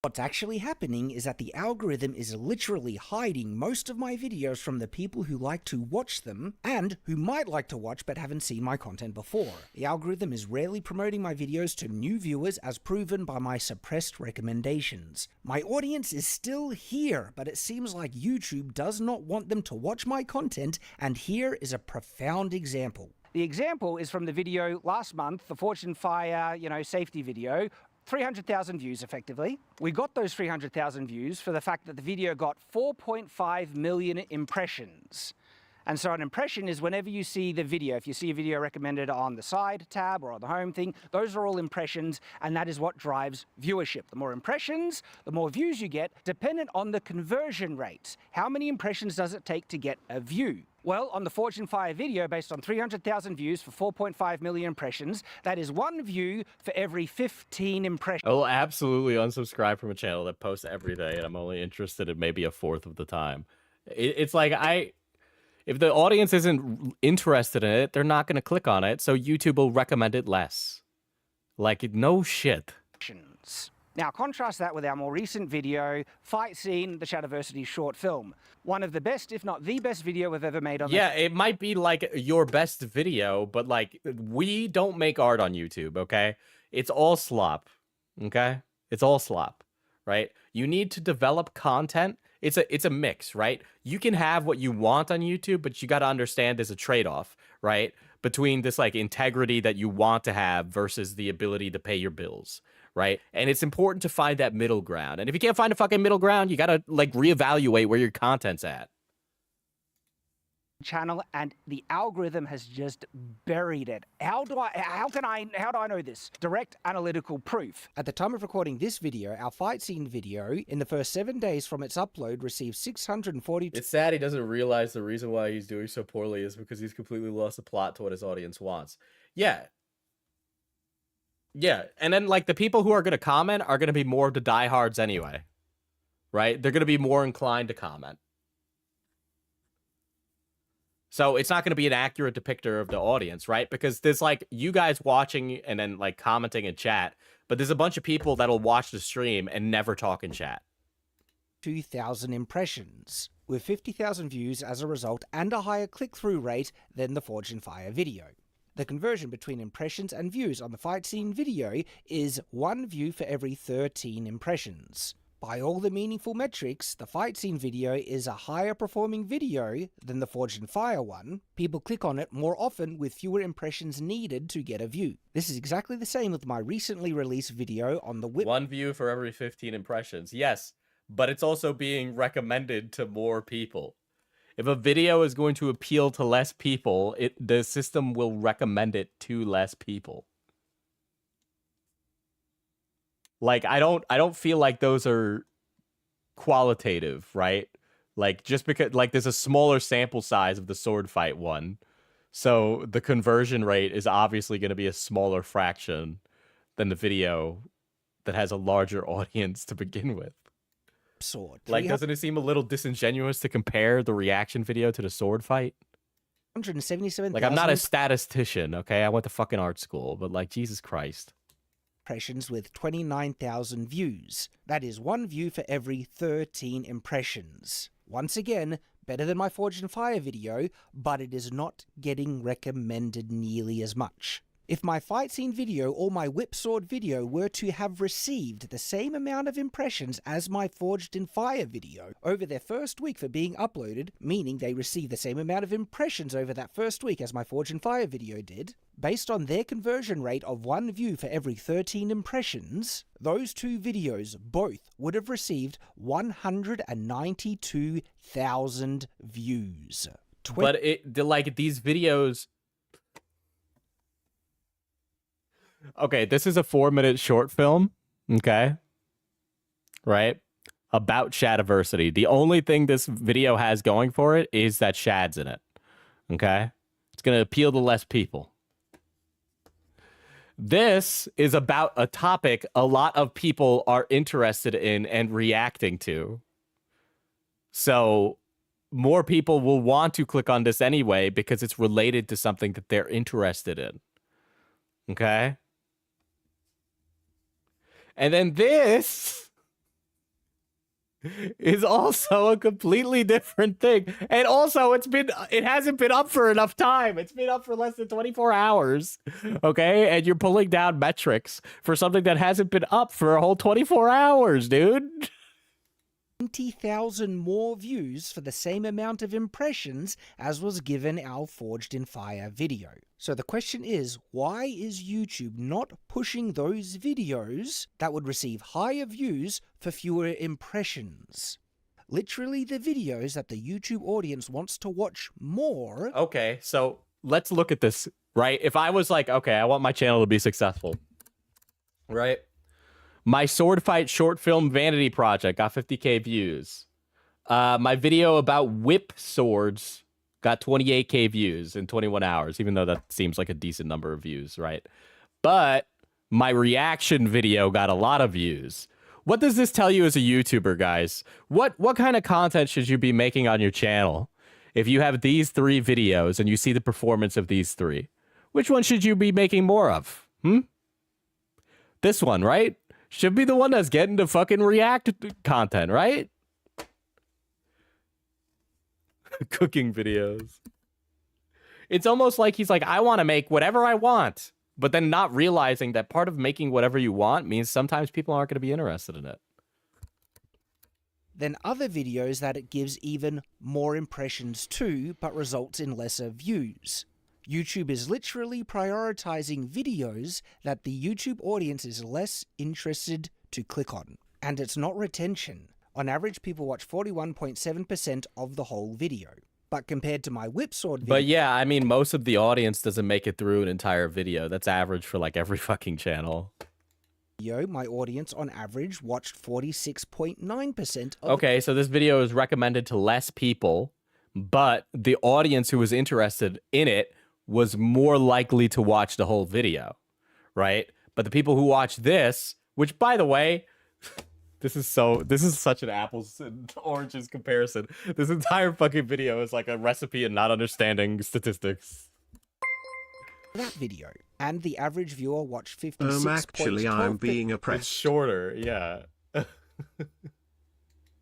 What's actually happening is that the algorithm is literally hiding most of my videos from the people who like to watch them and who might like to watch but haven't seen my content before. The algorithm is rarely promoting my videos to new viewers as proven by my suppressed recommendations. My audience is still here, but it seems like YouTube does not want them to watch my content, and here is a profound example. The example is from the video last month, the Fortune Fire, safety video. 300,000 views effectively. We got those 300,000 views for the fact that the video got 4.5 million impressions. And so an impression is whenever you see the video, if you see a video recommended on the side tab or on the home thing, those are all impressions, and that is what drives viewership. The more impressions, the more views you get, dependent on the conversion rate. How many impressions does it take to get a view? Well, on the Forged in Fire video, based on 300,000 views for 4.5 million impressions, that is 1 view for every 15 impressions. I'll absolutely unsubscribe from a channel that posts every day, and I'm only interested in maybe a fourth of the time. It's like if the audience isn't interested in it, they're not going to click on it, so YouTube will recommend it less. Like, no shit. Now, contrast that with our more recent video, Fight Scene, the Shadiversity short film. One of the best, if not the best video we've ever made on Yeah, it might be like your best video, but like, we don't make art on YouTube, okay? It's all slop, okay? It's all slop, right? You need to develop content. It's a mix, right? You can have what you want on YouTube, but you got to understand there's a trade-off, right? Between this like integrity that you want to have versus the ability to pay your bills, right? And it's important to find that middle ground. And if you can't find a fucking middle ground, you got to like reevaluate where your content's at. Channel, and the algorithm has just buried it. How do I know this? Direct analytical proof. At the time of recording this video, our fight scene video, in the first 7 days from its upload, received 640. It's sad he doesn't realize the reason why he's doing so poorly is because he's completely lost the plot to what his audience wants. Yeah. Yeah, and then like the people who are going to comment are going to be more of the diehards anyway, right? They're going to be more inclined to comment. So it's not going to be an accurate depictor of the audience, right? Because there's like you guys watching and then like commenting in chat, but there's a bunch of people that'll watch the stream and never talk in chat. 2,000 impressions, with 50,000 views as a result and a higher click-through rate than the Forged in Fire video. The conversion between impressions and views on the fight scene video is 1 view for every 13 impressions. By all the meaningful metrics, the fight scene video is a higher performing video than the Forged in Fire one. People click on it more often with fewer impressions needed to get a view. This is exactly the same with my recently released video on the whip. 1 view for every 15 impressions. Yes, but it's also being recommended to more people. If a video is going to appeal to less people, the system will recommend it to less people. Like, I don't feel like those are qualitative, right? Like, just because, like, there's a smaller sample size of the sword fight one. So the conversion rate is obviously going to be a smaller fraction than the video that has a larger audience to begin with. Sword. Like, doesn't it seem a little disingenuous to compare the reaction video to the sword fight? 177,000. Like, I'm not a statistician, okay? I went to fucking art school, but like, Jesus Christ. Impressions with 29,000 views. That is 1 view for every 13 impressions. Once again, better than my Forged in Fire video, but it is not getting recommended nearly as much. If my fight scene video or my whip sword video were to have received the same amount of impressions as my Forged in Fire video over their first week for being uploaded, meaning they received the same amount of impressions over that first week as my Forged in Fire video did, based on their conversion rate of 1 view for every 13 impressions, those two videos both would have received 192,000 views. But like these videos. Okay, this is a 4-minute short film, okay? Right? About Shadiversity. The only thing this video has going for it is that Shad's in it, okay? It's going to appeal to less people. This is about a topic a lot of people are interested in and reacting to. So more people will want to click on this anyway because it's related to something that they're interested in, okay? And then this is also a completely different thing. And also it hasn't been up for enough time. It's been up for less than 24 hours. Okay? And you're pulling down metrics for something that hasn't been up for a whole 24 hours, dude. 20,000 more views for the same amount of impressions as was given our Forged in Fire video. So the question is, why is YouTube not pushing those videos that would receive higher views for fewer impressions? literally the videos that the YouTube audience wants to watch more. Okay, so let's look at this, right? If I was like, okay, I want my channel to be successful, right? My sword fight short film vanity project got 50K views. My video about whip swords got 28K views in 21 hours, even though that seems like a decent number of views, right? But my reaction video got a lot of views. What does this tell you as a YouTuber, guys? What kind of content should you be making on your channel if you have these 3 videos and you see the performance of these 3? Which one should you be making more of? This one, right? Should be the one that's getting the fucking react content, right? Cooking videos. It's almost like he's like, I want to make whatever I want, but then not realizing that part of making whatever you want means sometimes people aren't going to be interested in it. Then other videos that it gives even more impressions to, but results in lesser views. YouTube is literally prioritizing videos that the YouTube audience is less interested to click on. And it's not retention. On average, people watch 41.7% of the whole video. But compared to my whip sword video... But yeah, I mean, most of the audience doesn't make it through an entire video. That's average for like every fucking channel. My audience on average watched 46.9% of... Okay, so this video is recommended to less people, but the audience who was interested in it was more likely to watch the whole video, right? But the people who watch this, which by the way... This is such an apples and oranges comparison. This entire fucking video is like a recipe in not understanding statistics. That video. And the average viewer watched 56. Actually, I'm being oppressed. It's shorter, yeah.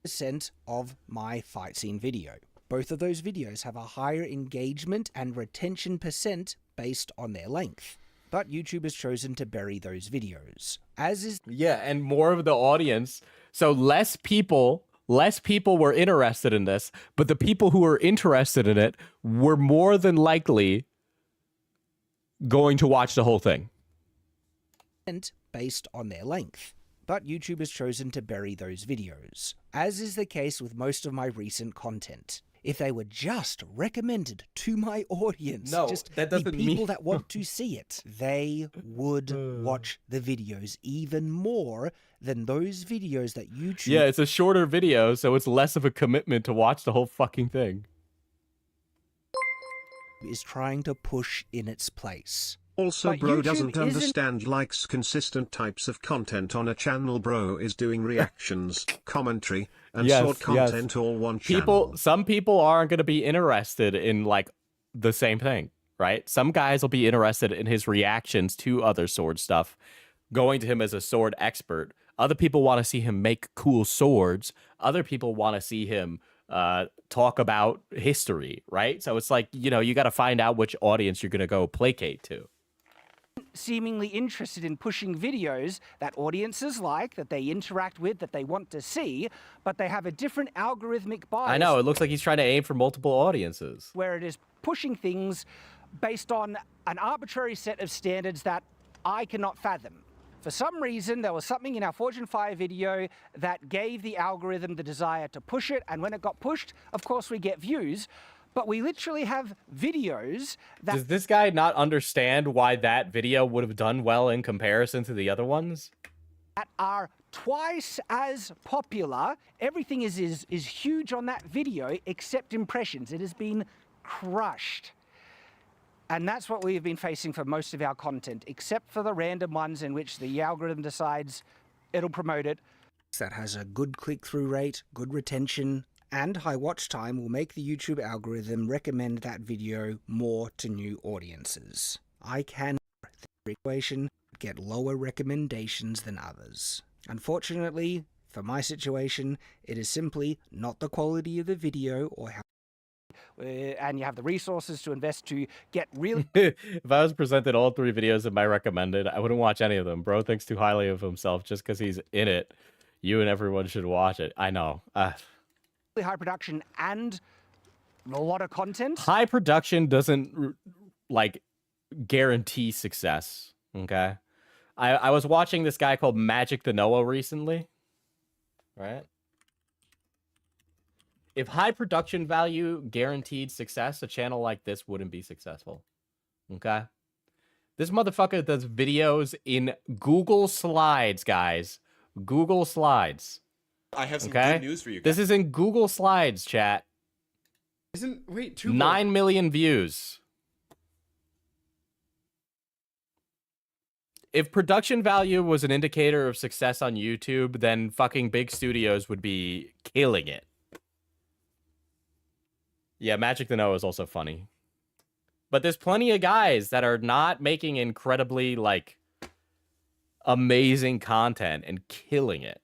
percent of my fight scene video. Both of those videos have a higher engagement and retention percent based on their length. But YouTube has chosen to bury those videos, as is... Yeah, and more of the audience. So less people were interested in this, but the people who were interested in it were more than likely going to watch the whole thing. Based on their length. But YouTube has chosen to bury those videos, as is the case with most of my recent content. If they were just recommended to my audience, just that the doesn't people mean... that want to see it, they would watch the videos even more than those videos that YouTube... Yeah, it's a shorter video, so it's less of a commitment to watch the whole fucking thing. ...is trying to push in its place. Also, But bro YouTube doesn't isn't- understand likes consistent types of content on a channel. Bro is doing reactions, commentary, and sword content all one channel. Some people aren't going to be interested in like the same thing, right? Some guys will be interested in his reactions to other sword stuff, going to him as a sword expert. Other people want to see him make cool swords. Other people want to see him talk about history, right? So it's like, you know, you got to find out which audience you're going to go placate to. Seemingly interested in pushing videos that audiences like, that they interact with, that they want to see, but they have a different algorithmic bias. I know, it looks like he's trying to aim for multiple audiences. Where it is pushing things based on an arbitrary set of standards that I cannot fathom. For some reason, there was something in our Forge and Fire video that gave the algorithm the desire to push it, and when it got pushed, of course we get views. But we literally have videos that... Does this guy not understand why that video would have done well in comparison to the other ones? ...that are twice as popular. Everything is huge on that video, except impressions. It has been crushed. And that's what we've been facing for most of our content, except for the random ones in which the algorithm decides it'll promote it. That has a good click-through rate, good retention, and high watch time will make the YouTube algorithm recommend that video more to new audiences. I can, the equation, get lower recommendations than others. Unfortunately, for my situation, it is simply not the quality of the video or how and you have the resources to invest to get really... If I was presented all 3 videos of my recommended, I wouldn't watch any of them. Bro thinks too highly of himself just because he's in it. You and everyone should watch it. I know. high production and a lot of content. High production doesn't like guarantee success. Okay. I was watching this guy called Magic the Noah recently. Right. If high production value guaranteed success, a channel like this wouldn't be successful. Okay? This motherfucker does videos in Google Slides, guys. Google Slides. I have some good news for you guys. This is in Google Slides, chat. Wait, 9 million views. If production value was an indicator of success on YouTube, then fucking big studios would be killing it. Yeah, Magic the Noah is also funny. But there's plenty of guys that are not making incredibly, like, amazing content and killing it.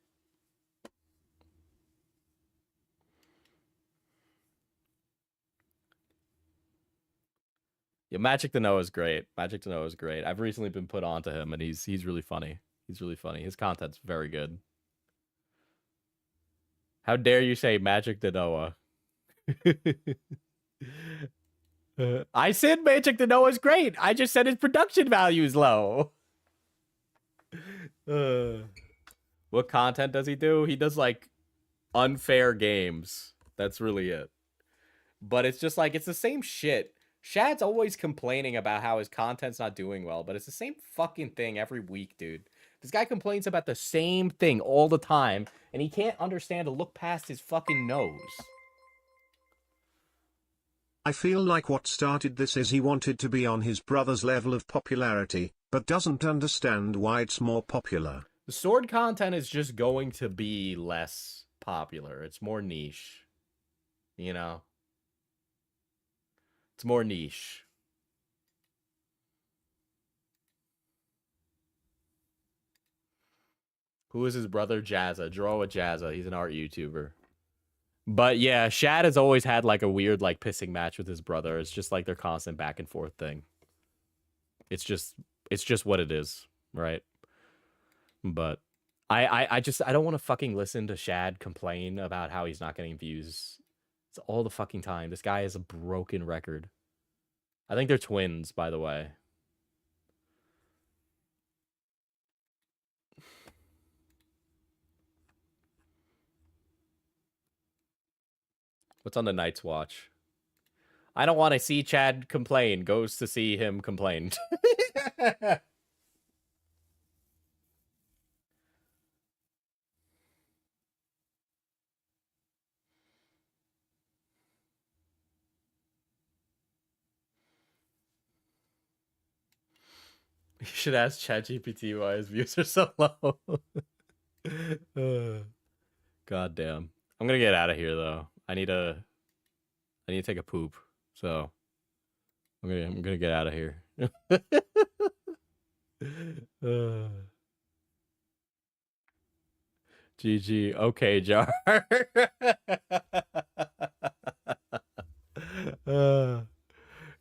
Yeah, Magic the Noah is great. Magic the Noah is great. I've recently been put onto him, and he's really funny. He's really funny. His content's very good. How dare you say Magic the Noah? I said Magic the Noah is great. I just said his production value is low. What content does he do? He does, like, unfair games. That's really it. But it's just like, it's the same shit. Shad's always complaining about how his content's not doing well, but it's the same fucking thing every week, dude. This guy complains about the same thing all the time, and he can't understand to look past his fucking nose. I feel like what started this is he wanted to be on his brother's level of popularity, but doesn't understand why it's more popular. The sword content is just going to be less popular. It's more niche. You know? It's more niche. Who is his brother? Jazza. Draw with Jazza. He's an art YouTuber. But yeah, Shad has always had like a weird like pissing match with his brother. It's just like their constant back and forth thing. It's just what it is, right? But I don't want to fucking listen to Shad complain about how he's not getting views. It's all the fucking time. This guy is a broken record. I think they're twins, by the way. What's on the Night's Watch? I don't want to see Chad complain. Goes to see him complain. You should ask ChatGPT why his views are so low. God damn. I'm gonna get out of here though. I need to take a poop. So I'm gonna get out of here. GG. Okay, Jar.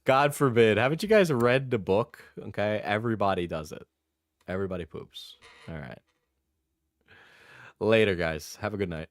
God forbid. Haven't you guys read the book? Okay, everybody does it. Everybody poops. All right. Later, guys. Have a good night.